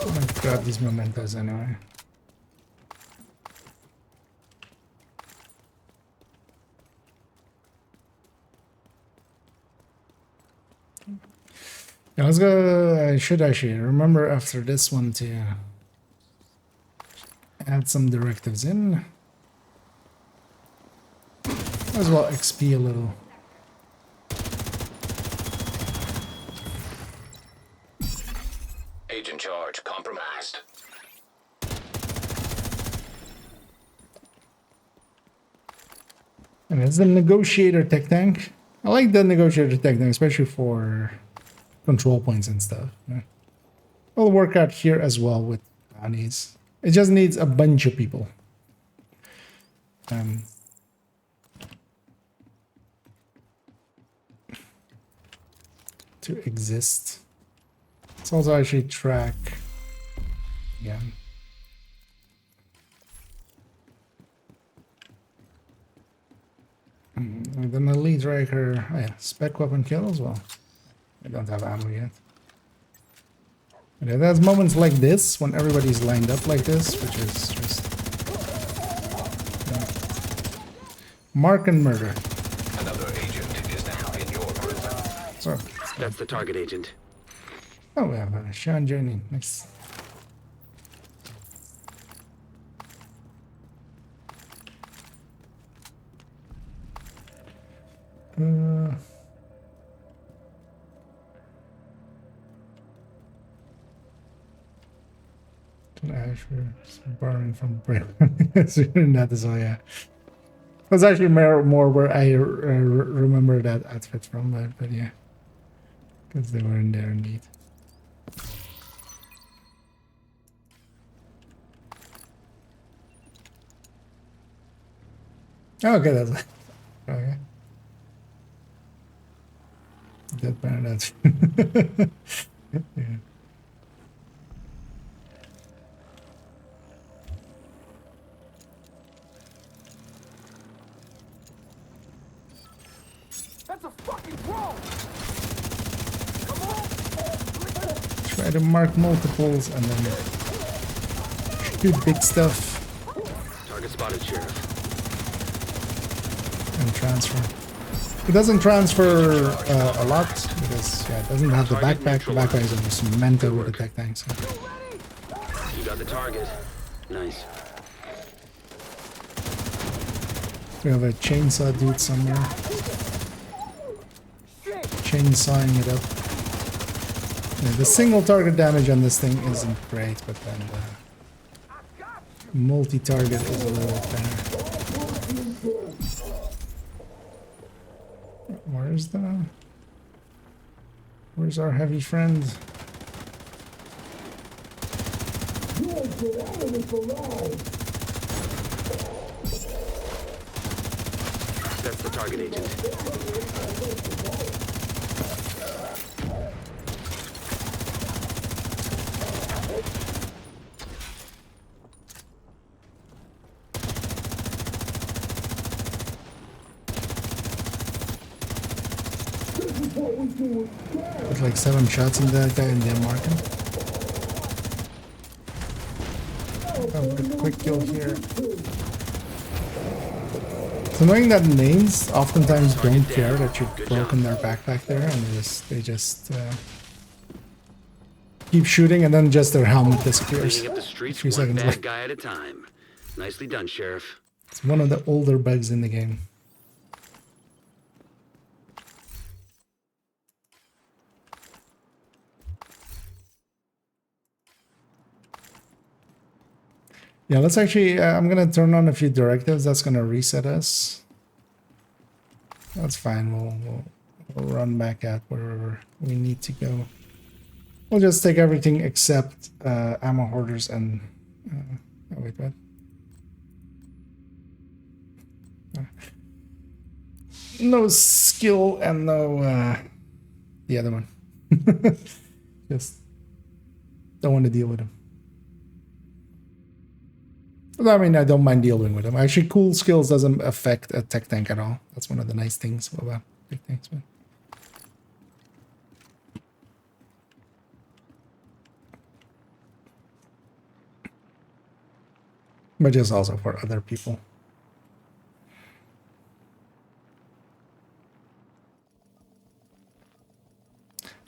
Let's grab these mementos anyway. Yeah, let's go. I should actually remember after this one to add some directives in. As well XP a little. Agent charge compromised. And it's the negotiator tech tank. I like the negotiator tech tank, especially for control points and stuff. Yeah. It'll work out here as well with bounties. It just needs a bunch of people. To exist. Let's also actually track again. And then the lead striker, oh yeah, spec weapon kill as well. I don't have ammo yet. And it has moments like this when everybody's lined up like this, which is just mark and murder. Another agent is now in your prison. So That's the target agent. oh, we have a Sean journey. Nice. Asher burning from brain. That is all, yeah. That's actually more where I remember that outfit from, but yeah, because they were in there indeed. Okay, that's okay. Dead Baronet. Yeah. That's a fucking drone! Try to mark multiples and then shoot big stuff Target spotted, Sheriff. and transfer. It doesn't transfer a lot because yeah, it doesn't have the backpack. The backpack is just meant to with the tech tank. So. You got the target. Nice. We have a chainsaw dude somewhere. Chainsawing it up. Yeah, the single target damage on this thing isn't great, but then the multi-target is a little better. Where's our heavy friend? That's the target agent. Put like 7 shots in that guy and then mark him. Oh, quick kill here. It's annoying that names oftentimes don't care that you've broken their backpack there, and they just keep shooting, and then just their helmet disappears. Cleaning up the streets 3 one seconds bad later. guy at a time. Nicely done, Sheriff. It's one of the older bugs in the game. Yeah, let's actually, I'm going to turn on a few directives. That's going to reset us. That's fine. We'll run back at wherever we need to go. We'll just take everything except ammo hoarders and... oh, wait, what? No skill and no... the other one. Just don't want to deal with them. I mean, I don't mind dealing with them. Actually, cool skills doesn't affect a tech tank at all. That's one of the nice things about tech tanks. But just also for other people.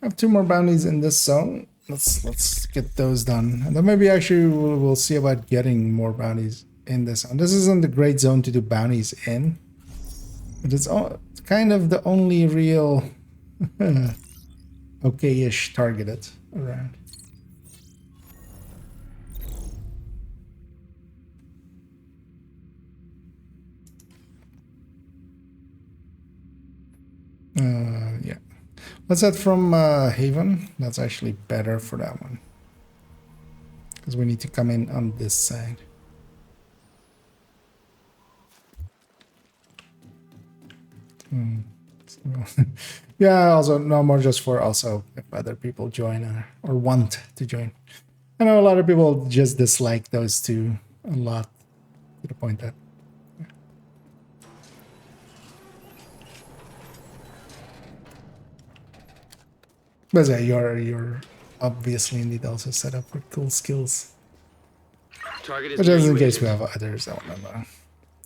I have 2 more bounties in this zone. Let's get those done, and then maybe actually we'll see about getting more bounties in this zone. This isn't a great zone to do bounties in, but it's kind of the only real okay-ish targeted around. Yeah. What's that from Haven? That's actually better for that one. Because we need to come in on this side. Yeah, also no more just for also if other people join or want to join. I know a lot of people just dislike those two a lot to the point that but yeah, your obviously indeed also set up for cool skills. Target is But just in near you, case we Agent. have others, I want to know.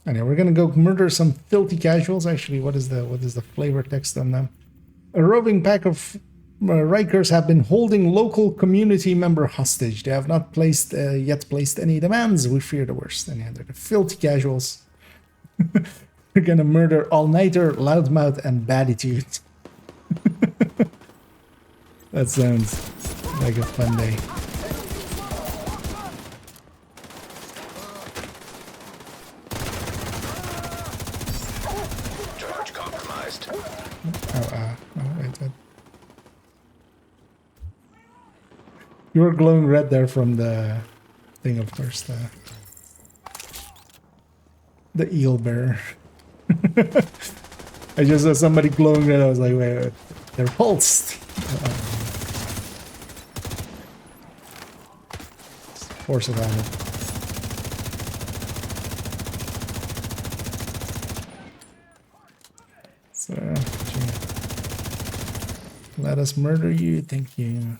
Anyway, we're gonna go murder some filthy casuals. Actually, what is the flavor text on them? A roving pack of Rikers have been holding local community member hostage. They have not yet placed any demands. We fear the worst. And yeah, they're the filthy casuals. We're gonna murder all-nighter, loudmouth, and baditude. That sounds like a fun day. Charge compromised. Oh, wait. You were glowing red there from the thing, of course. The eel bear. I just saw somebody glowing red. I was like, wait, they're pulsed. Force of habit. So, let us murder you. Thank you.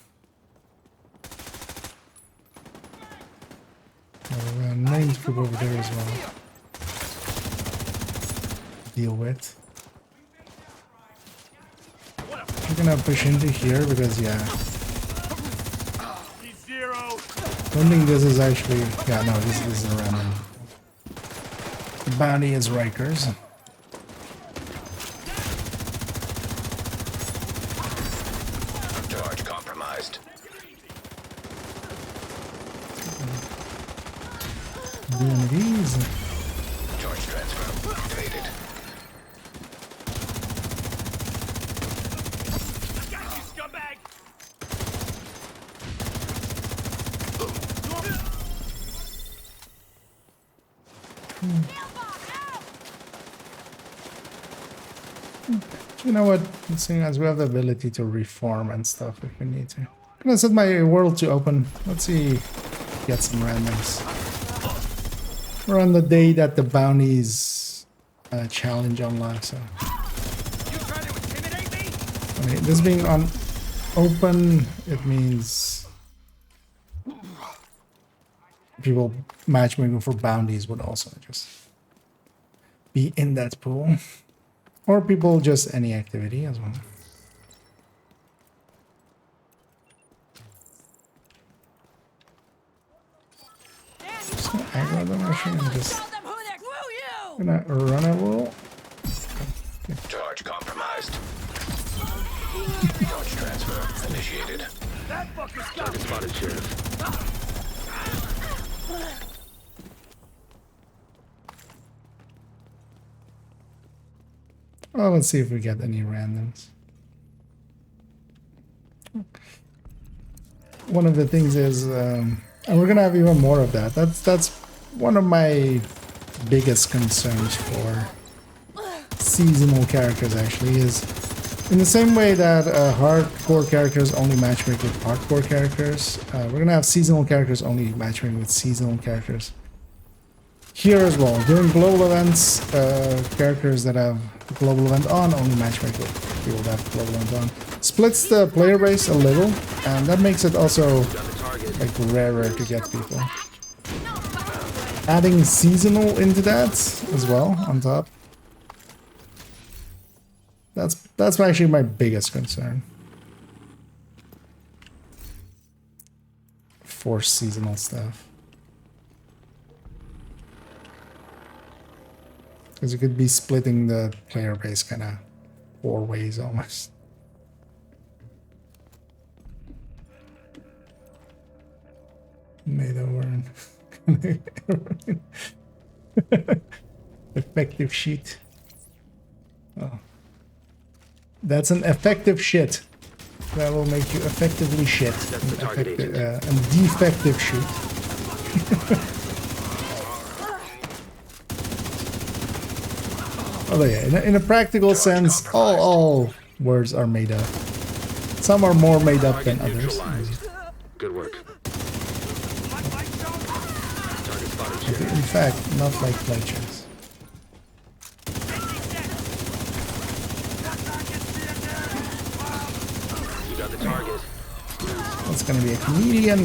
Names group over there as well. Deal with. We're gonna push into here because yeah. Don't think this is actually no, this is a random. Bounty is Rikers. Charge compromised. Doing these. Charge transfer activated. You know what? Seeing as we have the ability to reform and stuff if we need to. I'm gonna set my world to open. Let's see. Get some randoms. We're on the day that the bounties challenge unlocks, so. Okay, this being on open, it means people matchmaking for bounties would also just be in that pool. Or people just any activity as well. Just gonna aggro the machine and just gonna run a roll. Okay. Charge compromised. Charge transfer initiated. Target spotted, Sheriff. Well, let's see if we get any randoms. One of the things is, and we're gonna have even more of that. That's one of my biggest concerns for seasonal characters. Actually, is in the same way that hardcore characters only matchmake with hardcore characters. We're gonna have seasonal characters only matchmaking with seasonal characters. Here as well, during global events, characters that have global event on only matchmake with people that have global event on. Splits the player base a little, and that makes it also like rarer to get people. Adding seasonal into that as well on top. That's actually my biggest concern for seasonal stuff. Because you could be splitting the player base kind of 4 ways almost. Made over. Effective shit. Oh. That's an effective shit. That will make you effectively shit. And defective shit. Although yeah, in a practical sense, all words are made up. Some are more made up than others. Good work. In fact, not like fletchers. You got the target. It's gonna be a chameleon.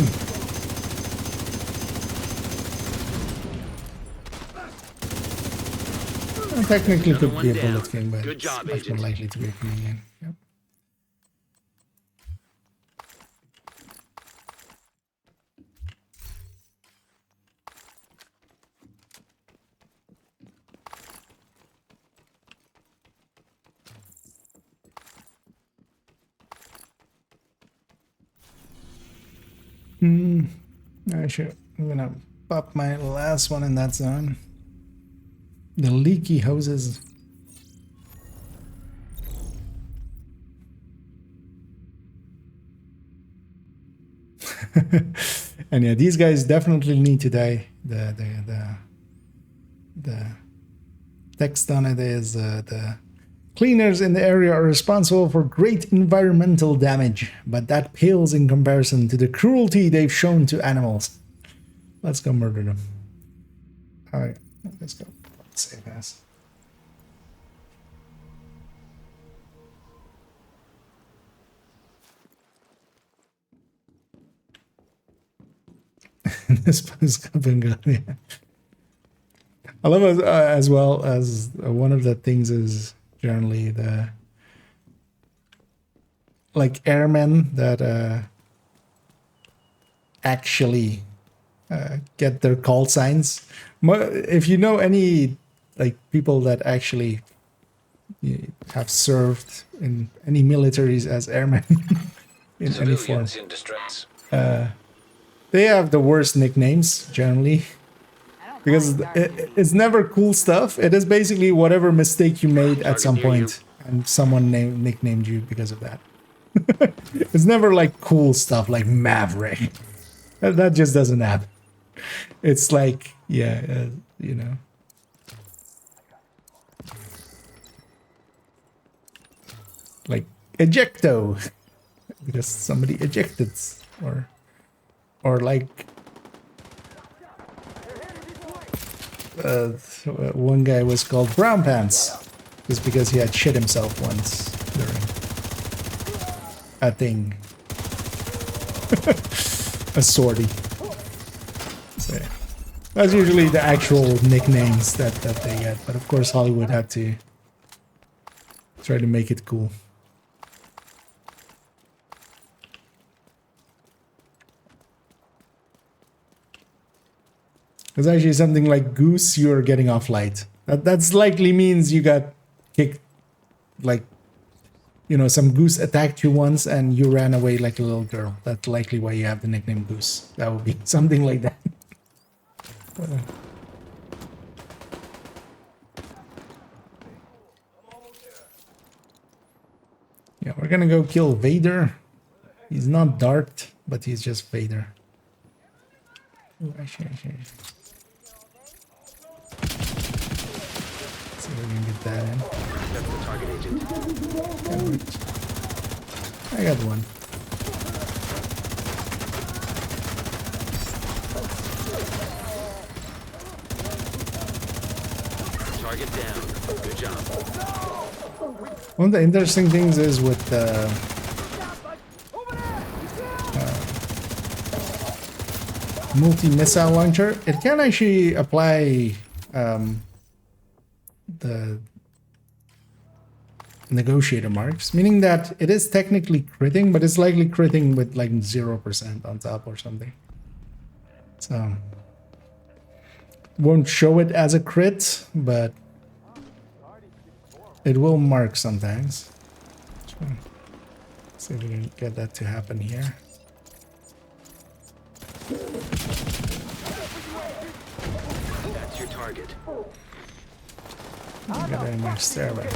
Well, technically could be a bullet king, but Good job, it's much more Agent. likely to be a chameleon. Yep. Actually, I'm gonna pop my last one in that zone. The leaky hoses. And yeah, these guys definitely need to die. The text on it is the cleaners in the area are responsible for great environmental damage, but that pales in comparison to the cruelty they've shown to animals. Let's go murder them. Alright, let's go. Save as. This is coming. Yeah. I love it as well as one of the things is generally the like airmen that actually get their call signs. If you know any like people that actually have served in any militaries as airmen in any form, Civilians in distress. they have the worst nicknames generally. Because it's never cool stuff. It is basically whatever mistake you made at some point, and someone nicknamed you because of that. It's never like cool stuff like Maverick. That just doesn't happen. It's like, yeah, you know. Like ejecto, because somebody ejected, or like. One guy was called Brown Pants just because he had shit himself once during a thing. A sortie. So, yeah. That's usually the actual nicknames that they get, but of course Hollywood had to try to make it cool. It's actually something like Goose, you're getting off light. That's likely means you got kicked, like, you know, some goose attacked you once and you ran away like a little girl. That's likely why you have the nickname Goose. That would be something like that. Yeah, we're gonna go kill Vader. He's not Dart, but he's just Vader. Ooh, actually. See if we can get that in. That's the target, Agent. I got one. Target down. Good job. One of the interesting things is with multi-missile launcher, it can actually apply the negotiator marks, meaning that it is technically critting, but it's likely critting with like 0% on top or something. So won't show it as a crit, but it will mark sometimes. So, see if we can get that to happen here. That's your target. Get that in my stairway.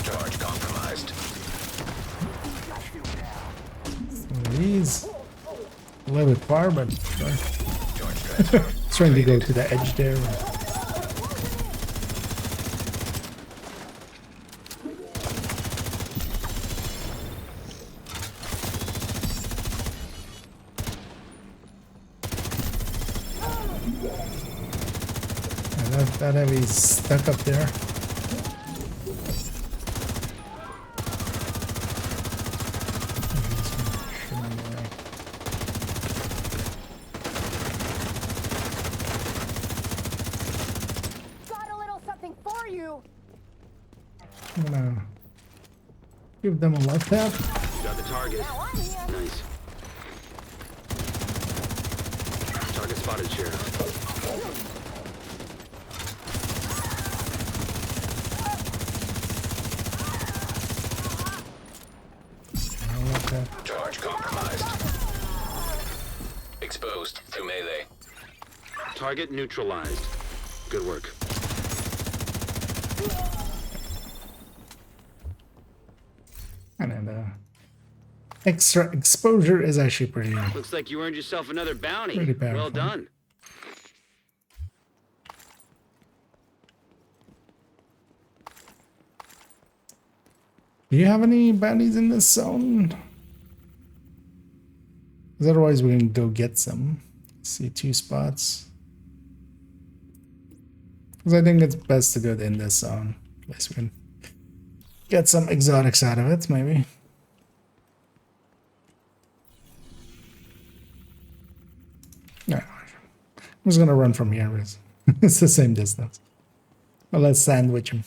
Charge compromised. He's a little bit far, but sure. Charge transfer. Trying to go to the edge there. That heavy's stuck up there. I'm gonna give them a life tap. Got the target. Nice. Target spotted, Sheriff. I love that. Charge compromised. Exposed to melee. Target neutralized. Good work. And then extra exposure is actually pretty. Looks like you earned yourself another bounty. Pretty powerful. Well done. Do you have any bounties in this zone? 'Cause otherwise we can go get some. See 2 spots. Because I think it's best to do it in this zone. At least we can get some exotics out of it, maybe. No, I'm just gonna run from here. It's the same distance. But let's sandwich him.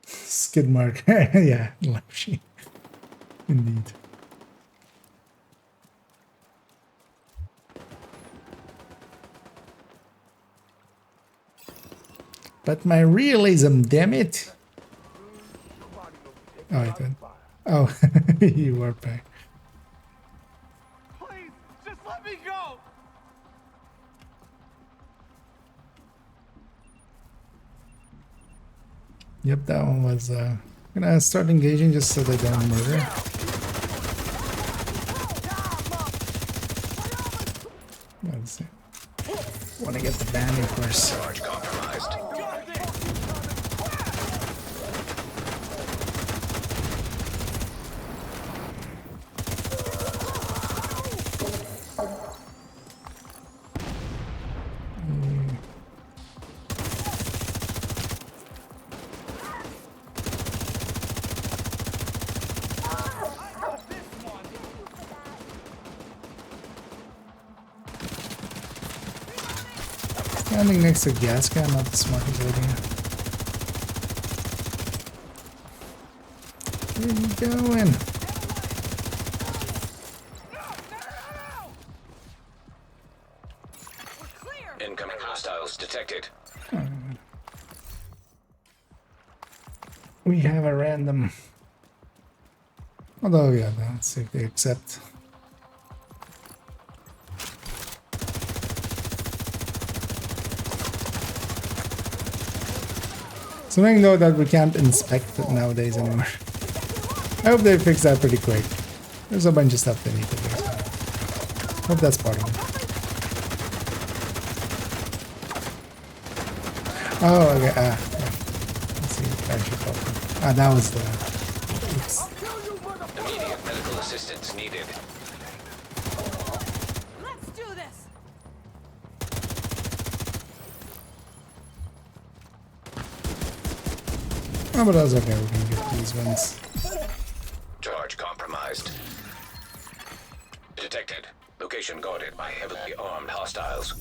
Skid mark. Yeah, Lepshy. Indeed. But my realism, damn it. Oh, I did. Oh, you are back. Please, just let me go. Yep, that one was gonna start engaging just so they don't murder. Let's see. Wanna get the bounty first. Charge compromised. Standing next to gas can, not the smartest idea. Where are you going? Incoming hostiles detected. We have a random. Although, yeah, let's see if they accept. Something though that we can't inspect it nowadays anymore. I hope they fix that pretty quick. There's a bunch of stuff they need to fix. Hope that's part of it. Oh, okay. Yeah. Let's see. That was the. Oops. Immediate medical assistance needed. Let's do this. Oh, but that's okay. We can get these ones. Charge compromised. Detected. Location guarded by heavily armed hostiles.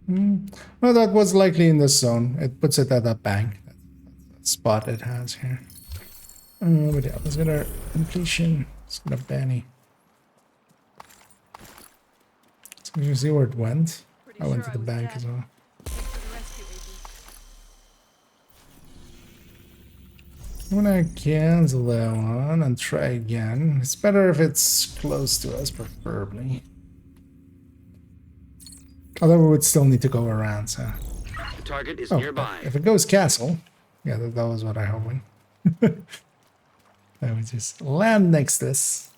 Well, that was likely in this zone. It puts it at that bank. That spot it has here. But yeah, let's get our completion. Let's get a Banny. So you see where it went? I went to the bank as well. I'm gonna cancel that one and try again. It's better if it's close to us, preferably. Although we would still need to go around, so. The target is Oh, nearby. if it goes castle, yeah, that was what I hoping. I would just land next to this.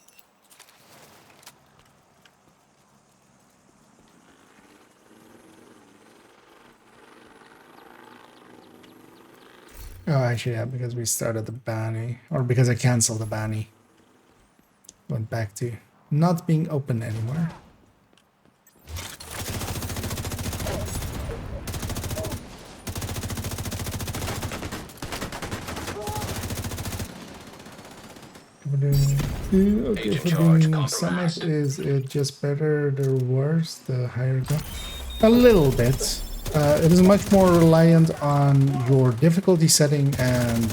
Oh, actually, yeah, because we started the bounty, or because I canceled the bounty. Went back to not being open anymore. We're doing Okay, Agent for charge the compromised. summit, is it just better or worse the higher you go? A little bit. It is much more reliant on your difficulty setting and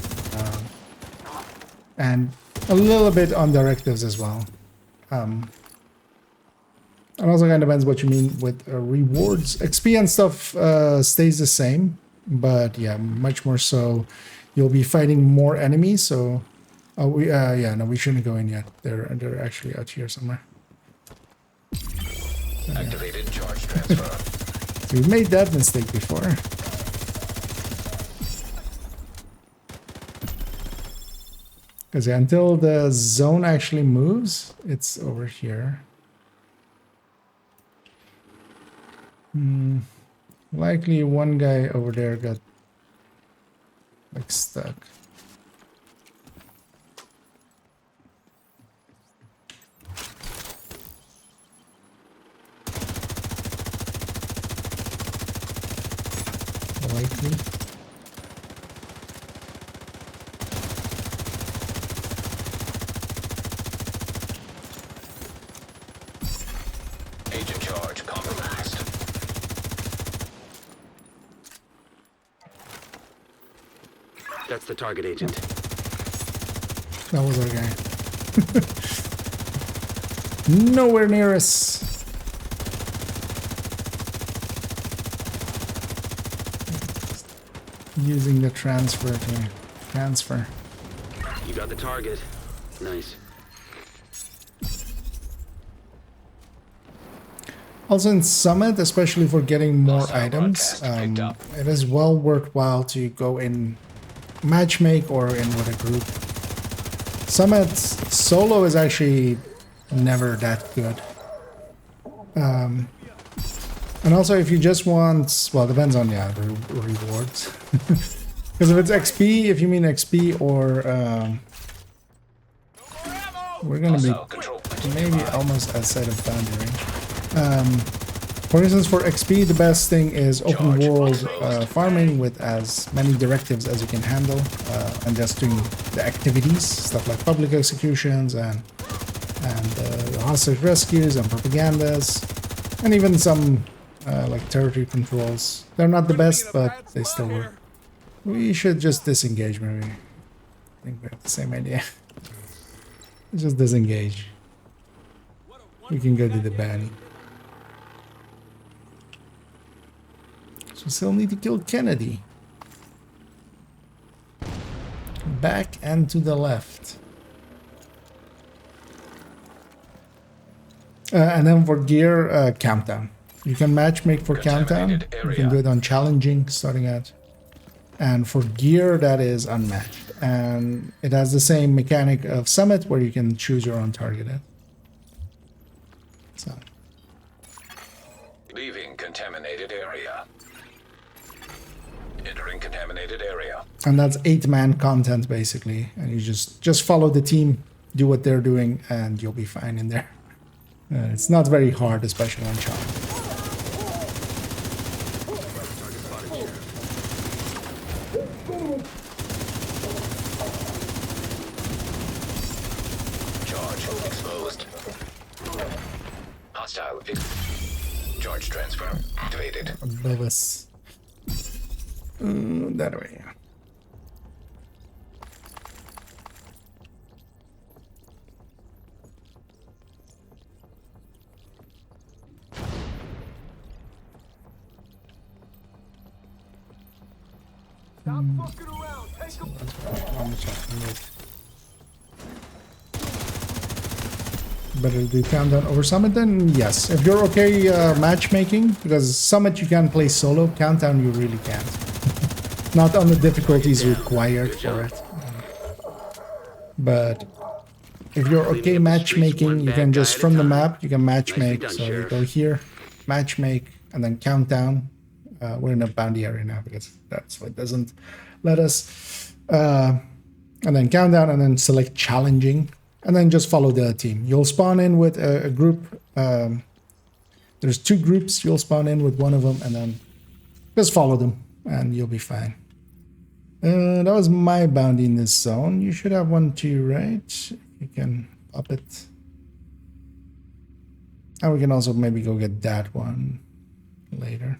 a little bit on directives as well. And also kind of depends what you mean with rewards. XP and stuff stays the same, but yeah, much more so. You'll be fighting more enemies, so yeah, no, we shouldn't go in yet. They're actually out here somewhere. Activated charge transfer. So we've made that mistake before. Because until the zone actually moves, it's over here. Likely one guy over there got like stuck. Likely. Agent charge compromised. That's the target, Agent. That was our guy. Nowhere near us. Using the transfer to transfer. You got the target. Nice. Also in Summit, especially for getting more items, broadcast picked up. it is well worthwhile to go in matchmake or in with a group. Summit solo is actually never that good. And also if you just want, well, depends on, yeah, rewards. Because if it's XP, if you mean XP or we're gonna be Also, control point maybe nearby. almost outside of boundary range. For instance, for XP, the best thing is open Charge world closed. farming with as many directives as you can handle, and just doing the activities, stuff like public executions and hostage rescues and propagandas, and even some like territory controls. They're not the best, but they still work. We should just disengage, maybe. I think we have the same idea. Just disengage. We can go to the banny. So we still need to kill Kennedy. Back and to the left. And then for gear, countdown. You can matchmake for countdown. Contaminated You area. can do it on challenging, starting at. And for gear, that is unmatched. And it has the same mechanic of Summit, where you can choose your own target at. So. Leaving contaminated area. Entering contaminated area. And that's 8-man content, basically. And you just follow the team, do what they're doing, and you'll be fine in there. It's not very hard, especially on challenge. Charge exposed. Hostile. Charge transfer activated. Above us. That way. Stop fucking around. Take them. Better do countdown over Summit then? Yes. If you're okay matchmaking, because Summit you can play solo, countdown you really can't. Not on the difficulties required for it. But if you're okay matchmaking, you can just from the map, you can matchmake. So you go here, matchmake, and then countdown. We're in a bounty area now because that's what doesn't let us. And then countdown and then select challenging. And then just follow the team. You'll spawn in with a group. There's 2 groups. You'll spawn in with one of them and then just follow them and you'll be fine. That was my bounty in this zone. You should have one too, right? You can up it. And we can also maybe go get that one later.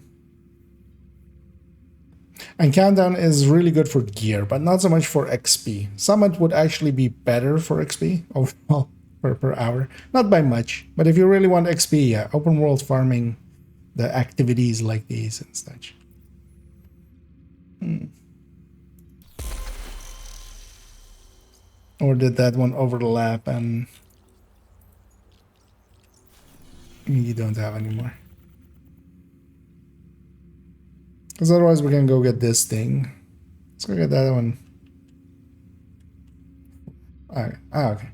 And countdown is really good for gear, but not so much for XP. Summit would actually be better for XP overall per hour. Not by much, but if you really want XP, yeah, open world farming, the activities like these and such. Or did that one overlap and you don't have anymore? Because otherwise we can go get this thing. Let's go get that one. Okay.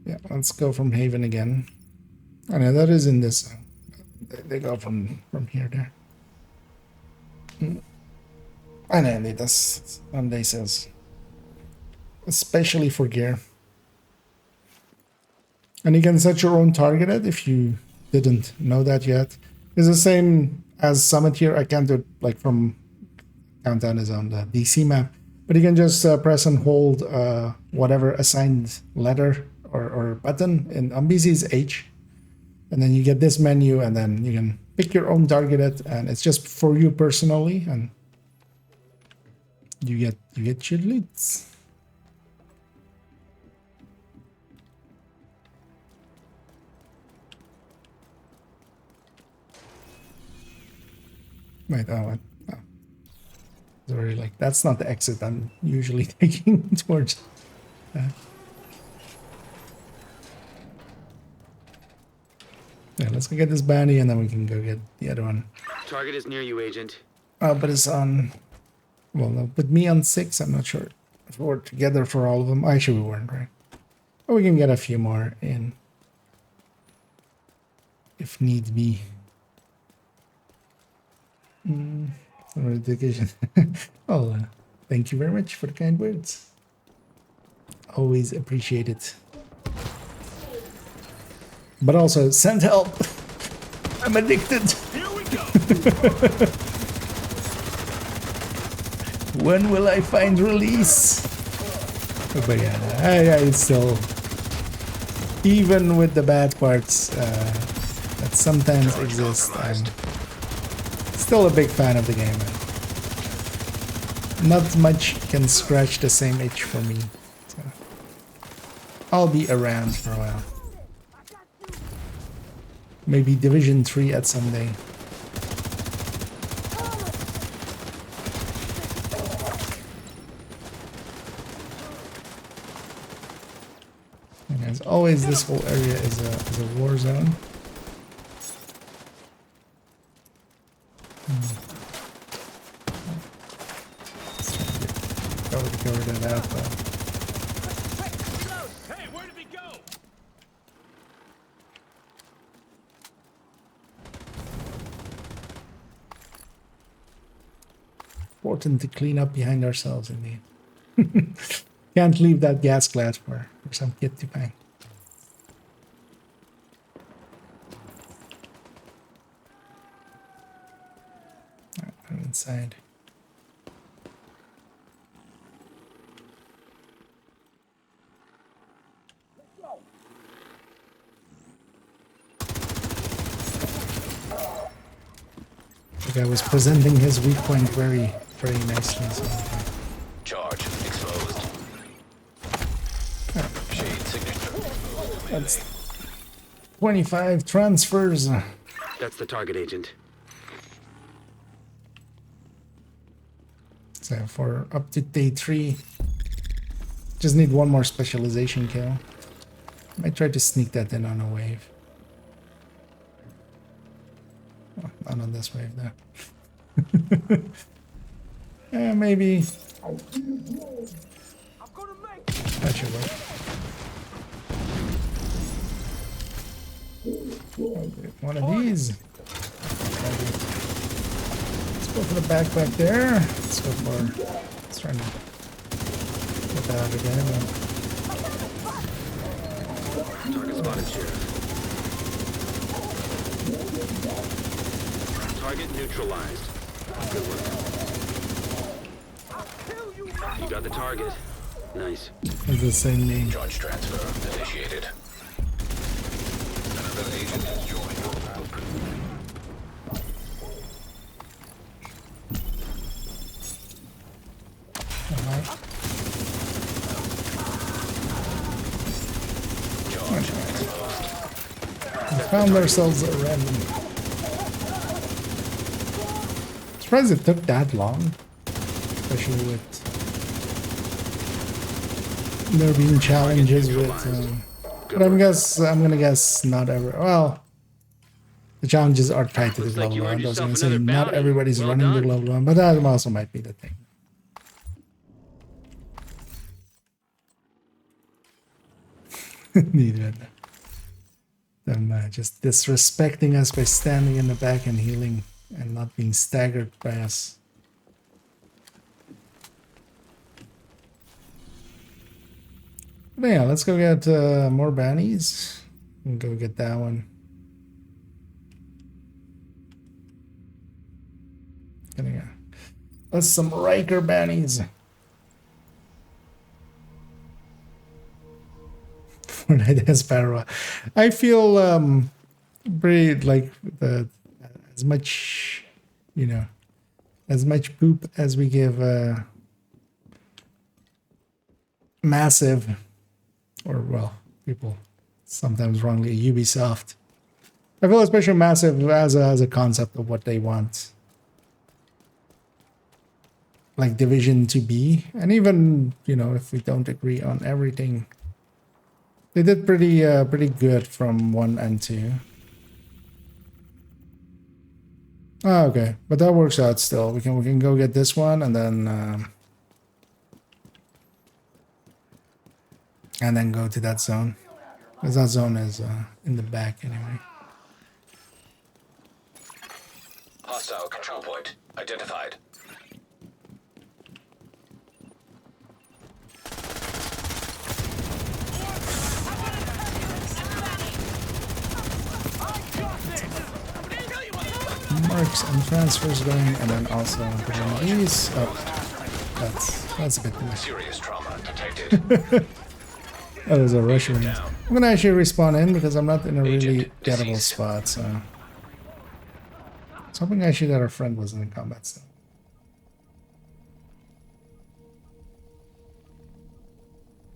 Yeah, let's go from Haven again. Oh no, that is in this. They go from here there. I know they does on day says. Especially for gear. And you can set your own target at if you didn't know that yet. It's the same as Summit here. I can't do it like from Countdown is on the DC map. But you can just press and hold whatever assigned letter or button. And on BC is H. And then you get this menu and then you can pick your own target at, and it's just for you personally, and you get your leads. Wait, oh. Sorry, like that's not the exit I'm usually taking towards. Yeah, let's go get this bounty and then we can go get the other one. Target is near you, Agent. Oh, but it's on. Well, no, with me on 6, I'm not sure if we're together for all of them. Actually, we weren't, right? But we can get a few more in if need be. Dedication. Oh, thank you very much for the kind words. Always appreciate it. But also, send help. I'm addicted. Here we go. When will I find release? But yeah, I still, even with the bad parts that sometimes exist, I'm still a big fan of the game. Not much can scratch the same itch for me. So I'll be around for a while. Maybe Division 3 at some day. And as always, this whole area is a war zone. Get rid of that though. Hey, where did he go? Important to clean up behind ourselves indeed. Can't leave that gas glass for some kid to bang. I'm inside. The guy was presenting his weak point very nicely. So. Charge exposed. Shade signature. That's 25 transfers. That's the target, Agent. So for up to day 3, just need one more specialization kill. Might try to sneak that in on a wave. Oh, not on this wave though. Yeah, maybe. That should work. One of these. Let's go for the backpack there. Let's go for. Let's try to get that out again. Target spotted, Sheriff. Target neutralized. Good work. You got the target. Nice. It's the same name. Charge transfer initiated. Another agent has joined your group. We found ourselves a random. Surprised it took that long, especially with there being challenges with. But I'm gonna guess not every. Well, the challenges are tied to the Looks like global you one. earned I was gonna yourself say another not bounty. everybody's Well running the done. global one, but that also might be the thing. Neither. Them just disrespecting us by standing in the back and healing and not being staggered by us. But yeah, let's go get more bounties and go get that one. Let's some Riker bounties. Fortnite Sparrow. I feel pretty like as much, you know, as much poop as we give Massive, or well, people sometimes wrongly Ubisoft. I feel especially Massive as a concept of what they want, like Division to be, and even, you know, if we don't agree on everything, they did pretty good from 1 and 2. Oh, okay, but that works out still. We can go get this one and then go to that zone, because that zone is in the back anyway. Hostile control point identified. Marks and transfers going, and then also these. Oh, that's a bit too much. Serious trauma detected. That was a rush range. I'm gonna actually respawn in because I'm not in a really gettable spot, so I was hoping actually that our friend was in the combat zone.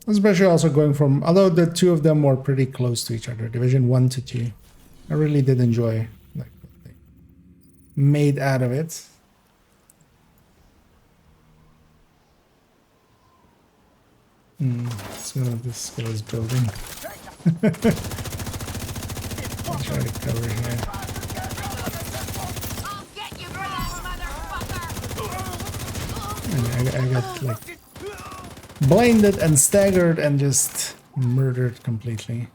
Especially also going from, although the two of them were pretty close to each other, Division 1 to 2. I really did enjoy like what they made out of it. So this guy's building. I'll try to cover here. And I got like blinded and staggered and just murdered completely.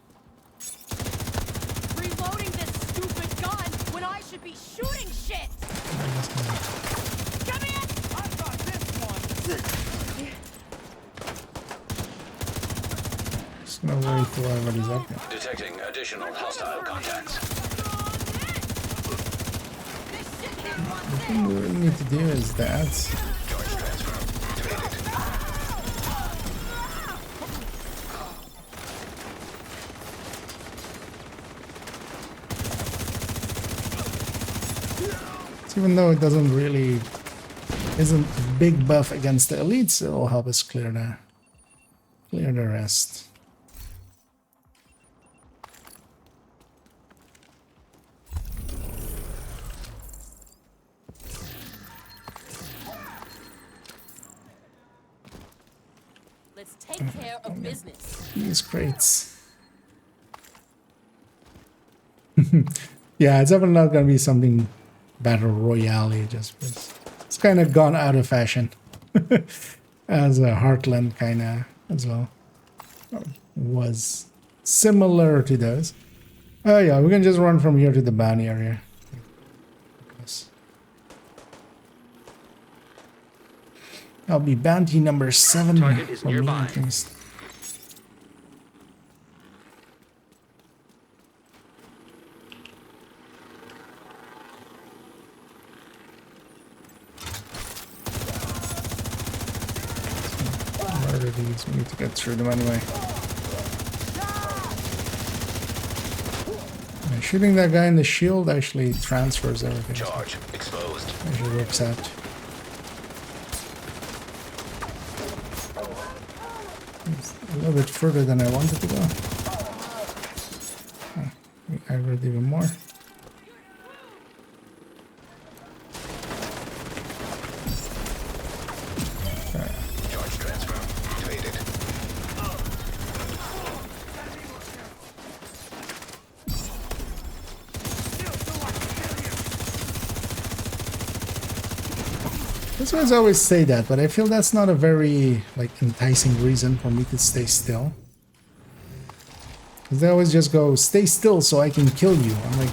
Reloading this stupid gun when I should be shooting shit. Come in. I've got this one. Just gonna wait till everybody's up here. Detecting additional hostile contacts. The thing we really need to do is that. Even though it doesn't really isn't a big buff against the elites, it will help us clear the rest. Let's take care of business. These crates. Yeah, it's definitely not gonna be something battle royale, just it's kind of gone out of fashion. As a Heartland kind of as well was similar to those. Oh yeah, we can just run from here to the bounty area. That'll be bounty number 7 Target is for me, nearby. at least. of these. We need to get through them anyway. And shooting that guy in the shield actually transfers everything. Charge exposed. Actually works out. It's a little bit further than I wanted to go. Oh, we aggroed even more. Charge transfer activated. Those guys always say that, but I feel that's not a very like enticing reason for me to stay still. Because they always just go, stay still so I can kill you. I'm like,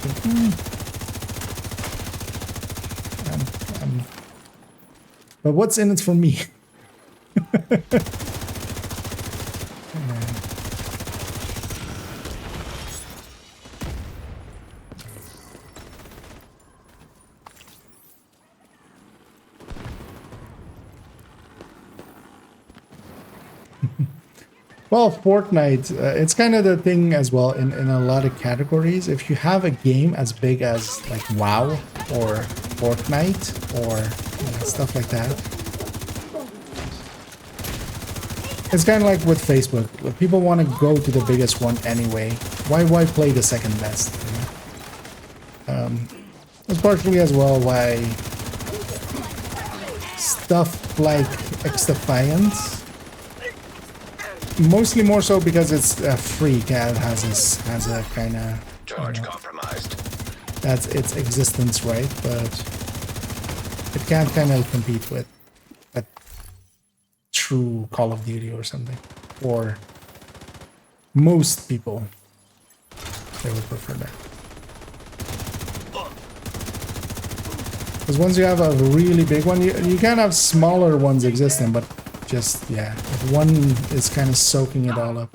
but what's in it for me? Well, Fortnite, it's kind of the thing as well in a lot of categories. If you have a game as big as like WoW or Fortnite or stuff like that, it's kind of like with Facebook. People want to go to the biggest one anyway. Why play the second best? You know? That's partially as well why stuff like X-Defiant. Mostly more so because it's free. Cat has a kind of Charge compromised. That's its existence, right? But it can't kind of compete with a true Call of Duty or something. For most people, they would prefer that. Because once you have a really big one, you can have smaller ones existing, but just, yeah, if one is kind of soaking it all up.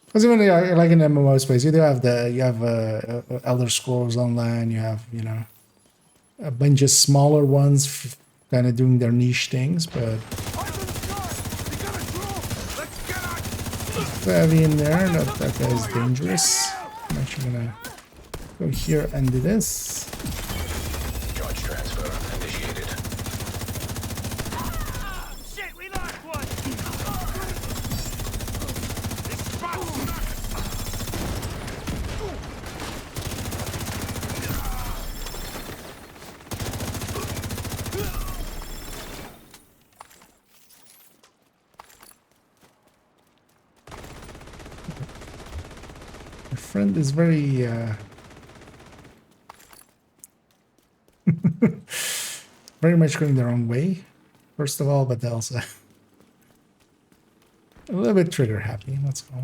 Because even like in MMO space, you have Elder Scrolls Online, you have, you know, a bunch of smaller ones kind of doing their niche things, but heavy in there, that guy's dangerous. I'm actually gonna go here and do this. Charge transfer initiated. My friend is very very much going their own way, first of all, but also a little bit trigger happy. Let's go.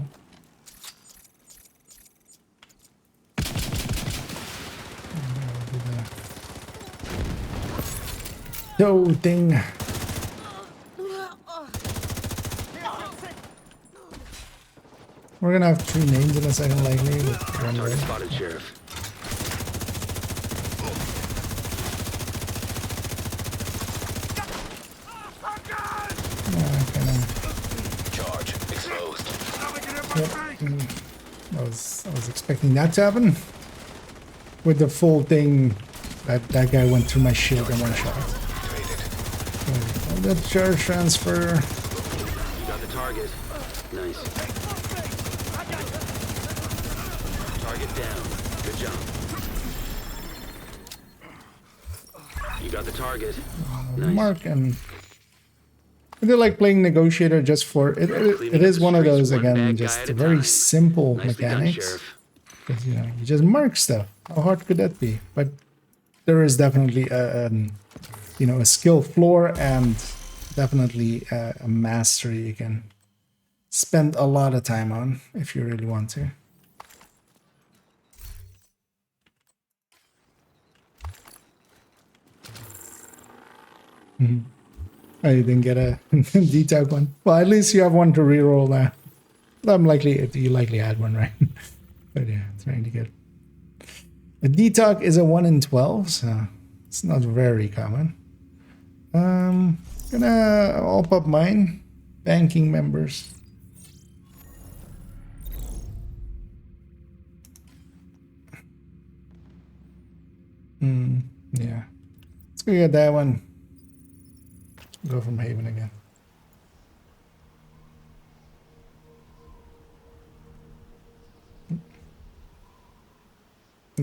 Yo, thing. We're gonna have 3 names in a second, likely. With one Target red. spotted, Sheriff. Charge exposed. Yep. I was expecting that to happen. With the full thing, that guy went through my shield in one shot. The charge transfer. You got the target. Nice. Target down. Good job. You got the target. Nice. Mark and I feel like playing negotiator just for it. It is one of those again, just very simple mechanics. Because you know you just mark stuff. How hard could that be? But there is definitely a skill floor and definitely a mastery you can spend a lot of time on if you really want to. Oh, you didn't get a D-type one. Well, at least you have one to reroll now. I'm likely you likely had one, right? But yeah, trying to get a D-talk is a 1 in 12, so it's not very common. I'll pop mine. banking members. Yeah. Let's go get that one. Go from Haven again.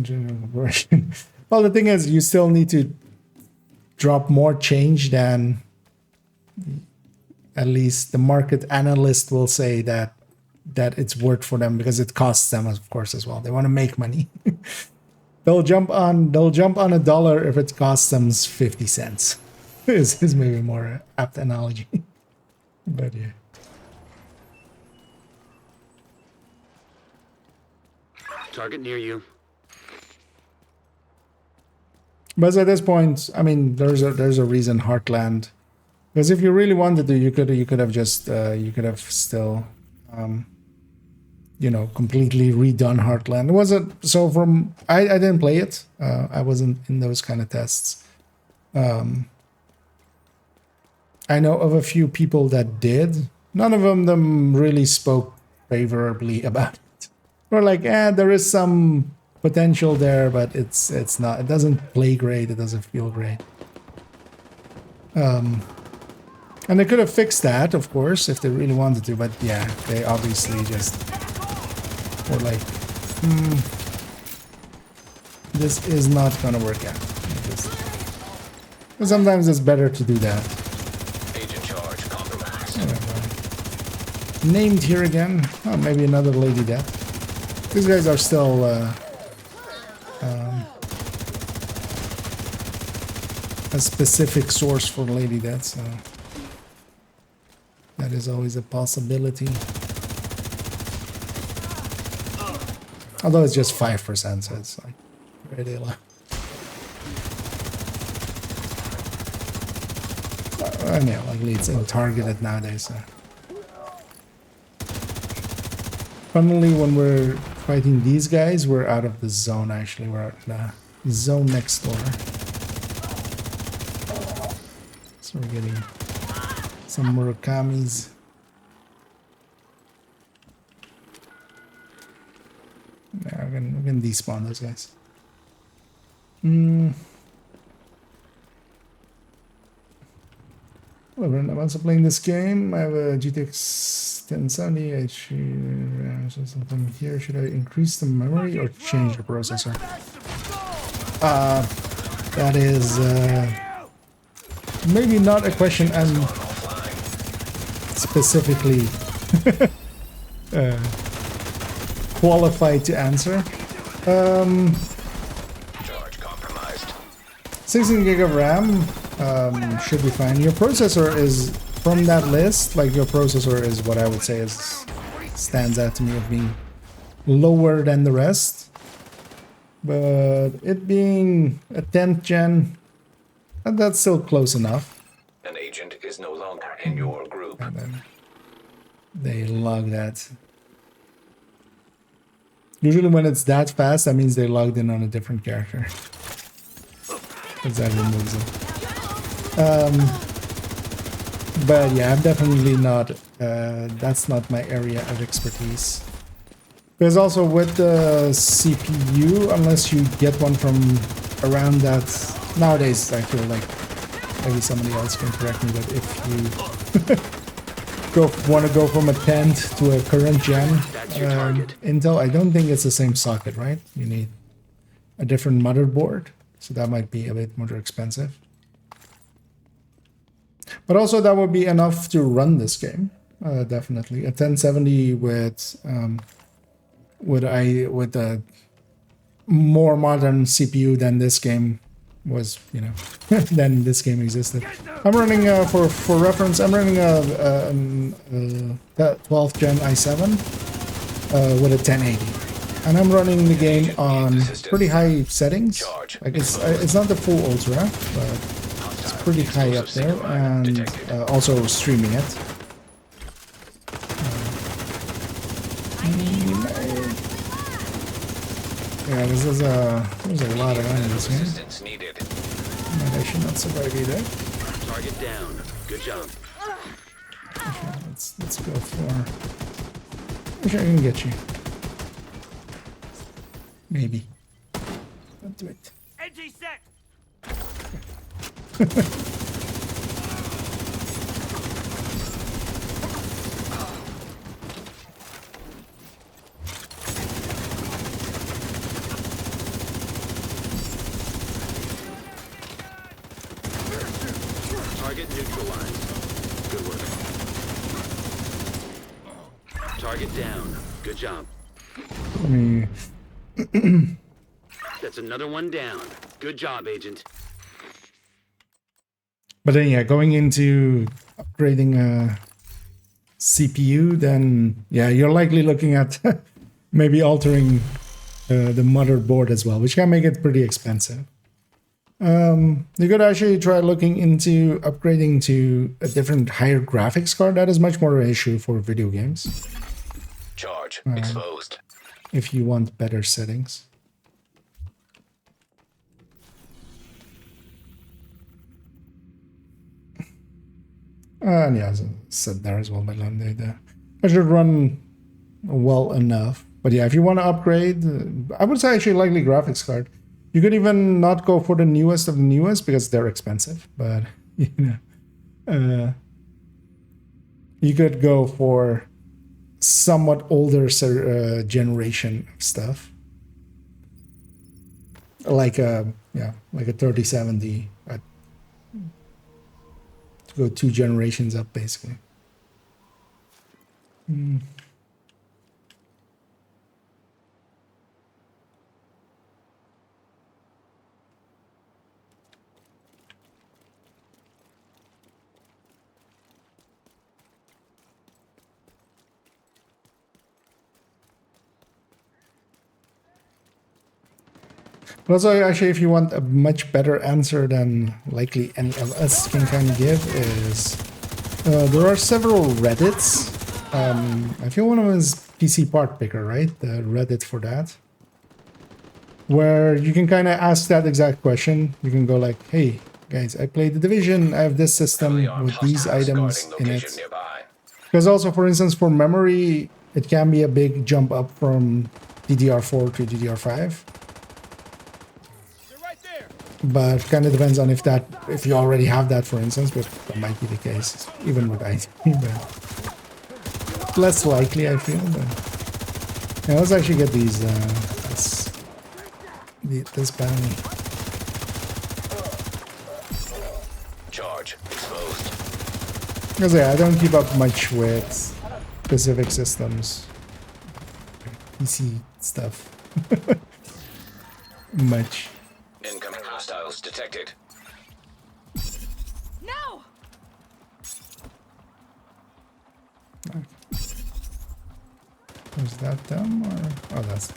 General corporation. Well, the thing is, you still need to drop more change than at least the market analyst will say that it's worth for them, because it costs them, of course, as well. They want to make money. They'll jump on $1 if it costs them 50 cents. is maybe a more apt analogy. But yeah. Target near you. But at this point, I mean, there's a reason Heartland, because if you really wanted to, you could have just you could have still you know, completely redone Heartland. It wasn't so from I didn't play it. I wasn't in those kind of tests. I know of a few people that did. None of them really spoke favorably about it. Or like, there is some potential there, but it's not. It doesn't play great. It doesn't feel great. And they could have fixed that, of course, if they really wanted to. But yeah, they obviously just were like, this is not gonna work out. But sometimes it's better to do that. Agent charge compromised. Named here again. Oh, maybe another Lady Death. These guys are still a specific source for Lady Death, so that is always a possibility. Although it's just 5%, so it's like really low. And yeah, luckily it's targeted nowadays. So. Funnily, when we're fighting these guys, we're out of the zone. Actually, we're out in the zone next door. So we're getting some Murakamis. Yeah, we can despawn those guys. Whatever, I'm also playing this game. I have a GTX 1070. I should something here. Should I increase the memory or change the processor? That is maybe not a question I'm specifically qualified to answer. 16 gig of RAM should be fine. Your processor is, from that list, like your processor is what I would say is stands out to me of being lower than the rest. But it being a 10th gen, that's still close enough. An agent is no longer in your group. And then they log that. Usually when it's that fast, that means they logged in on a different character. Because that removes it. But yeah, I'm definitely not, that's not my area of expertise. There's also with the CPU, unless you get one from around that, nowadays I feel like, maybe somebody else can correct me, but if you want to go from a 10th to a current gen Intel, I don't think it's the same socket, right? You need a different motherboard, so that might be a bit more expensive. But also that would be enough to run this game, definitely. A 1070 with a more modern CPU than this game was, you know, than this game existed. I'm running, for reference, I'm running a 12th gen i7 with a 1080. And I'm running the game on pretty high settings. Like it's not the full ultra, but it's pretty high up there, and also streaming it. Yeah, there's a lot of enemies here. But I should not survive either. Target down. Good job. Let's go for. Wish I can get you. Maybe. Don't do it. NG set. Target neutralized. Good work. Target down. Good job. That's another one down. Good job, Agent. But then, yeah, going into upgrading a CPU, then yeah, you're likely looking at maybe altering the motherboard as well, which can make it pretty expensive. You could actually try looking into upgrading to a different higher graphics card. That is much more an issue for video games. Charge exposed. If you want better settings. And yeah, as I said there as well, but I should run well enough. But yeah, if you want to upgrade, I would say actually likely graphics card. You could even not go for the newest of the newest because they're expensive. But you know, you could go for somewhat older generation of stuff, like a 3070. To go 2 generations up, basically. Also, actually, if you want a much better answer than likely any of us can kind of give, is there are several Reddits. I feel one of them is PC Part Picker, right? The Reddit for that. Where you can kind of ask that exact question. You can go like, hey, guys, I played The Division. I have this system with these items in it. Because also, for instance, for memory, it can be a big jump up from DDR4 to DDR5. But kind of depends on if you already have that, for instance, but that might be the case, even with IT, but less likely, I feel. But yeah, let's actually get these, this bounty. Charge exposed. Because yeah, I don't keep up much with specific systems, PC stuff, much. Incoming hostiles detected. No! Was that them or? Oh, that's.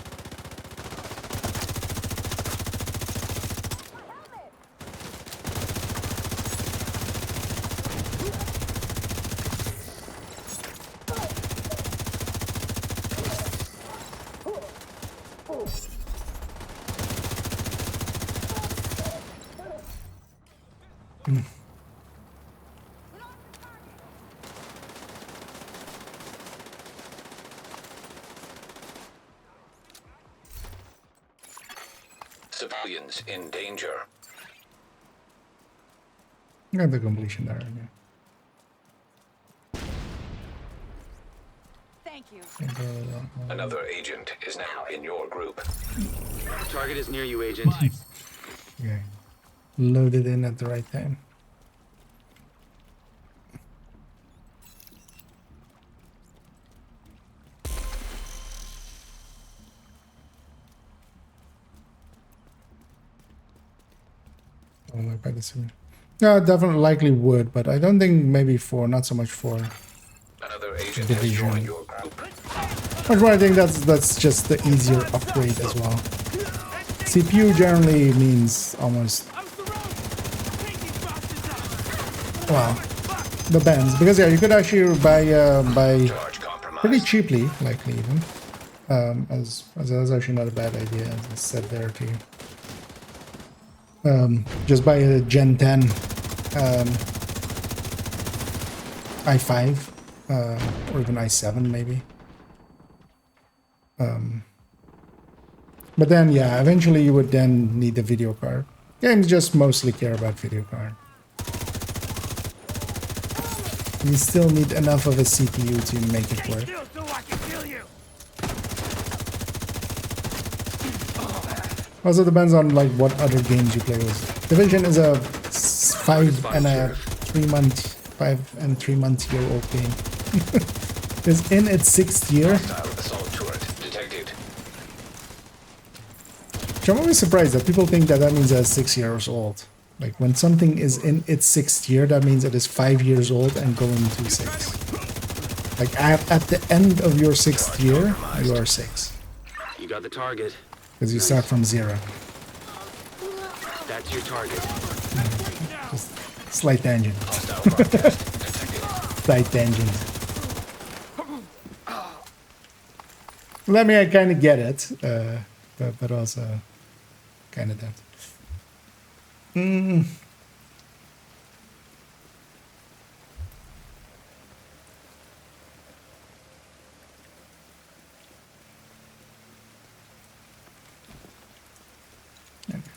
Civilians in danger. Got the completion there again. Thank you. Another agent is now in your group. Target is near you, Agent. Okay. Loaded in at the right time. I don't know if I disagree. No, definitely likely would, but I don't think maybe for, not so much for Another agent has Division. joined your group. Much more, I think that's just the easier upgrade as well. CPU generally means almost, well, depends, because yeah, you could actually buy pretty cheaply, likely even. As that's actually not a bad idea, as I said there too. Just buy a Gen 10 i5 or even i7 maybe. But then, yeah, eventually you would then need a video card. Games just mostly care about video card. You still need enough of a CPU to make it work. Also depends on like what other games you play with. Division is a 5 and 3 month year old game. It's in its 6th year. Which I'm always surprised that people think that that means it's 6 years old. Like when something is in its 6th year, that means it is 5 years old and going to 6. Like at the end of your 6th year, you are 6. You got the target. Because you start from 0. That's your target. Just slight tangent. Slight tangent. Well, I mean, I kind of get it, but also kind of don't.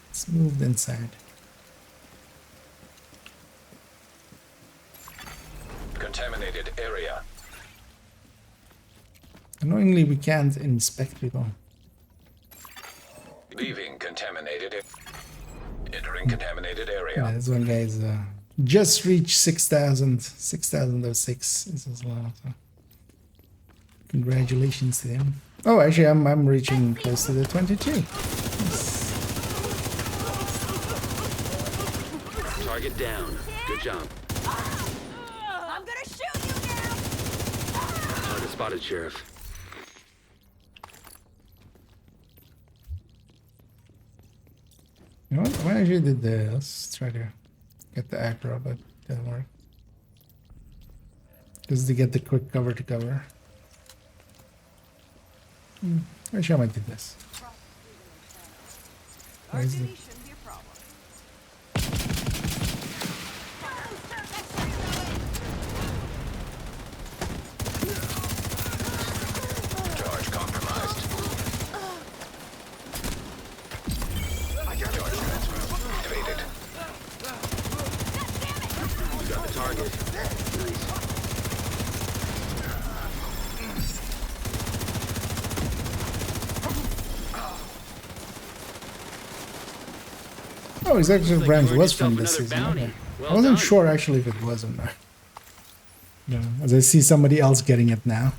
It's moved inside. Contaminated area. Annoyingly, we can't inspect people. Leaving contaminated. Entering contaminated area. Yeah, this one guy's just reached 6,000. 6,006 is as well. So congratulations to him. Oh, actually, I'm reaching close to the 22. Yes. Target down. Good job. I'm gonna shoot you now! Target spotted, Sheriff. You know what? Why actually did the... Let's try to get the acro, but it didn't work. Just to get the quick cover to cover. Actually, I might do this. Where is it? Shouldn't be a problem. Charge compromised. Charge transfer activated. You got the target. Nice. Oh, executive Like branch you earned was from yourself this another season. bounty. Okay. Well I wasn't done. sure actually if it was or not. No, as I see somebody else getting it now.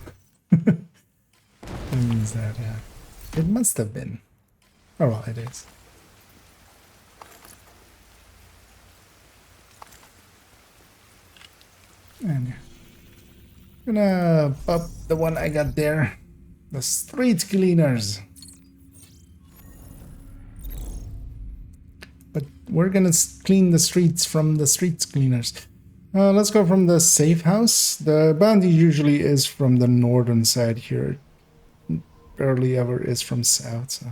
That means that, yeah. It must have been. Oh, well, it is. And gonna pop the one I got there. The street cleaners. But we're gonna clean the streets from the streets cleaners. Let's go from the safe house. The bounty usually is from the northern side here. Barely ever is from south. So.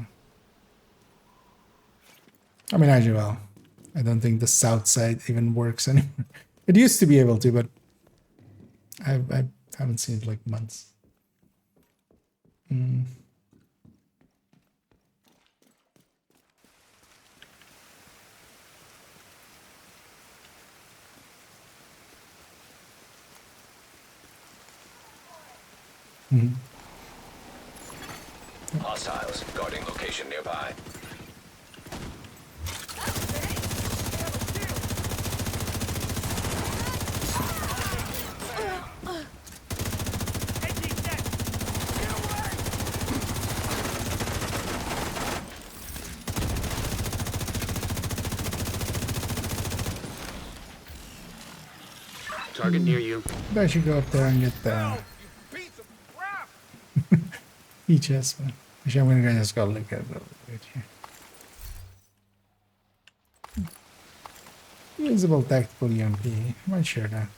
I mean, actually, well, I don't think the south side even works anymore. It used to be able to, but I haven't seen it like months. Hostiles guarding location nearby. Target near you. I should go up there and get the e-chest. Actually, I'm gonna just go look at it right here. Usable tactical UMP. Might share that.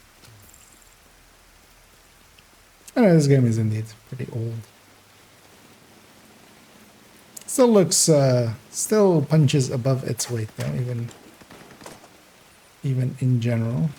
I know this game is indeed pretty old. Still looks, still punches above its weight though, even in general.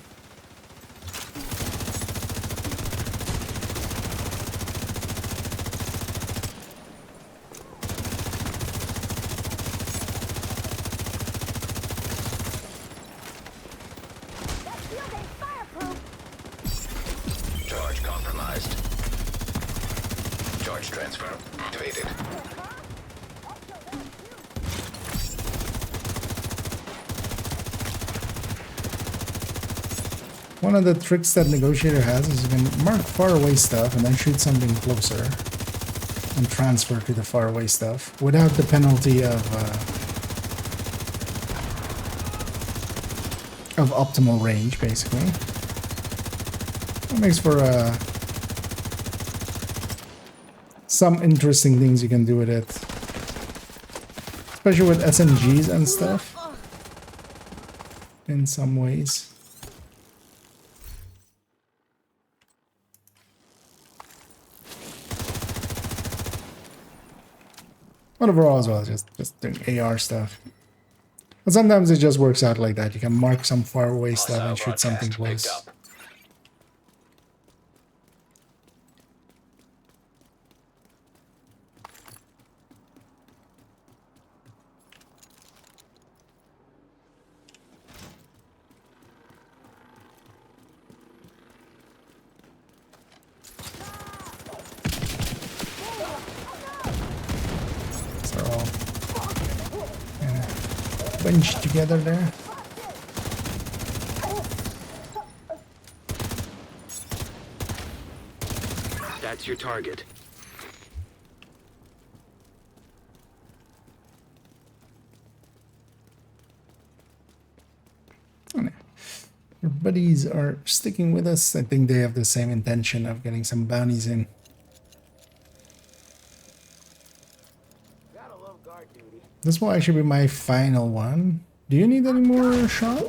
Charge transfer activated. One of the tricks that Negotiator has is you can mark far away stuff and then shoot something closer and transfer to the far away stuff without the penalty of optimal range, basically. That makes for some interesting things you can do with it, especially with SMGs and stuff. In some ways. But overall as well, just doing AR stuff. But sometimes it just works out like that. You can mark some far away stuff and shoot something close. They're all bunched together there. That's your target. Your buddies are sticking with us. I think they have the same intention of getting some bounties in. This will actually be my final one. Do you need any more shot?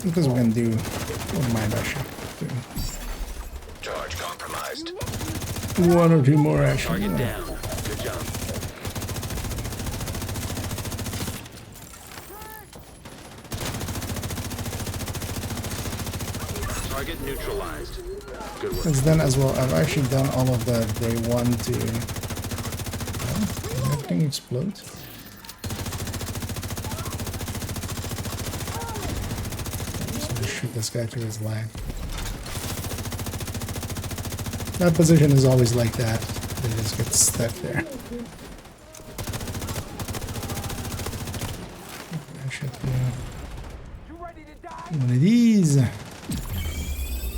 Because we can do. Don't mind actually. Charge compromised. One or two more actually. Target down. Good job. Target neutralized. Good work. Because then as well, I've actually done all of the day one to... Oh, did everything explode? I'm just gonna shoot this guy through his leg. That position is always like that. They just get stuck there. I should do one of these.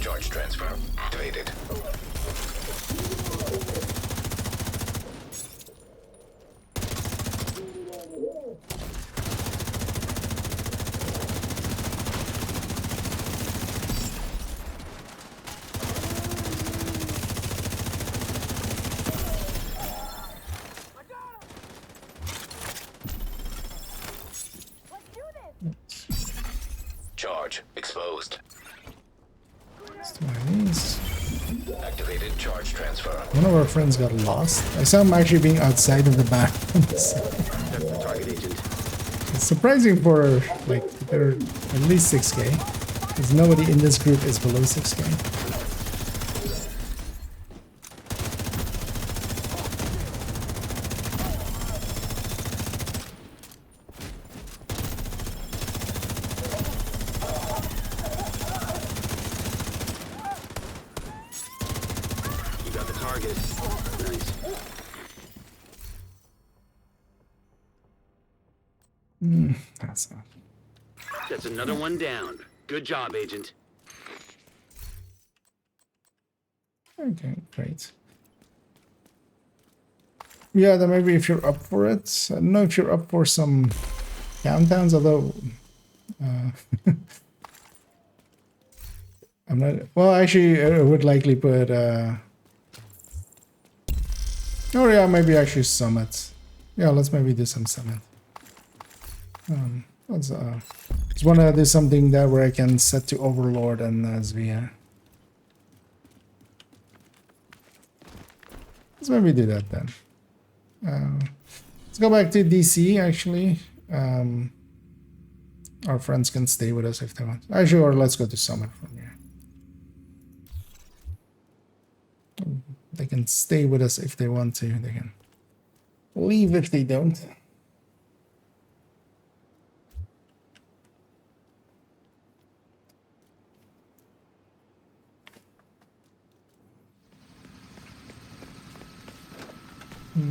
Charge transfer activated. Charge exposed. Let's do one of these. Activated charge transfer. One of our friends got lost. I saw him actually being outside of the bathroom. That's the target agent. It's surprising for, like, they're at least 6k. Because nobody in this group is below 6k. You got the target. Nice. That's not. That's another one down. Good job, Agent. Okay, great. Yeah, then maybe if you're up for it. I don't know if you're up for some countdowns, although... I'm not... Well, actually, I would likely put... Oh yeah, maybe actually Summit. Yeah, let's maybe do some Summit. Let's just want to do something there where I can set to Overlord and Zvia. Let's maybe do that then. Let's go back to DC actually. Our friends can stay with us if they want. Actually, or let's go to Summit from here. They can stay with us if they want to. They can leave if they don't. We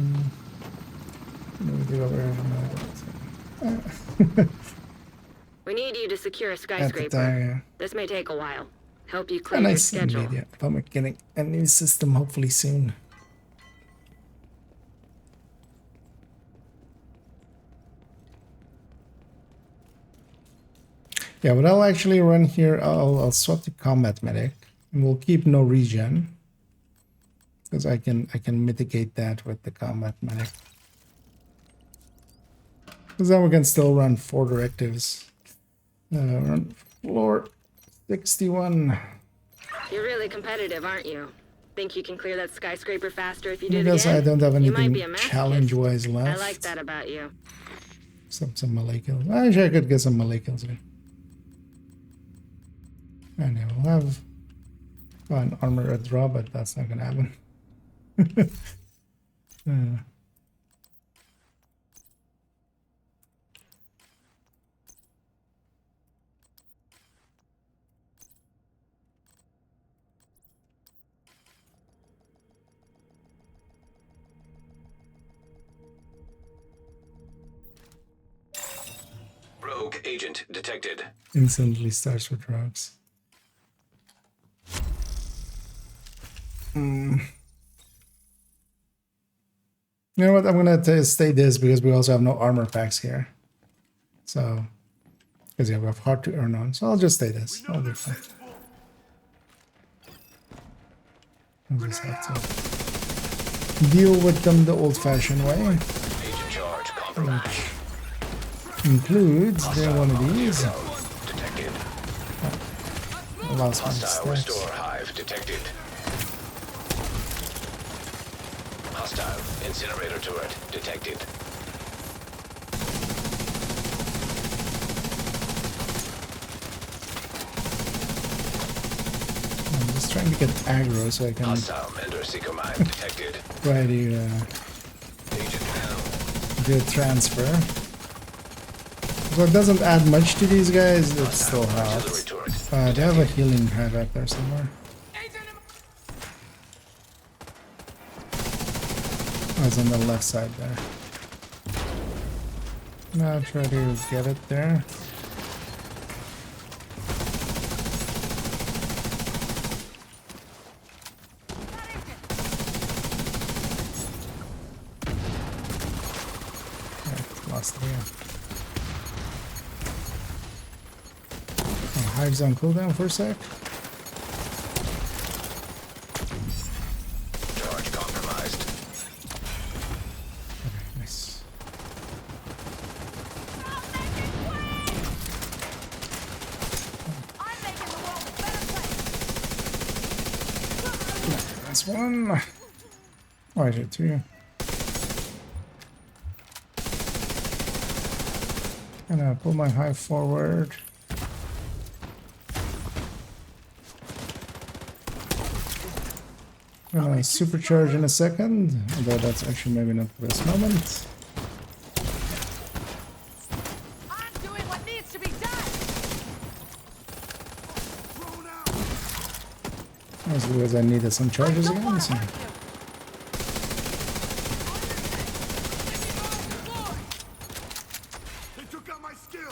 need you to secure a At the skyscraper. time, yeah. This may take a while. Help you A clear your nice schedule. media. I'm getting a new system hopefully soon. Yeah, but I'll actually run here. I'll swap the combat medic, and we'll keep no regen because I can mitigate that with the combat medic. Because then we can still run 4 directives. Run floor 61. You're really competitive, aren't you? Think you can clear that skyscraper faster if you I do it guess again? I don't have You might anything be a masochist. challenge-wise left. I like that about you. Some melee kills. Actually, I could get some melee kills here. And I will have an armor at draw, but that's not gonna happen. Rogue agent detected. Instantly starts with drugs. You know what? I'm gonna stay this because we also have no armor packs here. So, because yeah, we have hard to earn on. So I'll just stay this. I'll do fine. I'll just have to deal with them the old-fashioned way. Agent charge compromised. Which includes doing one of these. Detected. I lost my Hostile stats. restore hive detected. Hostile incinerator turret detected. I'm just trying to get aggro so I can Hostile Mender Seeker mine detected. try to Agent down. do a transfer. So it doesn't add much to these guys, it still Artillery helps. turret. They have a healing hive out there somewhere. Oh, it's on the left side there. Now try to get it there. Right, lost it again. Oh, hive's on cooldown for a sec. Charge compromised. Okay, nice. That's one. Oh, I did two. Gonna pull my hive forward. Gonna supercharge in a second, although that's actually maybe not for this moment. I'm doing what needs to be done. Mostly because I needed some charges again. So. They took out my skill.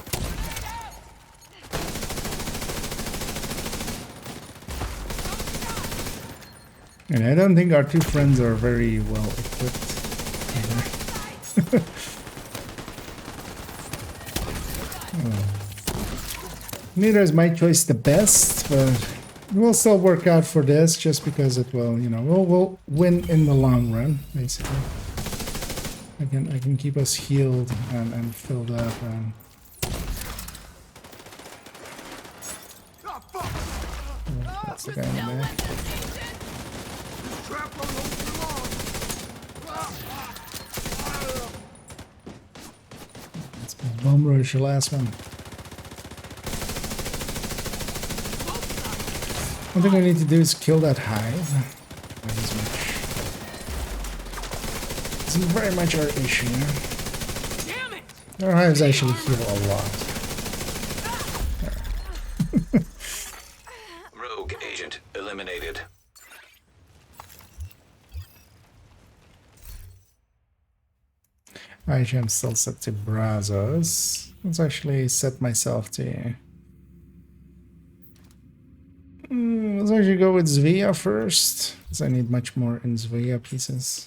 And I don't think our two friends are very well equipped either. Neither is my choice the best, but we'll still work out for this just because it will, you know, we'll win in the long run, basically. I can keep us healed and filled up and Ah, fuck! that's the guy in the back. Trap on hold long. Let's bomb rush the last one. One thing I need to do is kill that hive. Not as much. Isn't very much our issue. Damn it! Our hives actually heal a lot. Rogue agent eliminated. Actually, I'm still set to Brazos. Let's actually set myself to... let's actually go with Zvia first, because I need much more in Zvia pieces.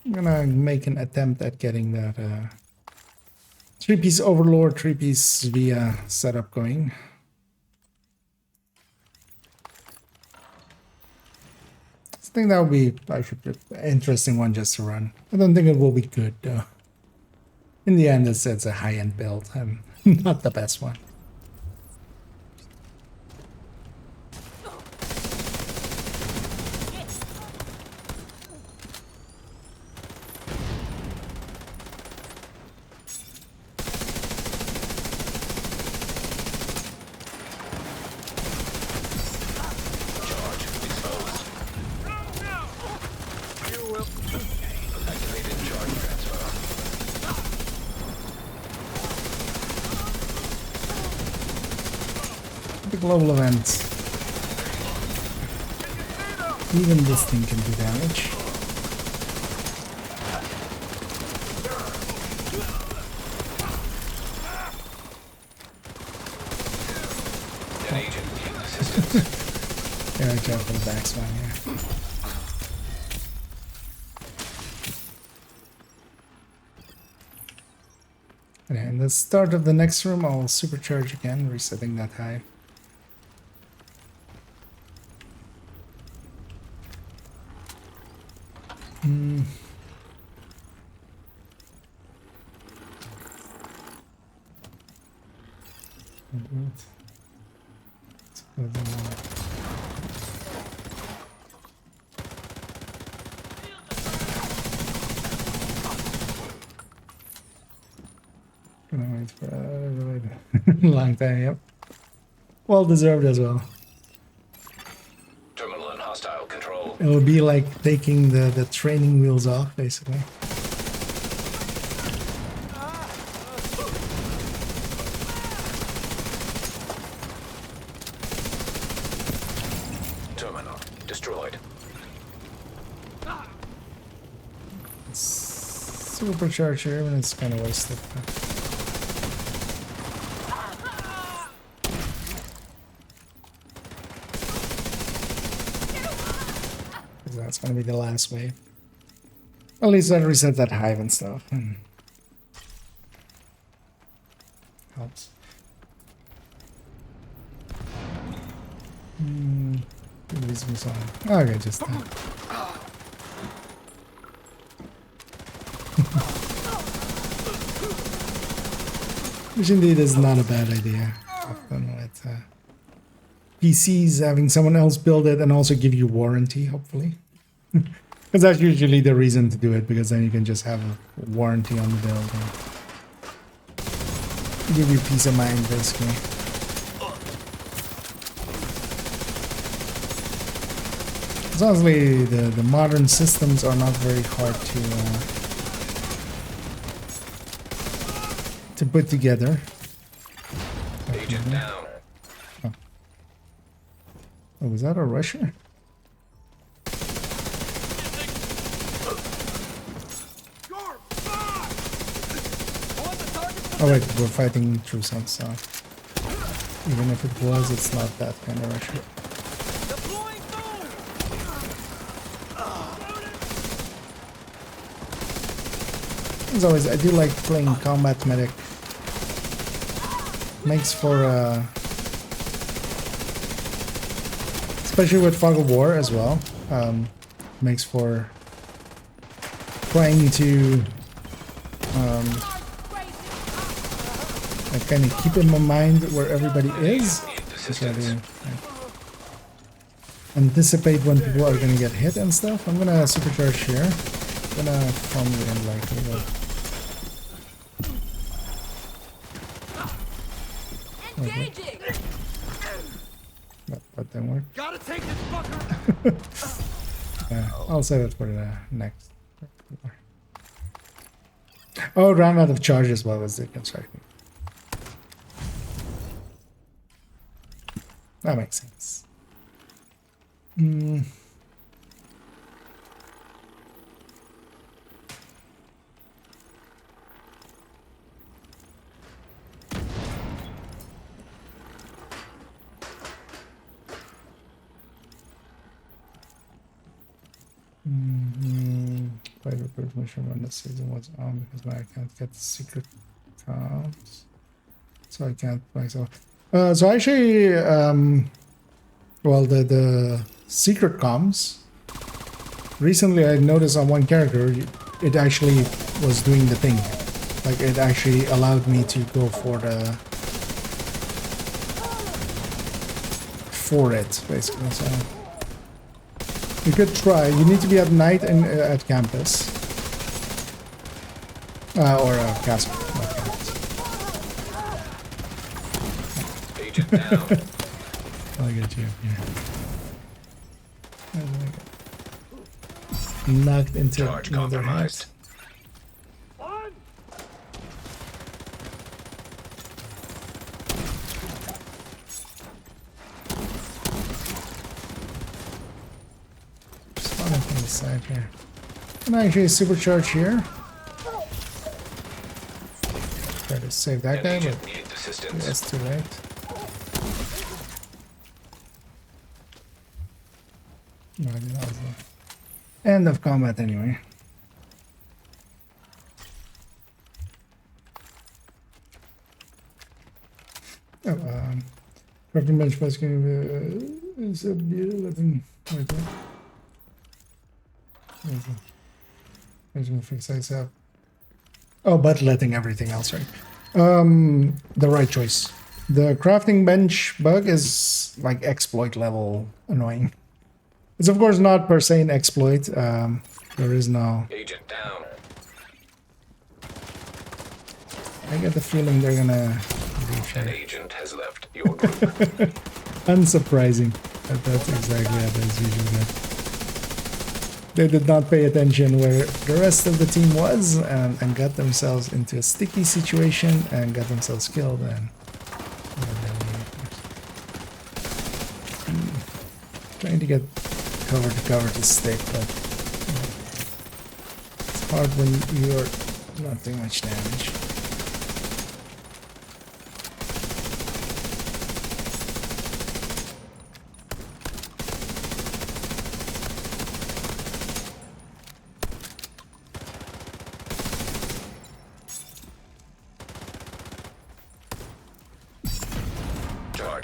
I'm gonna make an attempt at getting that 3-piece Overlord, 3-piece Zvia setup going. I think that would be actually an interesting one just to run. I don't think it will be good though. In the end, it's a high-end build and not the best one. Global event. Even this thing can do damage. Yeah, jump for the backswing here. Okay, in the start of the next room, I'll supercharge again, resetting that high. Gonna wait for a long time, yep. Well deserved as well. Terminal in hostile control. It would be like taking the training wheels off, basically. Terminal destroyed. Supercharge here, and it's kind of wasted. That's gonna be the last wave. At least that resets that hive and stuff. Helps. Okay, just which indeed is not a bad idea. Often with PCs, having someone else build it and also give you warranty, hopefully. Because that's usually the reason to do it, because then you can just have a warranty on the build and give you peace of mind, basically. Because honestly, the modern systems are not very hard to put together. Agent down. Oh, was that a Rusher? Oh wait, we're fighting through some stuff. Even if it was, it's not that kind of Rusher. As always, I do like playing combat medic. Makes for especially with Fog of War as well, makes for trying to I kind of keep in my mind where everybody is, try to anticipate when people are gonna get hit and stuff. I'm gonna supercharge here. I'm gonna farm the end likely, but Engaging. that didn't work. Gotta take this fucker. I'll save it for the next. Oh, ran out of charge as well as the construction. That makes sense. Hmm. Played a quick mission when the season was on because now I can't get the secret comms, so I can't myself. So actually, well, the secret comms. Recently, I noticed on one character, it actually was doing the thing. Like it actually allowed me to go for it basically. So. You could try. You need to be at night and at campus. Or castle. Not campus. Agent down. I'll get you up here. Knocked into Charge another compromised. house. From the side here. Can I actually supercharge here? Try to save that guy, but Needs assistance. that's too late. No, that was the end of combat anyway. Oh, crafting bench plus is a 11. Wait, what? I'm gonna fix this up. Oh, but letting everything else right. The right choice. The crafting bench bug is like exploit level annoying. It's of course not per se an exploit. There is no. Agent down. I get the feeling they're gonna. An agent has left your group. Unsurprising. That's exactly how it is usually. They did not pay attention where the rest of the team was and got themselves into a sticky situation and got themselves killed. And trying to get cover to stick, but it's hard when you're not doing much damage.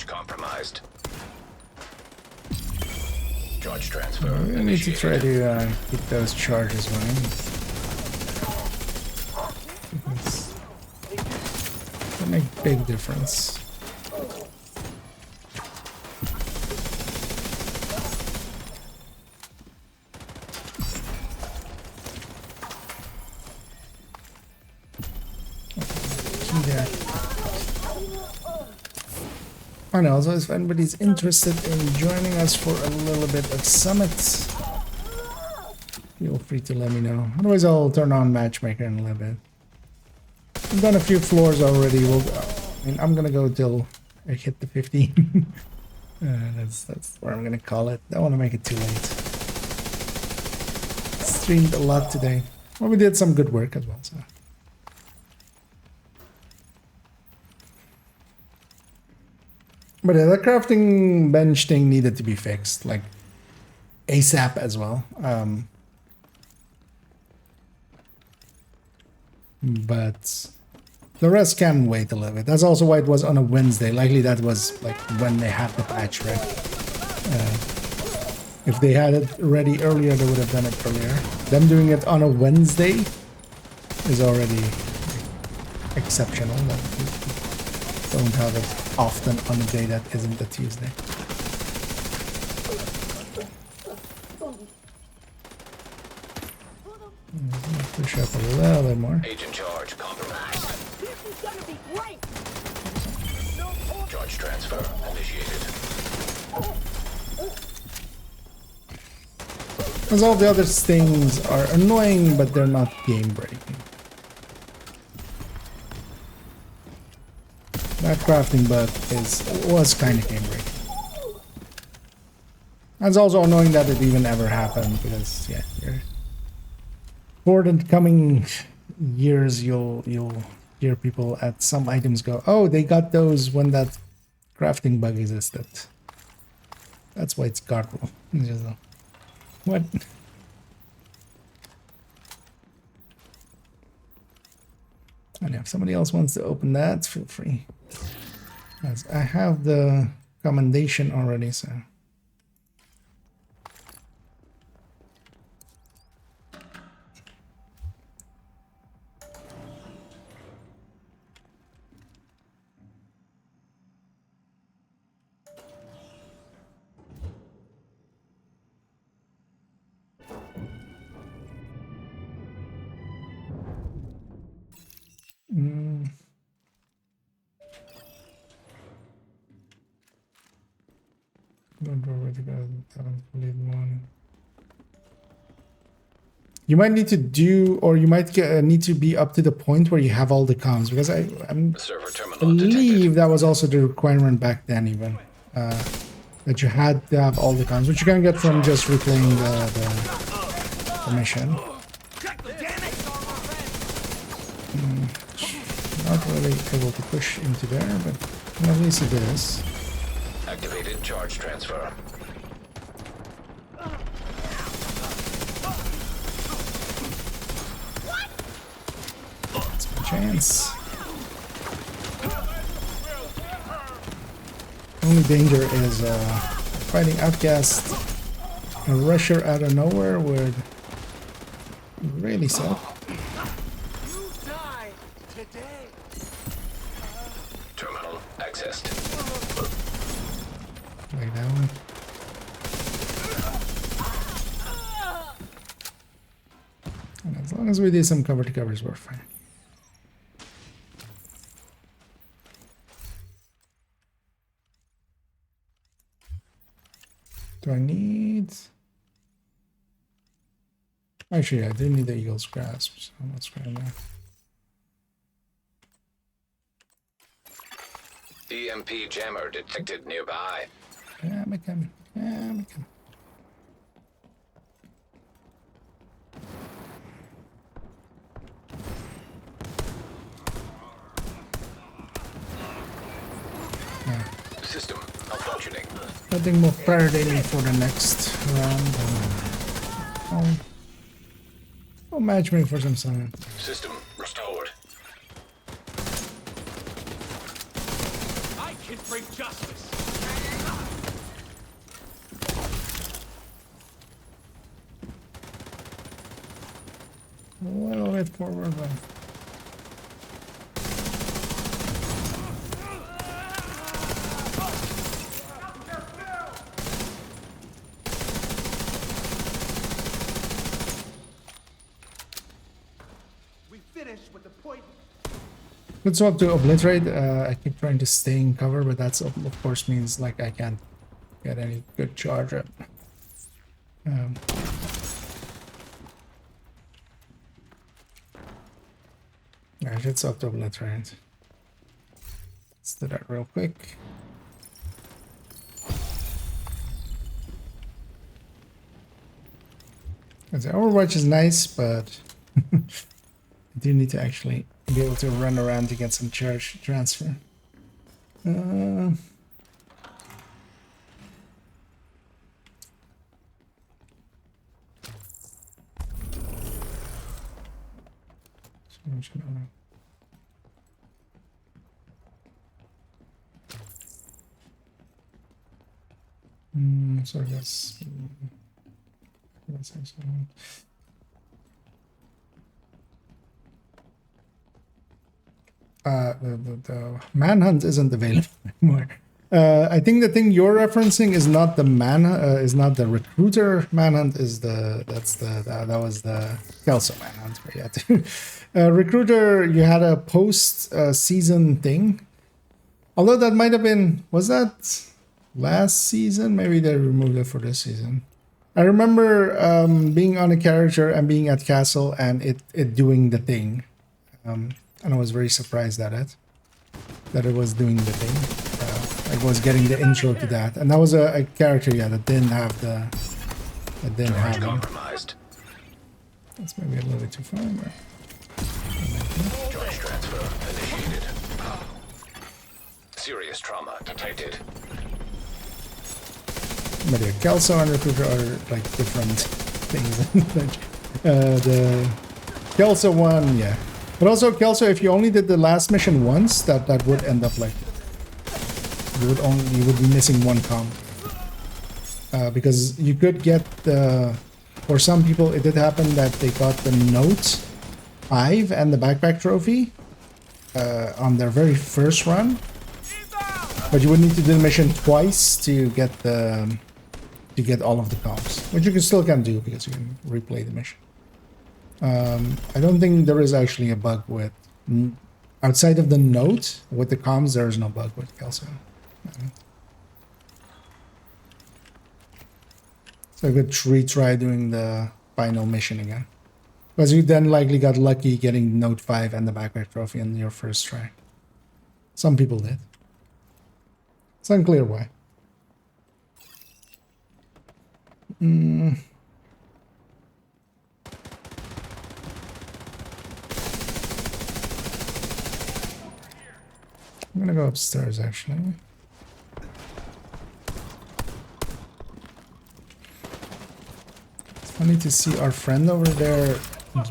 Compromised. Charge transfer. We need to try to keep those charges running. It'll make a big difference. Key there. And also, if anybody's interested in joining us for a little bit of Summit, feel free to let me know. Otherwise, I'll turn on Matchmaker in a little bit. I've done a few floors already. I'm gonna go till I hit the 15. That's where I'm gonna call it. Don't want to make it too late. Streamed a lot today. Well, we did some good work as well. So. But yeah, the crafting bench thing needed to be fixed, like ASAP as well. But the rest can wait a little bit. That's also why it was on a Wednesday. Likely that was like when they had the patch ready. If they had it ready earlier, they would have done it earlier. Them doing it on a Wednesday is already exceptional. Don't have it often on a day that isn't a Tuesday. Push up a little bit more. Agent charge compromised. Charge transfer initiated. Because all the other things are annoying, but they're not game breaking. That crafting bug was kind of game breaking. And it's also annoying that it even ever happened because yeah, for the coming years you'll hear people at some items go, oh, they got those when that crafting bug existed. That's why it's garble. What? And if somebody else wants to open that, feel free. As I have the commendation already, so. Don't know where to go. You might need to do, or you might need to be up to the point where you have all the comms, because I believe that was also the requirement back then, even that you had to have all the comms, which you can get from just replaying the mission. Not really able to push into there, but at least it is. Activated charge transfer. That's my chance. Only danger is fighting outcast. A rusher out of nowhere would really suck. Terminal accessed. Like that one. And as long as we do some cover to covers, we're fine. Do I need... Actually, I do need the Eagle's Grasp, so let's grab that. EMP jammer detected nearby. Yeah, make him. Yeah, make him. System malfunctioning. Nothing more priority for the next round. I'll match me for some time. System restored. I can bring justice. A little bit forward, but... Good swap to obliterate. I keep trying to stay in cover, but that's of course means like I can't get any good charge up. I should swap to obliterate. Let's do that real quick. Because Overwatch is nice, but I do need to actually be able to run around to get some charge transfer. So yes. The manhunt isn't available anymore. I think the thing you're referencing is not the is not the recruiter manhunt. That was the Kelso manhunt. But yeah, recruiter, you had a post season thing. Although that might have been, was that last season? Maybe they removed it for this season. I remember being on a character and being at castle and it doing the thing. And I was very surprised at it, that it was doing the thing. Like was getting the intro to that, and that was a character, yeah, that didn't have the, that didn't have him. Compromised. That's maybe a little bit too far. But Charge transfer initiated. Serious trauma detected. yeah, Kelso and Recruiter are like different things. The Kelso one, yeah. But also Kelso, if you only did the last mission once, that would end up like you would be missing one comp. Because you could get the, for some people it did happen that they got the Note 5 and the backpack trophy on their very first run. But you would need to do the mission twice to get the all of the comps, which you can still do because you can replay the mission. I don't think there is actually a bug with outside of the Note with the comms. There is no bug with Kelso. So I could retry doing the final mission again, because you then likely got lucky getting Note 5 and the backpack trophy in your first try. Some people did. It's unclear why. I'm gonna go upstairs actually. It's funny to see our friend over there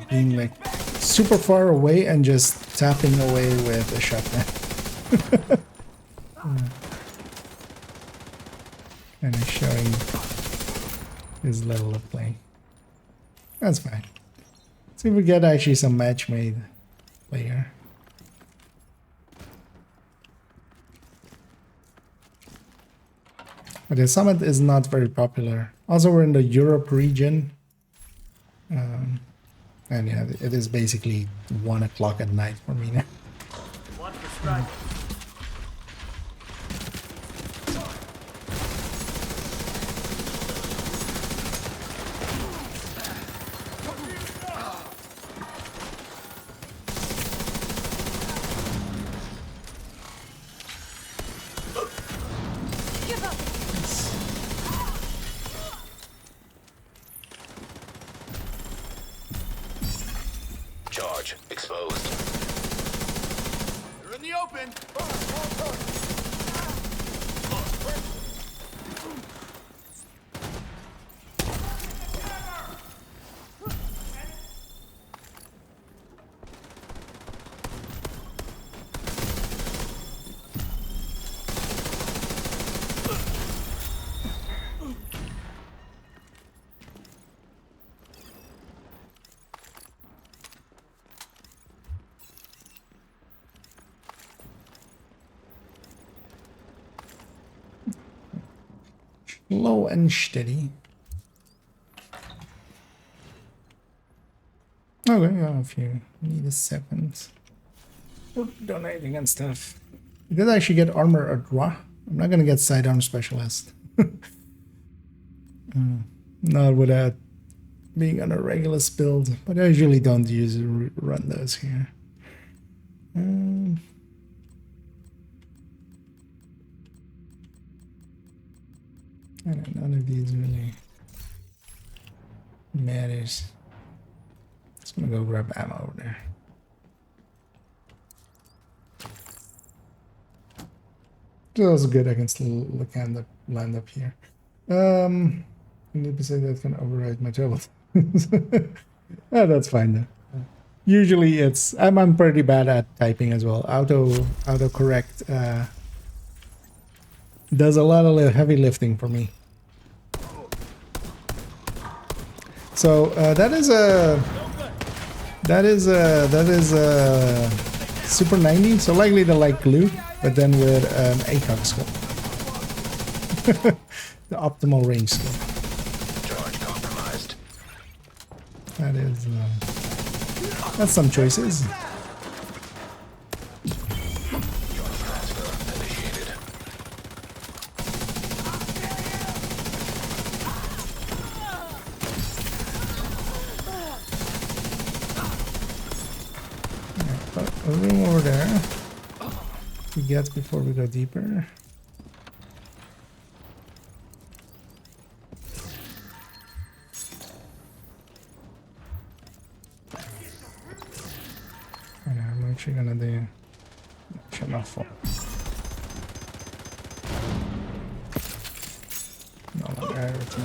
being like super far away and just tapping away with a shotgun. And he's showing his level of playing. That's fine. See if we get actually some match made player. But the summit is not very popular. Also, we're in the Europe region. And yeah, it is basically 1 o'clock at night for me now. Charge exposed. You're in the open. Low and steady. Okay, yeah, if you need a second. We're donating and stuff. You did actually get armor at Ra. I'm not gonna get sidearm specialist. Not without being on a Regulus build, but I usually don't run those here. None of these really matters. Just gonna go grab ammo over there. It's also good. I can still land up here. I need to say that can override my tablet. Oh, that's fine though. Usually I'm pretty bad at typing as well. Autocorrect does a lot of heavy lifting for me. So that is a Super 90, so likely to like glue, but then with an ACOG skill. The optimal range skill. Charge compromised. That is that's some choices. A room over there to get before we go deeper. What you gonna do? Should not fall. No longer everything.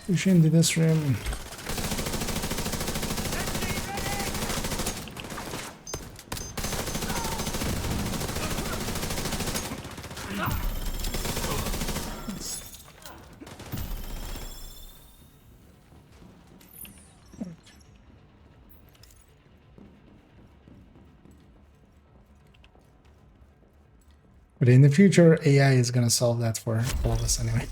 Push into this room. But in the future, AI is going to solve that for all of us anyway.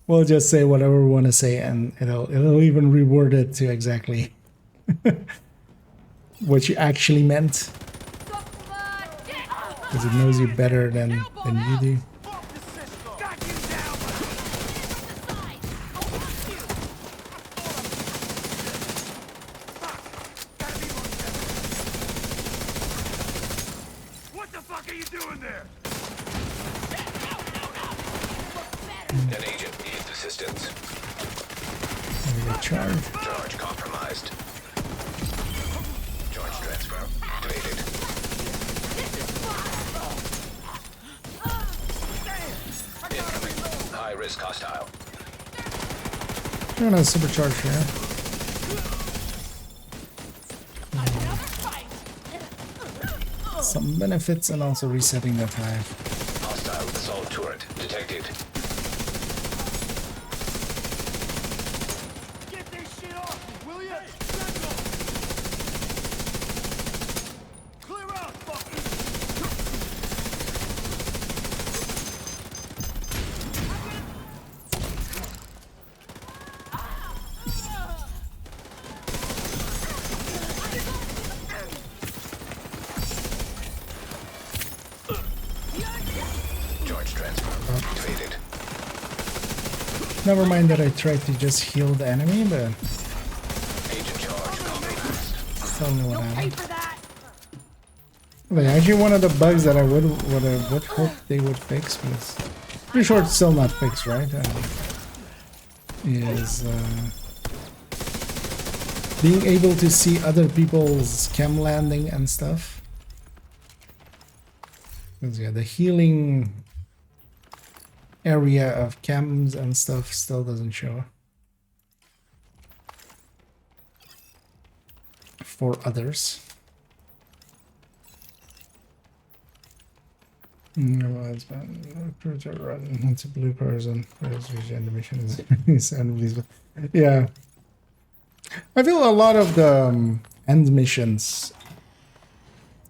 We'll just say whatever we want to say, and it'll even reword it to exactly what you actually meant, because it knows you better than you do. What the fuck are you doing there? An agent needs assistance. Charge. Charge compromised. Charge transfer activated. Incoming. High risk hostile. I'm gonna supercharge here. Some benefits and also resetting that hive. Hostile assault turret detected. Get this shit off, will ya? Clear out, Charge transfer activated. Never mind that I tried to just heal the enemy, but Agent charge compromised. tell me what happened. Like, actually, one of the bugs that I would hope they would fix, but it's pretty sure it's still not fixed, right? Is being able to see other people's chem landing and stuff. 'Cause, yeah, the healing area of chems and stuff still doesn't show for others. It's been recruiter run into blue person. The mission is unbelievable. Yeah, I feel a lot of the end missions,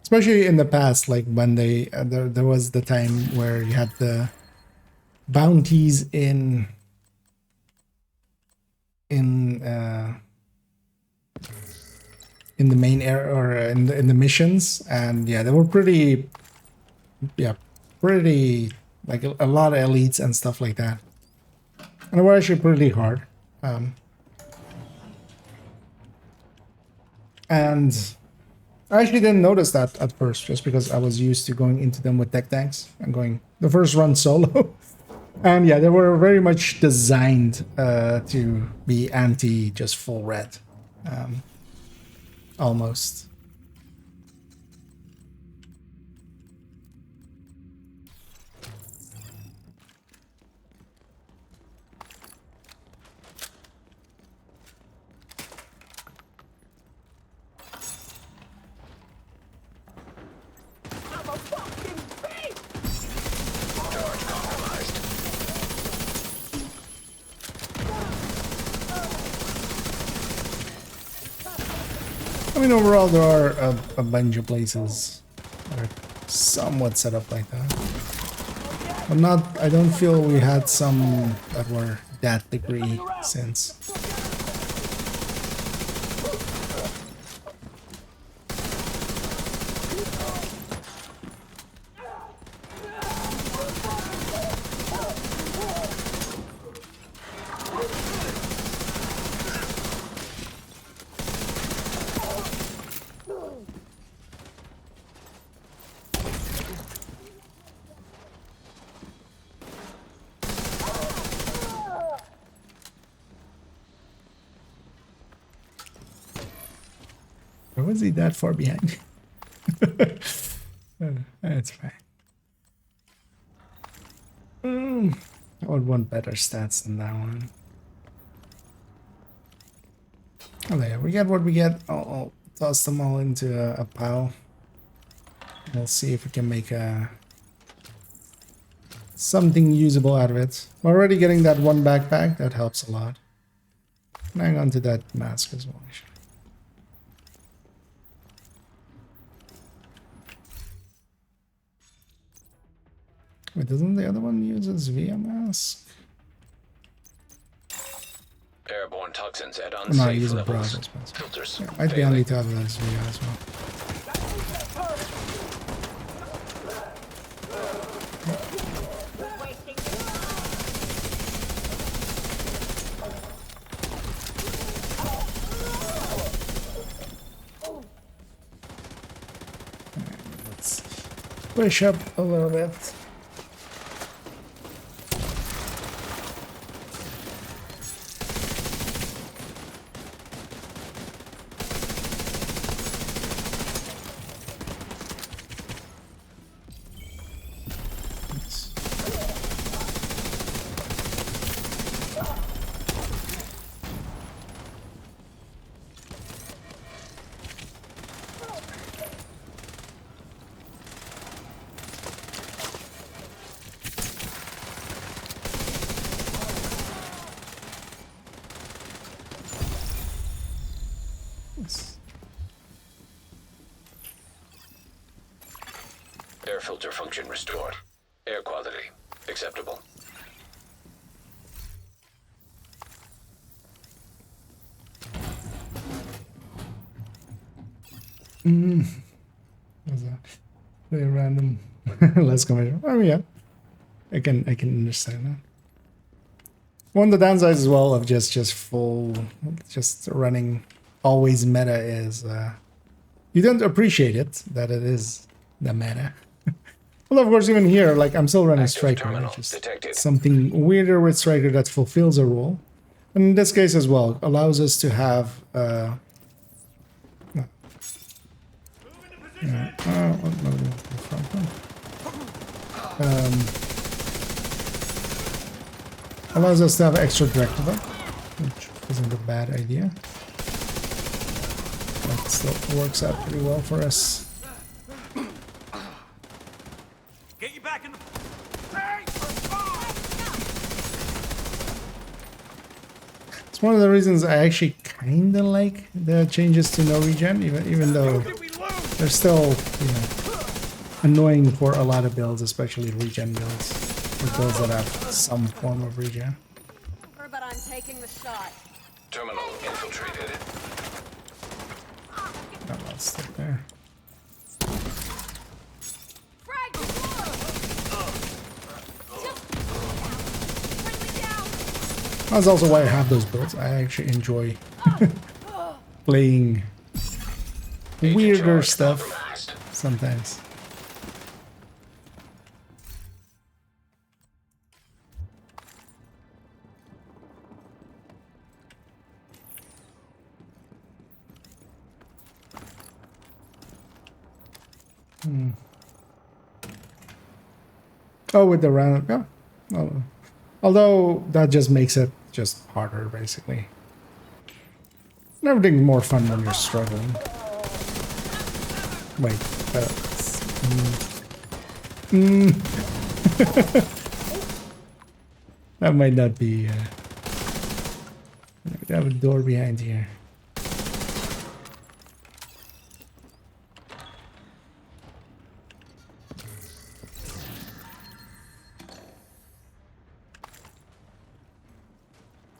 especially in the past, like when they there was the time where you had the bounties in the main area or in the missions, and yeah, they were pretty like a lot of elites and stuff like that, and they were actually pretty hard. And I actually didn't notice that at first, just because I was used to going into them with tech tanks and going the first run solo. And yeah, they were very much designed to be anti just full red, almost. I mean, overall, there are a bunch of places that are somewhat set up like that. But not, I don't feel we had some that were that degree since. was he that far behind? That's fine. I would want better stats than that one. Oh yeah, we get what we get. I'll toss them all into a pile. We'll see if we can make something usable out of it. We're already getting that one backpack. That helps a lot. And hang on to that mask as well. Wait, doesn't the other one use its via mask? Airborne toxins at No, I unsafe use a levels. browser. Filters. Yeah, might be on the top of this via as well. Let's push up a little bit. Air filter function restored. Air quality acceptable. Very random. Less commercial. Oh yeah, I can understand that. One of the downsides as well of just running always meta is you don't appreciate it that it is the meta. Well, of course, even here, like I'm still running Active Striker, terminal which is detected. something weirder with Striker that fulfills a role. And in this case as well, allows us to have allows us to have extra direct cover, which isn't a bad idea. That still works out pretty well for us. Get you back in the... It's one of the reasons I actually kind of like the changes to no regen, even though they're still, you know, annoying for a lot of builds, especially regen builds, or builds that have some form of regen. But I'm taking the shot. Terminal infiltrated. No, let's stick there. That's also why I have those builds. I actually enjoy playing weirder stuff sometimes. Oh, with the round, yeah. Oh. Although that just makes it just harder, basically. And everything's more fun when you're struggling. Wait, that might not be. We have a door behind here.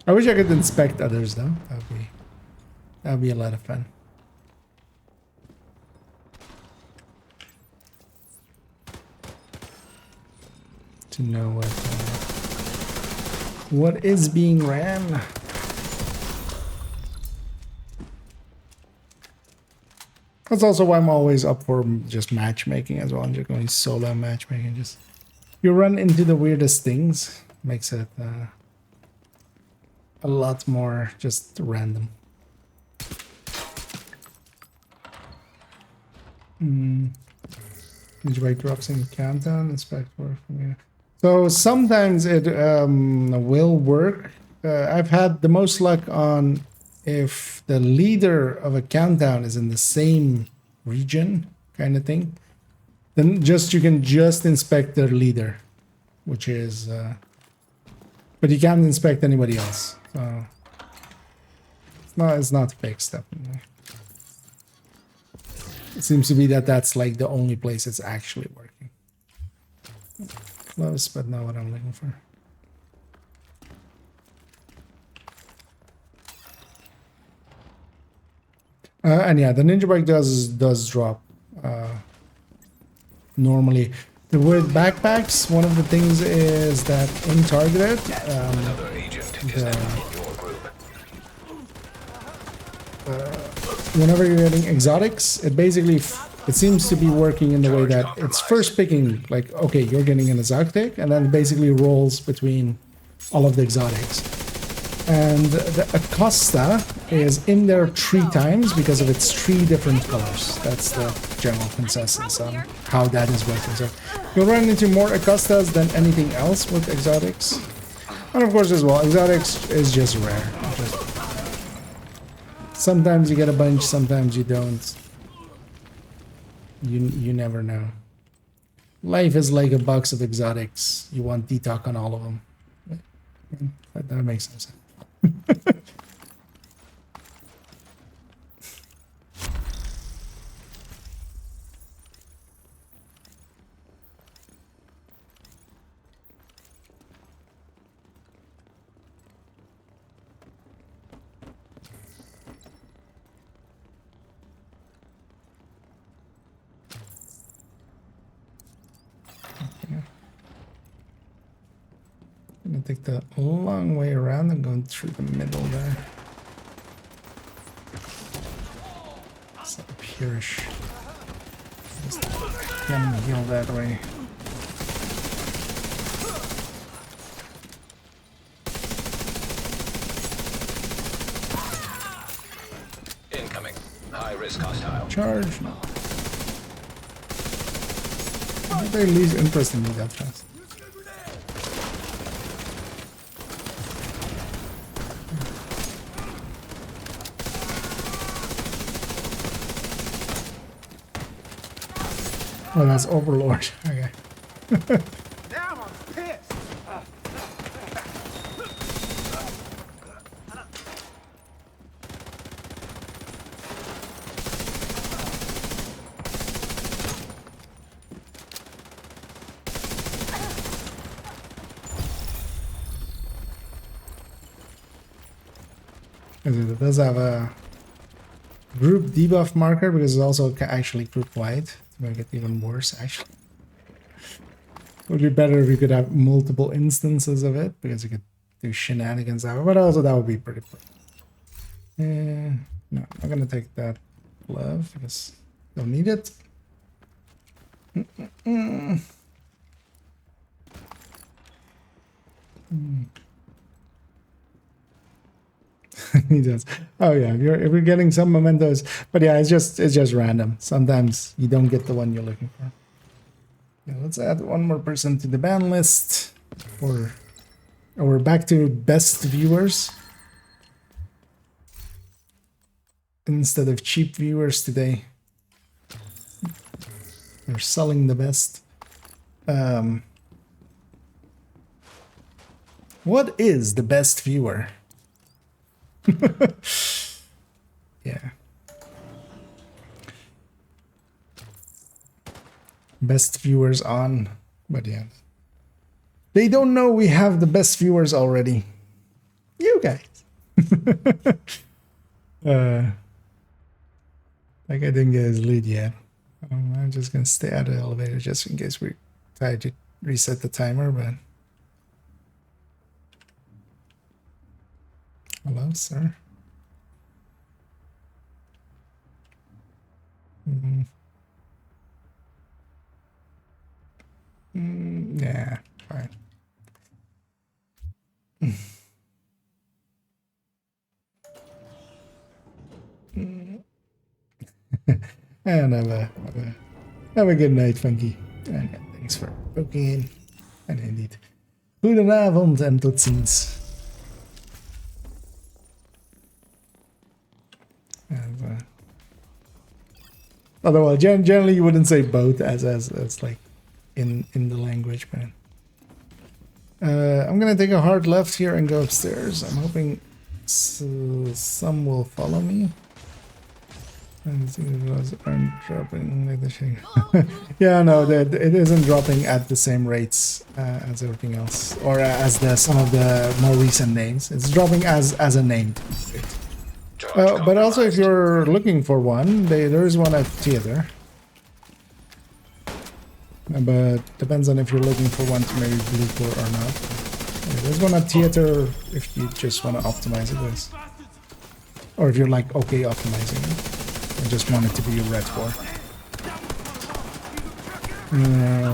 I wish I could inspect others though. That'd be a lot of fun. To know what is being ran. That's also why I'm always up for just matchmaking as well. I'm just going solo matchmaking. Just you run into the weirdest things, makes it a lot more just random. Ninja drops in countdown. Inspect work from here. So sometimes it will work. I've had the most luck on if the leader of a countdown is in the same region, kind of thing. Then you can just inspect their leader, which is, but you can't inspect anybody else. So it's not fixed definitely. It seems to be that that's like the only place it's actually working. Close, but not what I'm looking for. And yeah, the ninja bike does drop normally. With backpacks, one of the things is that in targeted, Another agent is now in your group. whenever you're getting exotics, it basically it seems to be working in the way that it's first picking like, okay, you're getting an exotic, and then it basically rolls between all of the exotics. And the Acosta is in there 3 times because of its 3 different colors. That's the general consensus on how that is working. So you'll run into more Acostas than anything else with exotics. And of course as well, exotics is just rare. Sometimes you get a bunch, sometimes you don't. You never know. Life is like a box of exotics. You want detox on all of them. That makes no sense. I'm gonna take the long way around and going through the middle there. It's up here-ish. Just can't heal that way. Incoming. High-risk hostile. Charge. No. They lose interest in me that fast. Oh, that's Overlord. Okay. Now I'm pissed. It does have a group debuff marker because it's also actually group wide to make it even worse. Actually, it would be better if you could have multiple instances of it because you could do shenanigans out of it, but also that would be pretty cool. No, I'm gonna take that glove because don't need it. He does. Oh yeah, if you're getting some mementos, but yeah, it's just random. Sometimes you don't get the one you're looking for. Yeah, let's add one more person to the ban list. Or we're back to best viewers instead of cheap viewers today. They're selling the best. What is the best viewer? Yeah. Best viewers on, but yeah. They don't know we have the best viewers already. You guys. Like I didn't get his lead yet. I'm just gonna stay out of the elevator just in case we try to reset the timer, but hello, sir. Yeah, fine. And have a good night, Funky. And thanks for poking in. And indeed. Goedenavond en tot ziens. And, although generally you wouldn't say both as like in the language, but I'm gonna take a hard left here and go upstairs. I'm hoping some will follow me. And see if those aren't dropping like the shake. Yeah, no, it isn't dropping at the same rates as everything else, or as some of the more recent names. It's dropping as a named. But also, if you're looking for one, there is one at theater. But depends on if you're looking for one to maybe blue core or not. Yeah, there's one at theater if you just want to optimize it with. Or if you're like okay optimizing it. I just want it to be a red core.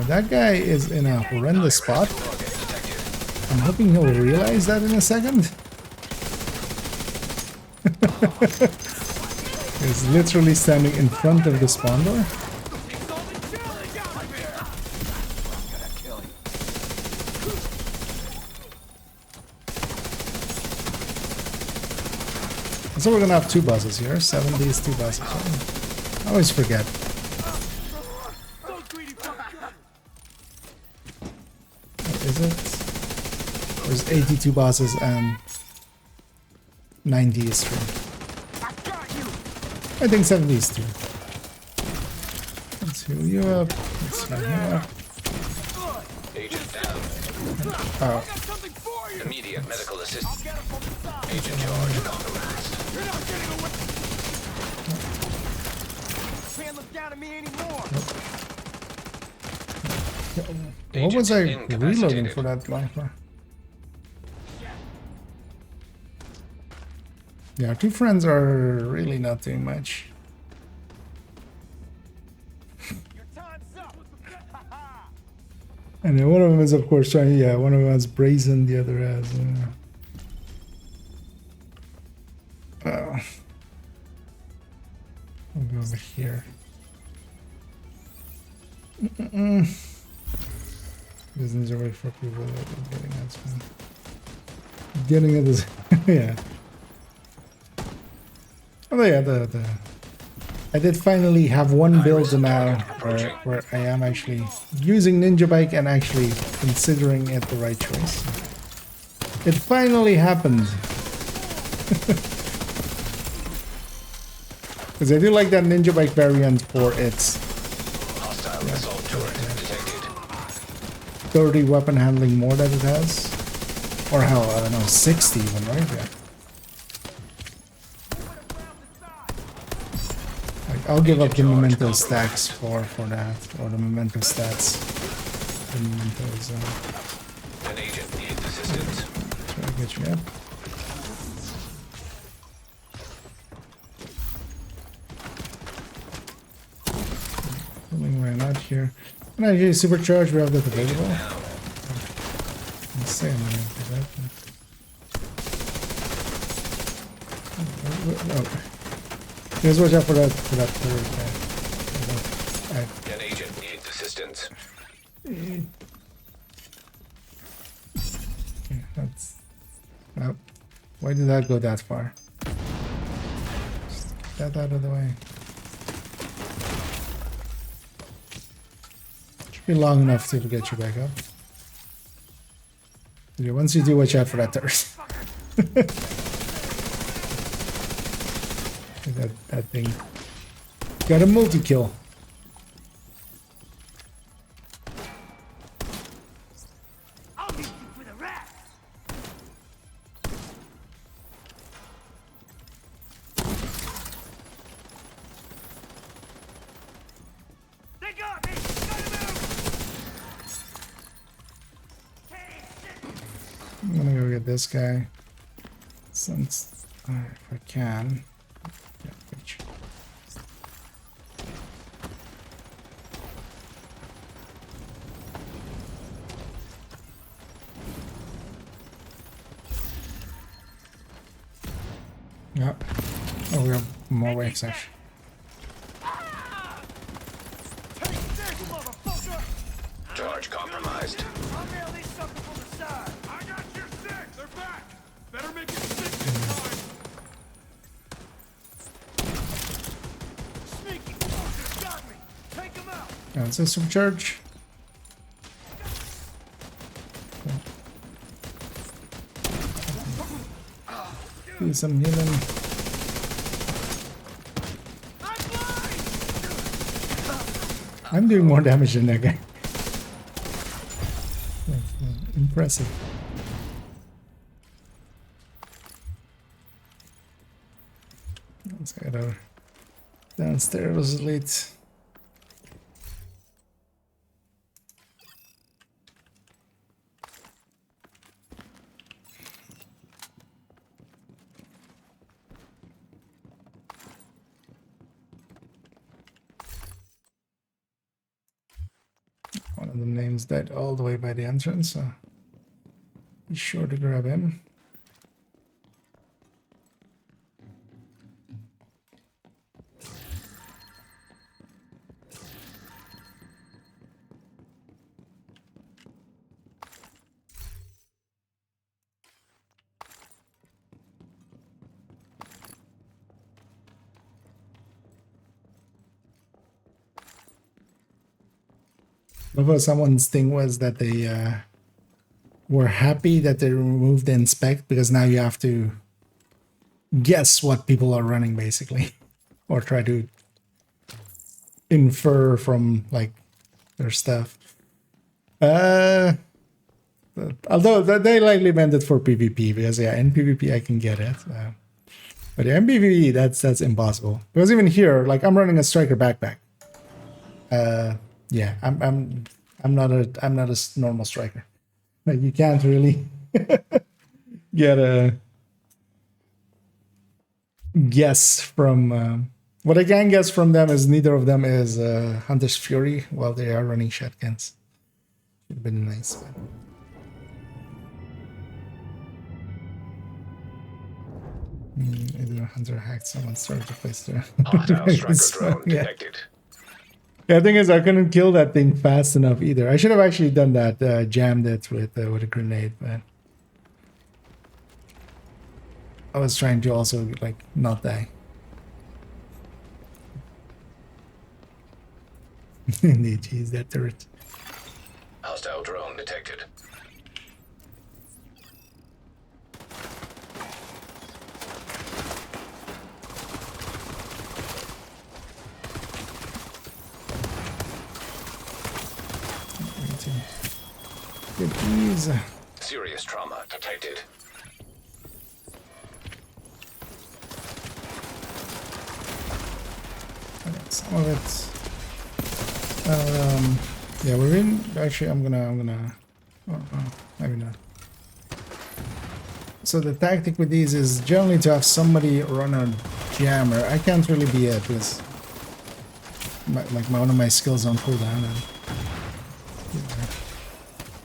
That guy is in a horrendous spot. I'm hoping he'll realize that in a second. He's literally standing in front of the spawn door. So we're gonna have two buses here. 70s, two buses. I always forget. What is it? There's 82 buses and 90 is true. I think 70 is true. Let's heal you up. Let's heal him up. Agent down. Oh. Immediate medical assistance. Agent George compromised. You're not getting away. Can't look down at me anymore. What was I reloading for that line for? Yeah, our two friends are really not doing much. And then one of them is, of course, trying. Yeah, one of them has brazen, the other has. I'll go over here. Business away for people that are getting at me. Getting it is, yeah. Oh yeah, I did finally have one build now where I am actually using Ninja Bike and actually considering it the right choice. It finally happened. Because I do like that Ninja Bike variant for its 30 weapon handling more that it has. Or hell, I don't know, 60 even, right? Yeah. I'll give up the memento stacks for that, or the memento stats. The mementos. An agent needs assistance. Try to get you up. Coming right out here. Can I get supercharge? We have that available. Let's say I'm gonna do that. Oh. Just watch out for that third guy. An agent needs assistance. Yeah, that's. Oh, why did that go that far? Just get that out of the way. Should be long enough to get you back up. Yeah, once you do, watch out for that third. That thing got a multi-kill. I'll meet you for the rest. They got me. Gotta move. I'm gonna go get this guy. Since if I can. Yeah, reach. Yeah. Oh, we have more waves actually. Charge compromised. I'll nail these suckers from the side. I got your six. They're back. Better make it stick this time. Sneaky fuckers got me. Take them out. That's a supercharge. Do some healing. I'm doing more damage than that guy. Impressive. Let's get over downstairs late. One of the names died all the way by the entrance, so be sure to grab him. Before someone's thing was that they were happy that they removed the inspect because now you have to guess what people are running basically, or try to infer from like their stuff. Although they likely meant it for PvP because yeah, in PvP I can get it, but in PvP that's impossible because even here, like I'm running a striker backpack. Yeah, I'm not a normal striker. Like you can't really get a guess from what I can guess from them is neither of them is Hunter's Fury while they are running shotguns. Would have been nice. But... either Hunter hacked someone started to place their Hostile striker drone detected. Yeah, the thing is, I couldn't kill that thing fast enough either. I should have actually done that, jammed it with a grenade, but I was trying to also like not die. Indeed, geez, that turret. Hostile drone detected. Get these. Serious trauma detected. Okay, some of it. Yeah, we're in. Actually, I'm gonna. Oh, maybe not. So the tactic with these is generally to have somebody run a jammer. I can't really be it because one of my skills on cooldown.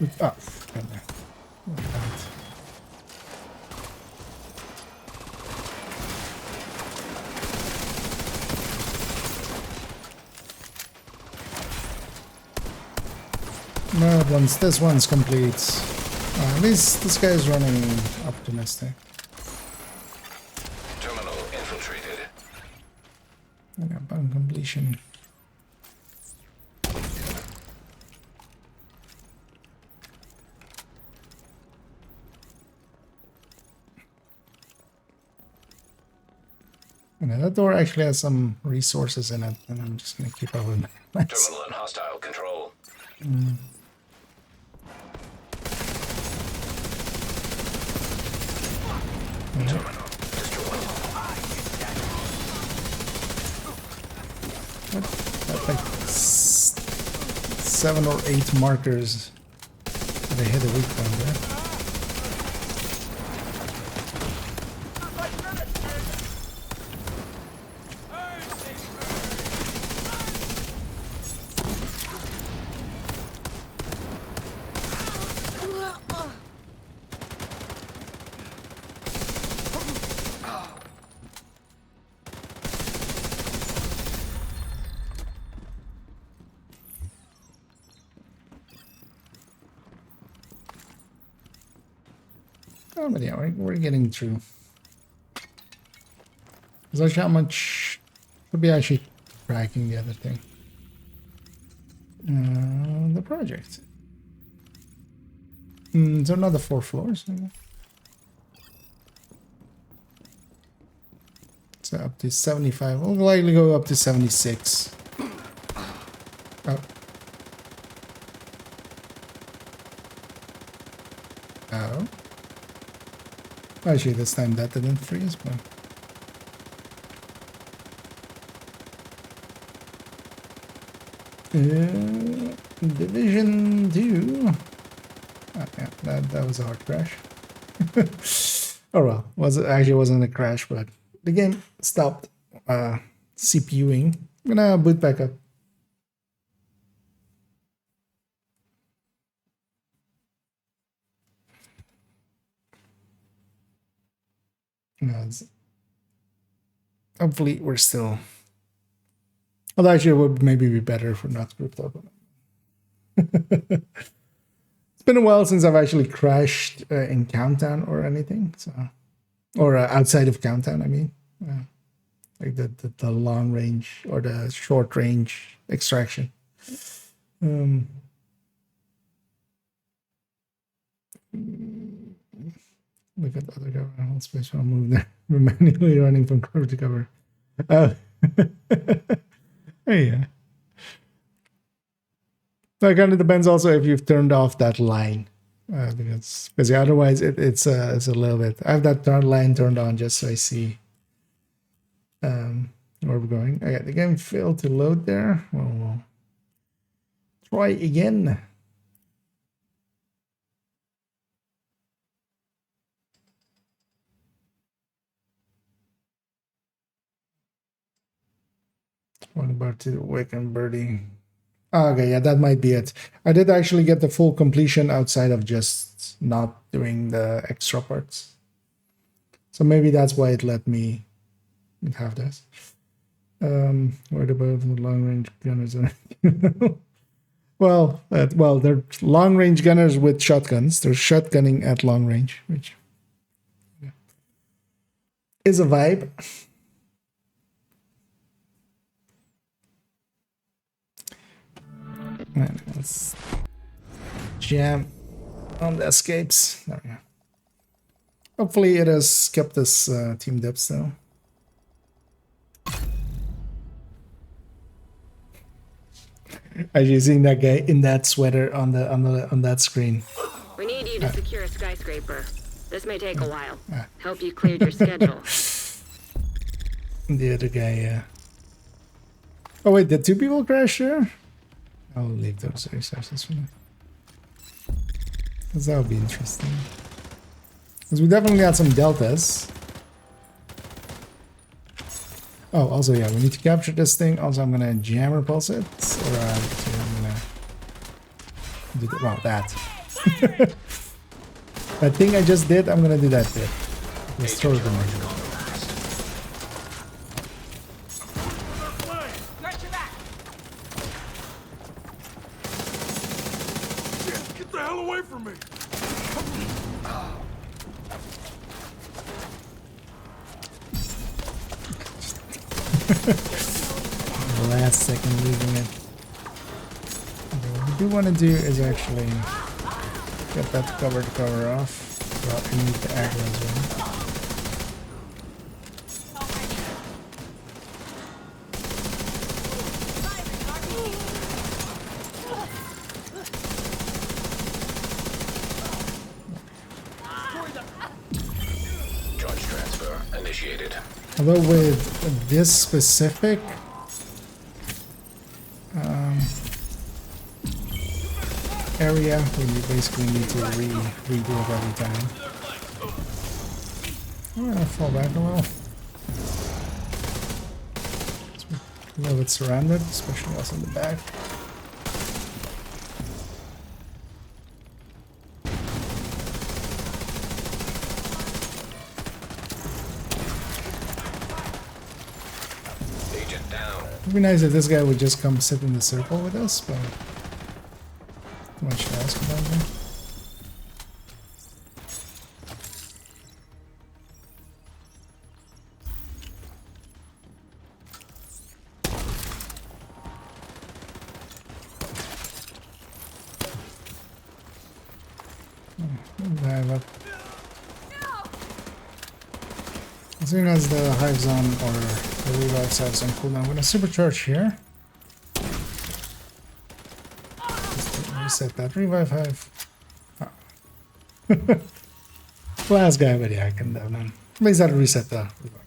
And, oh, no, once this one's complete, at least this guy's running optimistic. Terminal infiltrated. Yeah, button completion. And that door actually has some resources in it, and I'm just gonna keep up with it. Terminal in hostile control. Terminal destroyed. That's like 7 or 8 markers they hit a weak point there. Oh, but yeah, we're getting through. Is that how much could be actually tracking the other thing? The project. So not the 4 floors. So up to 75. We'll likely go up to 76. Oh. Oh. Actually, this time that didn't freeze, but... Division 2. Oh, yeah, that was a hard crash. Oh well, wasn't a crash, but the game stopped CPUing. I'm gonna boot back up. Hopefully we're still... Although actually it would maybe be better if we're not grouped up. It's been a while since I've actually crashed in Countdown or anything, so or outside of Countdown. I mean, like the long range or the short range extraction. Look at the other cover. Hold space. I'll move there. We're manually running from cover to cover. Yeah. So it kind of depends also if you've turned off that line, because otherwise it's a little bit. I have that line turned on just so I see where we're going. Okay, the game failed to load there. Well, we'll try again. What about the Wick and Birdie? Okay, yeah, that might be it. I did actually get the full completion outside of just not doing the extra parts. So maybe that's why it let me have this. What about the long range gunners? well, they're long range gunners with shotguns. They're shotgunning at long range, which is a vibe. And let's jam on the escapes. There we go. Hopefully it has kept us teamed up still. As you seeing that guy in that sweater on that screen. We need you to secure a skyscraper. This may take a while. Hope you cleared your schedule. The other guy, yeah. Oh wait, did 2 people crash there? I'll leave those resources for now. Because that would be interesting. Because we definitely got some deltas. Oh, also, yeah, we need to capture this thing. Also, I'm gonna jam repulse it. Or I'm gonna do that. Wow, that. That thing I just did, I'm gonna do that bit. Let's throw them in. Last second leaving it. Okay, what we do want to do is actually get that cover to cover off. Well, we need the aggro as well. Charge transfer initiated. Although with this specific area, where you basically need to redo it every time. I'm gonna fall back a little. It's a little bit surrounded, especially also in the back. Agent down. It'd be nice if this guy would just come sit in the circle with us, but too much to ask about him. Revive up. As soon as the hive zone or the revive have on cooldown, I'm gonna supercharge here. Just to reset that revive hive. Oh. Last guy, but yeah, I can down him. At least that'll reset the revive.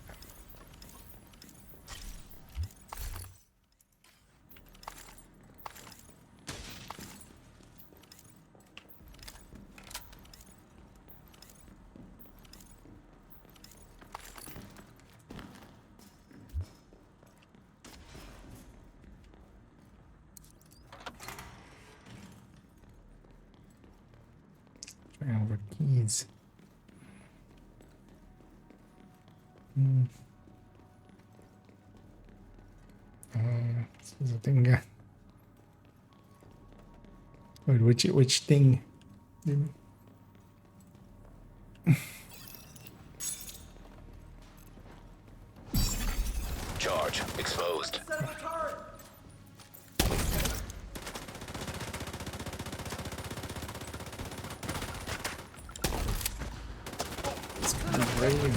Over keys. This is a thing. Wait, which thing? Charge exposed. It's kind of raining.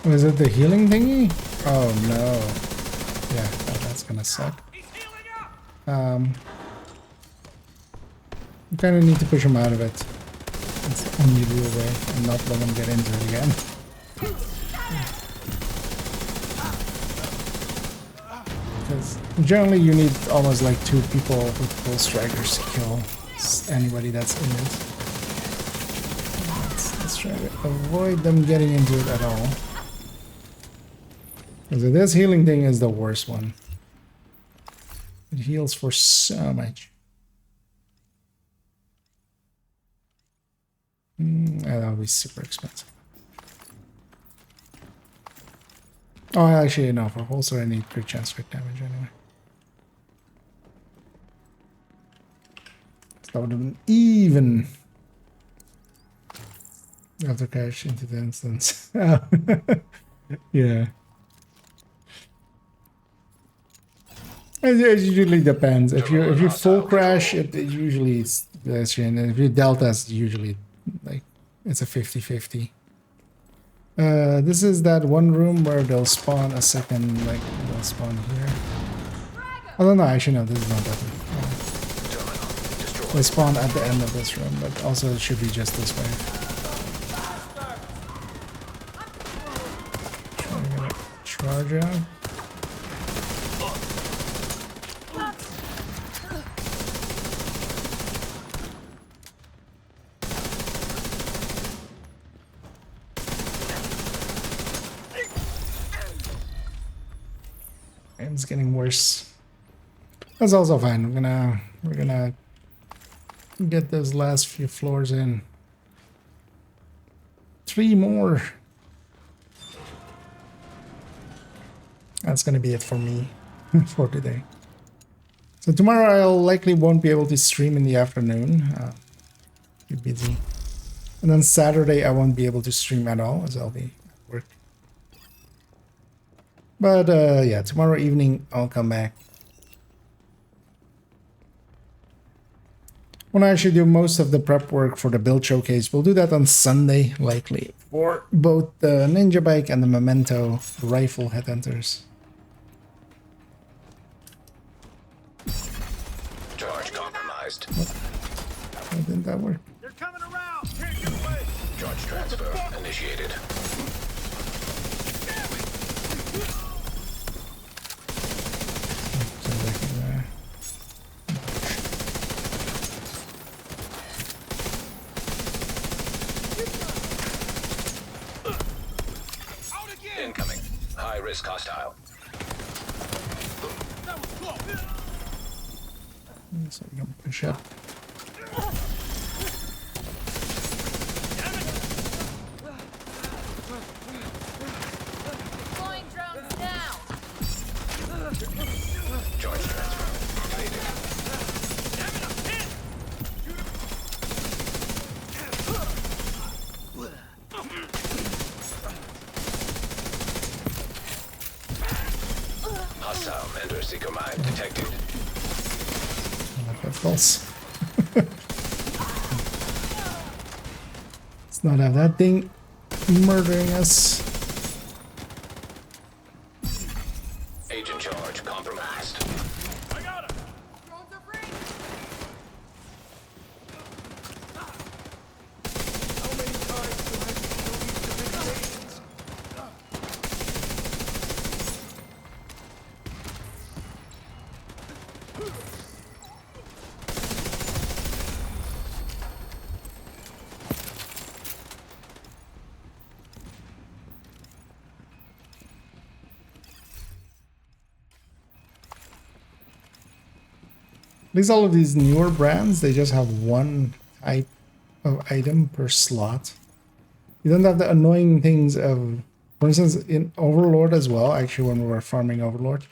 Was it the healing thingy? Oh no. Yeah, that's gonna suck. You kind of need to push him out of it. It's the only real way and not let him get into it again. Because generally you need almost like 2 people with full strikers to kill anybody that's in it. Let's try to avoid them getting into it at all. Because this healing thing is the worst one. It heals for so much. That'll be super expensive. Oh, actually, no. For holster, I need crit chance crit damage anyway. So that would have been even. After crash into the instance. Yeah. It usually depends. If you full crash, it usually is less, and if you delta, it's usually like it's a 50-50. This is that one room where they'll spawn a second, like they'll spawn here. I don't know. Actually, no, this is not that one. They spawn at the end of this room, but also it should be just this way. Charge out. It's getting worse. That's also fine. We're gonna get those last few floors in. 3 more. That's gonna be it for me for today. So tomorrow I'll likely won't be able to stream in the afternoon. Be busy. And then Saturday I won't be able to stream at all as I'll be at work. But yeah, tomorrow evening I'll come back. When I actually do most of the prep work for the build showcase, we'll do that on Sunday, likely, for both the Ninja Bike and the Memento rifle headhunters. Charge compromised. Why didn't that work? They're coming around. Can't get away. Charge transfer initiated. Incoming. High risk hostile. That was close. So we can push up. Deploying drones now. Charge transfer completed. Hostile Ender Seeker mine detected. That's false. Let's not have that thing murdering us. Agent charge compromised. I got him. Drones are free. How many times do I have to show these civilians? At least all of these newer brands, they just have one type of item per slot. You don't have the annoying things of, for instance, in Overlord as well. Actually, when we were farming Overlord,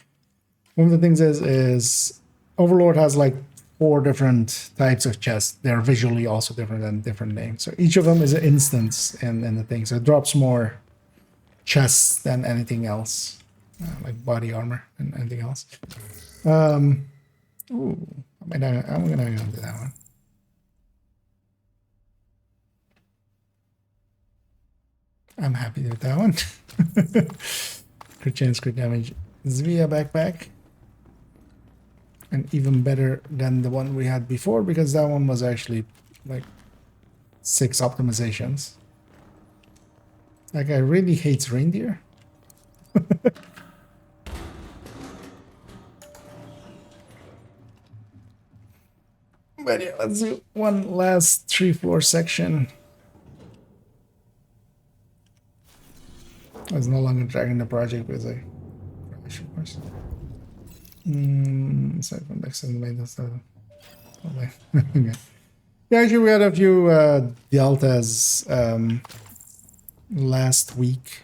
one of the things is Overlord has like 4 different types of chests. They're visually also different and different names. So each of them is an instance in the thing. So it drops more chests than anything else, like body armor and anything else. Ooh, I'm gonna go do that one. I'm happy with that one. Crit chance, crit damage. Zvia backpack. And even better than the one we had before, because that one was actually like 6 optimizations. That guy really hates reindeer. But yeah, let's do one last 3-floor section. I was no longer tracking the project because I crashed, of course. Aside from next to the maintenance stuff. Okay. Yeah, actually, we had a few deltas last week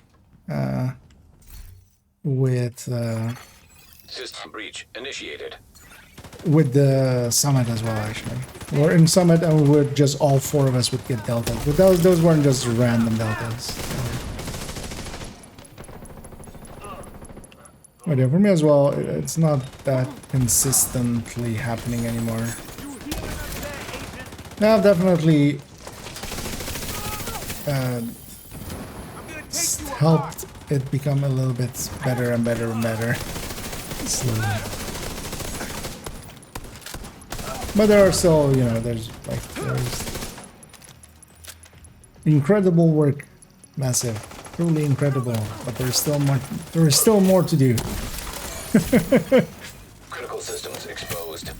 with System breach initiated. with the summit as well. Actually, we're in summit and we're just all 4 of us would get deltas, but those weren't just random deltas. But yeah, for me as well, it's not that consistently happening anymore. Now, I've definitely helped it become a little bit better and better and better. Slowly. But there are still, you know, there's incredible work, massive, truly incredible. But there's still more. There is still more to do. Critical systems exposed.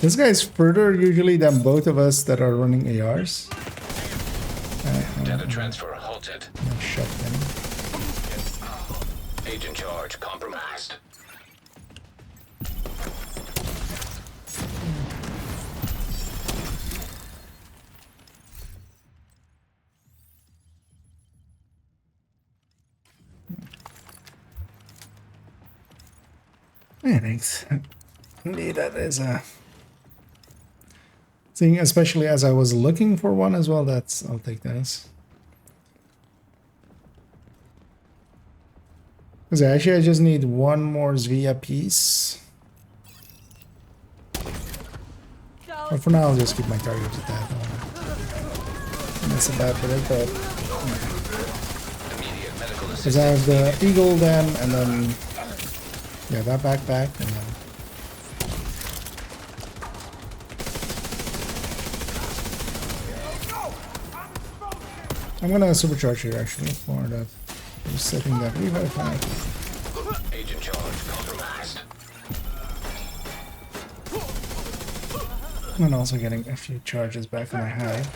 This guy's further usually than both of us that are running ARs. Data transfer halted. Shut them. Agent charge compromised. Yeah, thanks. Indeed, that is a thing, especially as I was looking for one as well. I'll take this. Because actually, I just need one more Zvia piece. But for now, I'll just keep my targets at that. And that's about it, but because I have the Eagle then, and then yeah, that backpack, and then I'm gonna supercharge here actually for that. Just setting that revive pack. Agent charge compromised. And also getting a few charges back on my hive.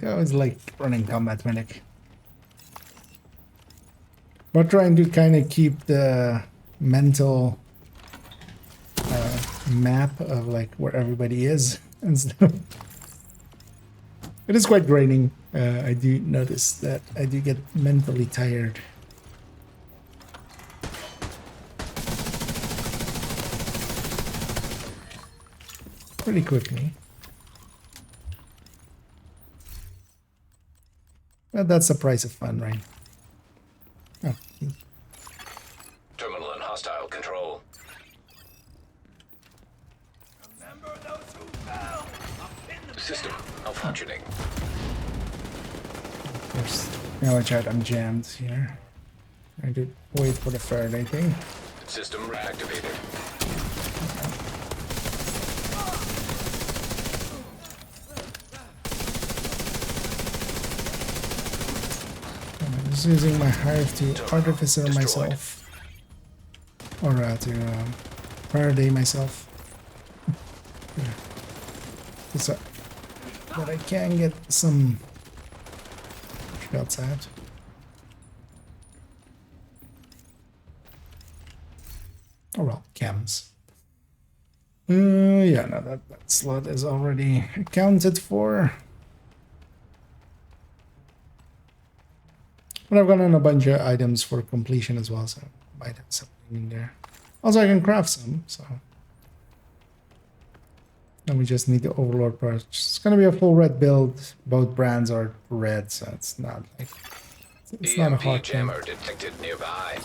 I always like running combat medic. But trying to kind of keep the mental map of like where everybody is and stuff. It is quite draining. I do notice that I do get mentally tired. Pretty quickly. But that's the price of fun, right? Oh. Terminal in hostile control. Remember those who fell? I'll pin them System down. malfunctioning. Of course. Now watch out, I'm jammed here. I did wait for the Faraday thing. System reactivated. I'm just using my hive to artificer myself. Or to Faraday myself. Yeah. So that I can get some shots at. Oh well, chems. Yeah, no, that slot is already accounted for. But I've gotten a bunch of items for completion as well, so I might have something in there. Also, I can craft some, so. And we just need the Overlord parts. It's gonna be a full red build. Both brands are red, so it's not like it's not a hard thing. jammer detected nearby.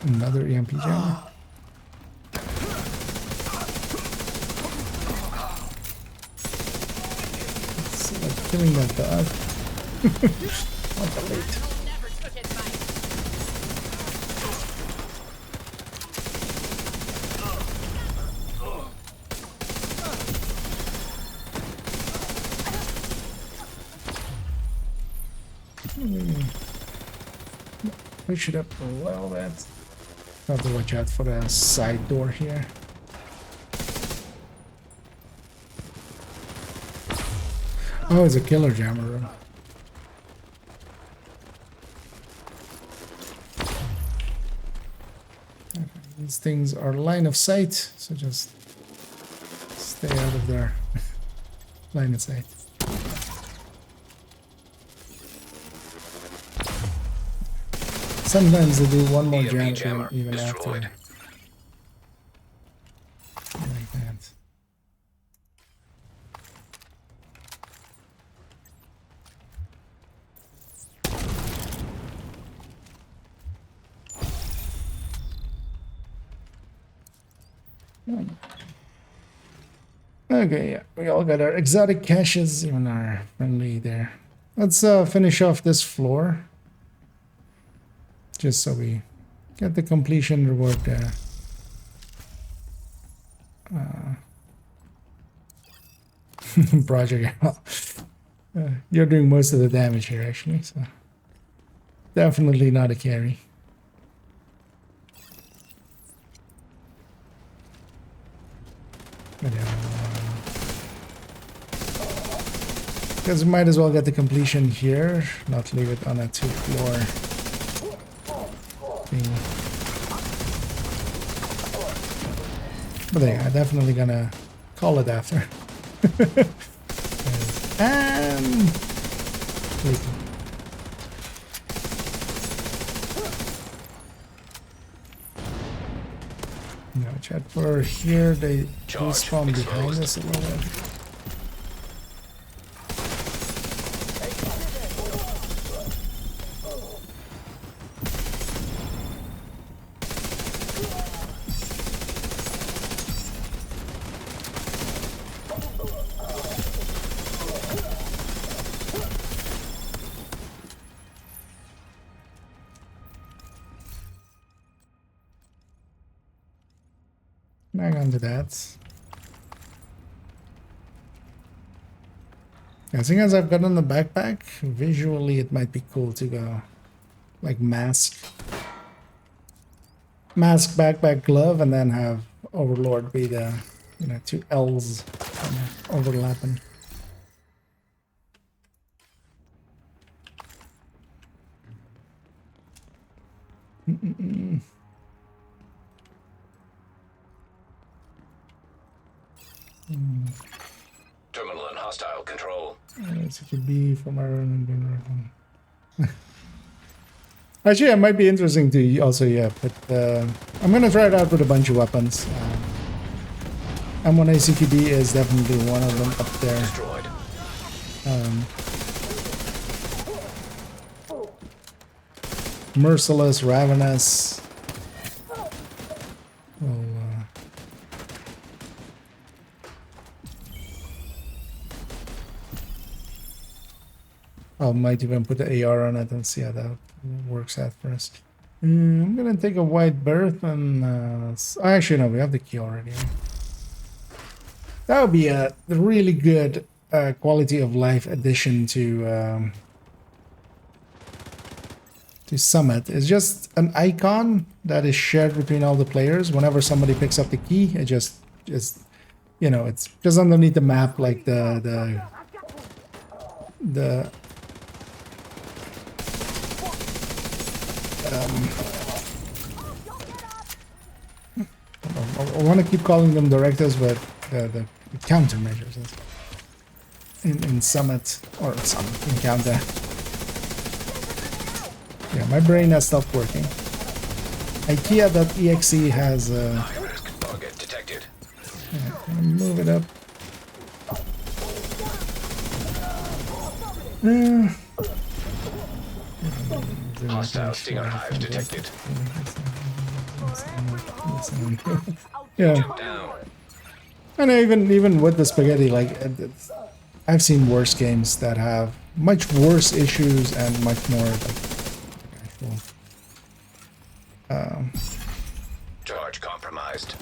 Another EMP jammer. It's like killing that dog. Not the late. We should have well that. Have to watch out for the side door here. Oh, it's a killer jammer room. Okay, these things are line of sight, so just stay out of their line of sight. Sometimes they do one more jammer even destroyed. after. Like that. Okay, yeah, we all got our exotic caches, even our friendly there. Let's finish off this floor. Just so we get the completion reward. Project. You're doing most of the damage here, actually. So definitely not a carry. Because we might as well get the completion here, not leave it on a 2-floor thing. But yeah, I'm definitely gonna call it after. Wait. No, chat for here, they spawn behind us a little bit. Hang on to that. As soon as I've gotten the backpack, visually it might be cool to go like mask, backpack, glove, and then have Overlord be the, you know, 2 L's overlapping. Terminal in hostile control. It could be from our own. Actually, it might be interesting to also, yeah, but I'm gonna try it out with a bunch of weapons. M1 ACQB is definitely one of them up there. Destroyed. Merciless, Ravenous. Well, I might even put the AR on it and see how that works out for us. I'm gonna take a wide berth and actually no, we have the key already. That would be a really good quality of life addition to Summit. It's just an icon that is shared between all the players. Whenever somebody picks up the key, it just you know, it's just underneath the map, like the I want to keep calling them directives, but the countermeasures in Summit or Summit in Counter. Yeah, my brain has stopped working. IKEA.exe has High-risk target detected. yeah, I'm gonna move it up. Hostile Stinger hive detected. Yeah. Down. And even with the spaghetti, like I've seen worse games that have much worse issues and much more like actual. Charge compromised.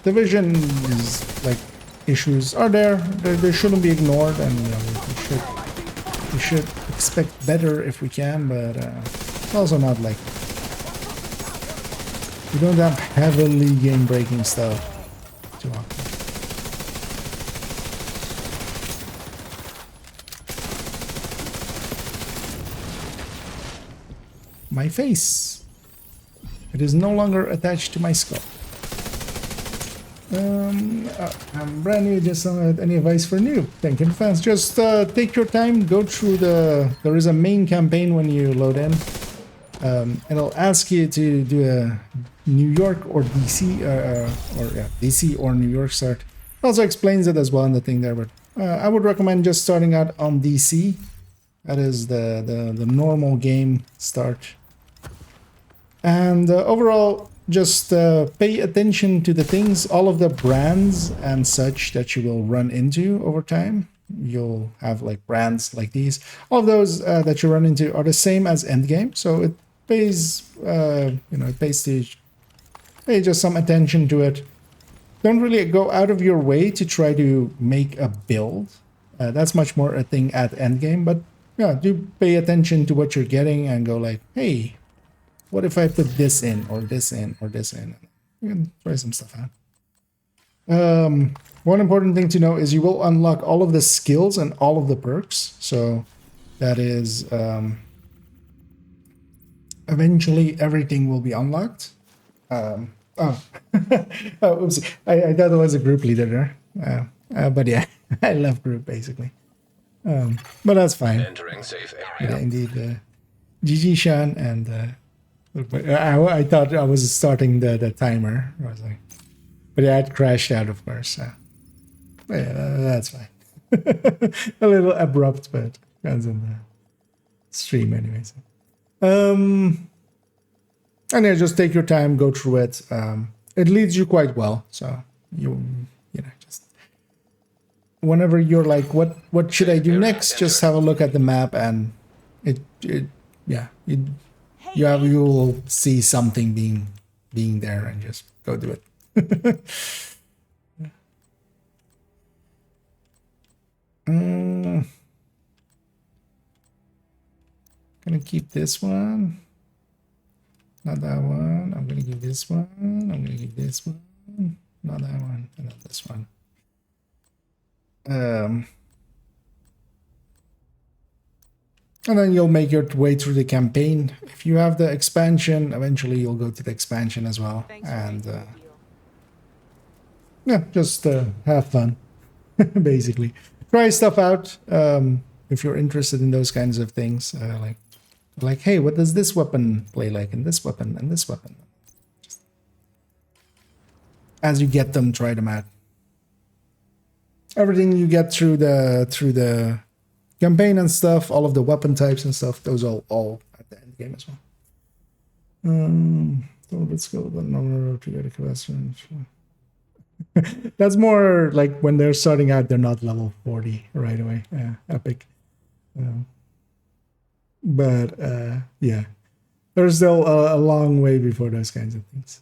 Division's like issues are there. They shouldn't be ignored, and you know, we should expect better if we can. But it's also not like we don't have heavily game-breaking stuff too often. My face. It is no longer attached to my skull. I'm brand new, just any advice for new Tenkin fans? Just take your time, go through there is a main campaign when you load in. It'll ask you to do a New York or DC, DC or New York start. It also explains it as well in the thing there, but I would recommend just starting out on DC. That is the normal game start. And overall, just pay attention to the things, all of the brands and such that you will run into over time. You'll have like brands like these. All of those that you run into are the same as endgame, so it pays, it pays to pay just some attention to it. Don't really go out of your way to try to make a build. That's much more a thing at endgame, but yeah, do pay attention to what you're getting and go like, hey, what if I put this in or this in or this in? You can try some stuff out. One important thing to know is you will unlock all of the skills and all of the perks. So that is eventually everything will be unlocked. Oh, oops. I thought it was a group leader there. But yeah, I love group basically. But that's fine. Entering safe Yeah, area. indeed. GG Shan and I thought I was starting the timer. I was like, but yeah, it crashed out, of course. But yeah, that's fine. A little abrupt, but depends on the stream, anyways. And yeah, just take your time, go through it. It leads you quite well, so you just whenever you're like, what should I do next? Just have a look at the map, and you'll see something being there, and just go do it. Gonna keep this one, not that one. I'm gonna keep this one. I'm gonna keep this one, not that one, and not this one. And then you'll make your way through the campaign. If you have the expansion, eventually you'll go to the expansion as well. And yeah, just have fun, basically. Try stuff out if you're interested in those kinds of things. Like, hey, what does this weapon play like, and this weapon, and this weapon? Just, as you get them, try them out. Everything you get through the campaign and stuff, all of the weapon types and stuff, those are all at the end game as well. So let's go with the number to get a question. That's more like when they're starting out, they're not level 40 right away. Yeah, epic. But yeah, there's still a long way before those kinds of things.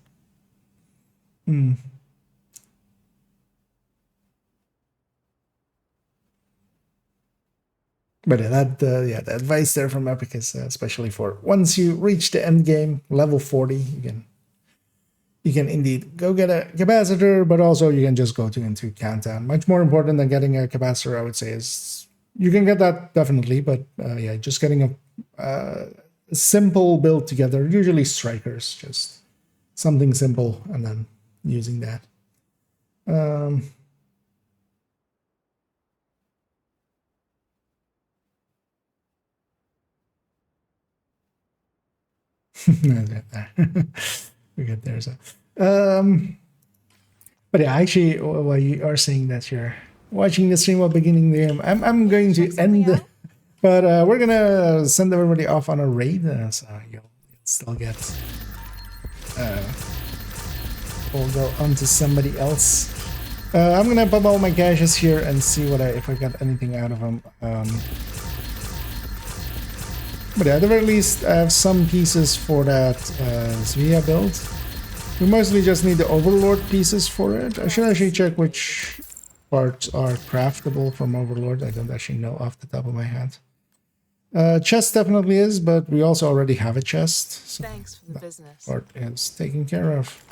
But the advice there from Epic is especially for once you reach the end game, level 40, you can indeed go get a capacitor, but also you can just go into countdown. Much more important than getting a capacitor, I would say, is you can get that definitely, but yeah, just getting a simple build together, usually strikers, just something simple, and then using that. We get there. So, but yeah, actually, while you are saying that you're watching the stream while beginning the game, I'm going to end the. But we're gonna send everybody off on a raid, so you'll still get. We'll go on to somebody else. I'm gonna pump all my caches here and see what if I got anything out of them. But yeah, at the very least, I have some pieces for that Svea build. We mostly just need the Overlord pieces for it. I should actually check which parts are craftable from Overlord. I don't actually know off the top of my head. Chest definitely is, but we also already have a chest. So Thanks for the business. Part is taken care of.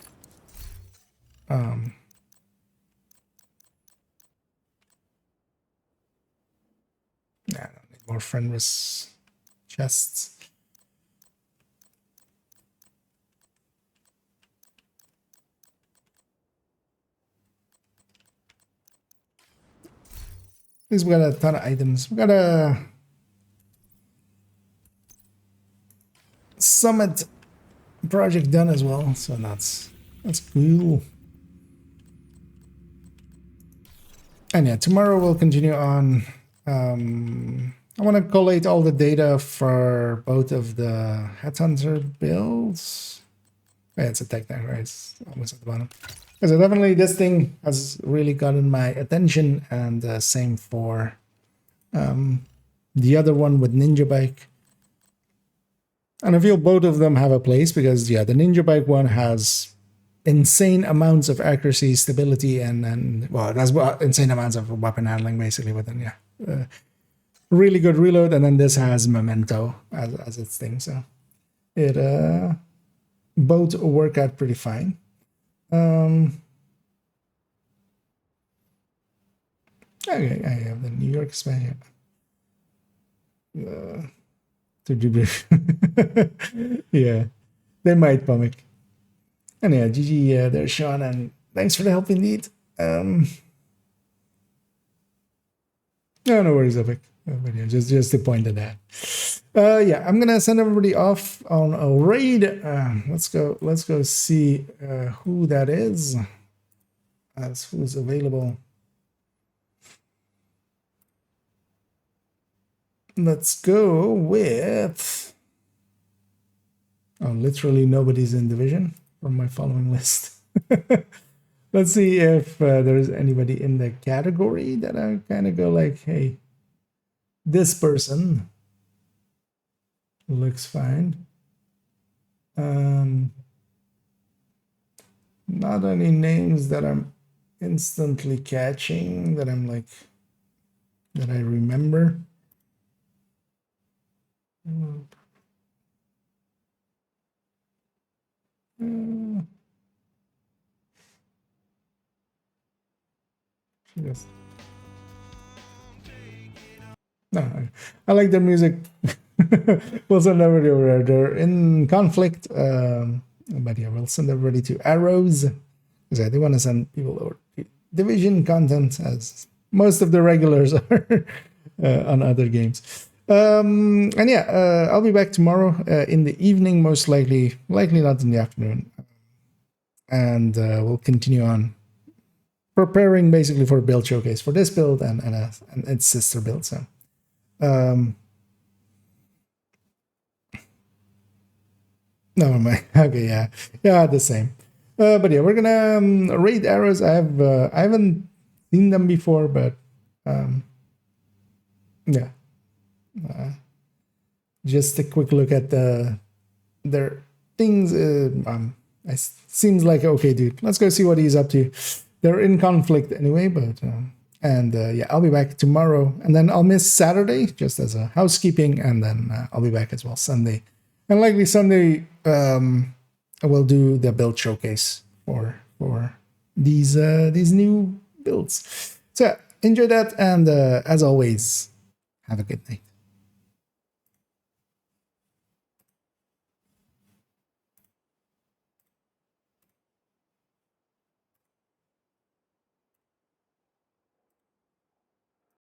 Yeah, I don't need more friendless chests. At least we got a ton of items. We got a summit project done as well, so that's cool. And yeah, tomorrow we'll continue on. I want to collate all the data for both of the Headhunter builds. Yeah, it's a tech deck, right? It's almost at the bottom. So definitely this thing has really gotten my attention, and same for the other one with Ninja Bike. And I feel both of them have a place because, yeah, the Ninja Bike one has insane amounts of accuracy, stability, and well, that's insane amounts of weapon handling, basically. But then, yeah, really good reload. And then this has Memento as its thing. So it both work out pretty fine. Okay, I have the New York expansion. Yeah, they might comic. And yeah, GG there, Sean, and thanks for the help indeed. No worries, Epic. But yeah, just to point at that. Yeah, I'm gonna send everybody off on a raid. Let's go see who that is. As who's available. Let's go with. Oh, literally nobody's in division from my following list. Let's see if there's anybody in the category that I kind of go like, hey, this person looks fine. Not any names that I'm instantly catching that I'm like, that I remember. Yes. No, I like their music. We'll send everybody over there. They're in conflict. But yeah, we'll send everybody to Arrows. Because I do want to send people over to Division content, as most of the regulars are on other games. And yeah, I'll be back tomorrow in the evening, most likely not in the afternoon. And we'll continue on preparing basically for a build showcase for this build and its sister build. So never mind. Okay, yeah, the same. But yeah, we're gonna raid arrows. I haven't seen them before, but yeah, just a quick look at their things. It seems like okay, dude. Let's go see what he's up to. They're in conflict anyway, but yeah, I'll be back tomorrow, and then I'll miss Saturday just as a housekeeping, and then I'll be back as well Sunday, and likely Sunday I will do the build showcase for these new builds. So enjoy that, and as always, have a good night.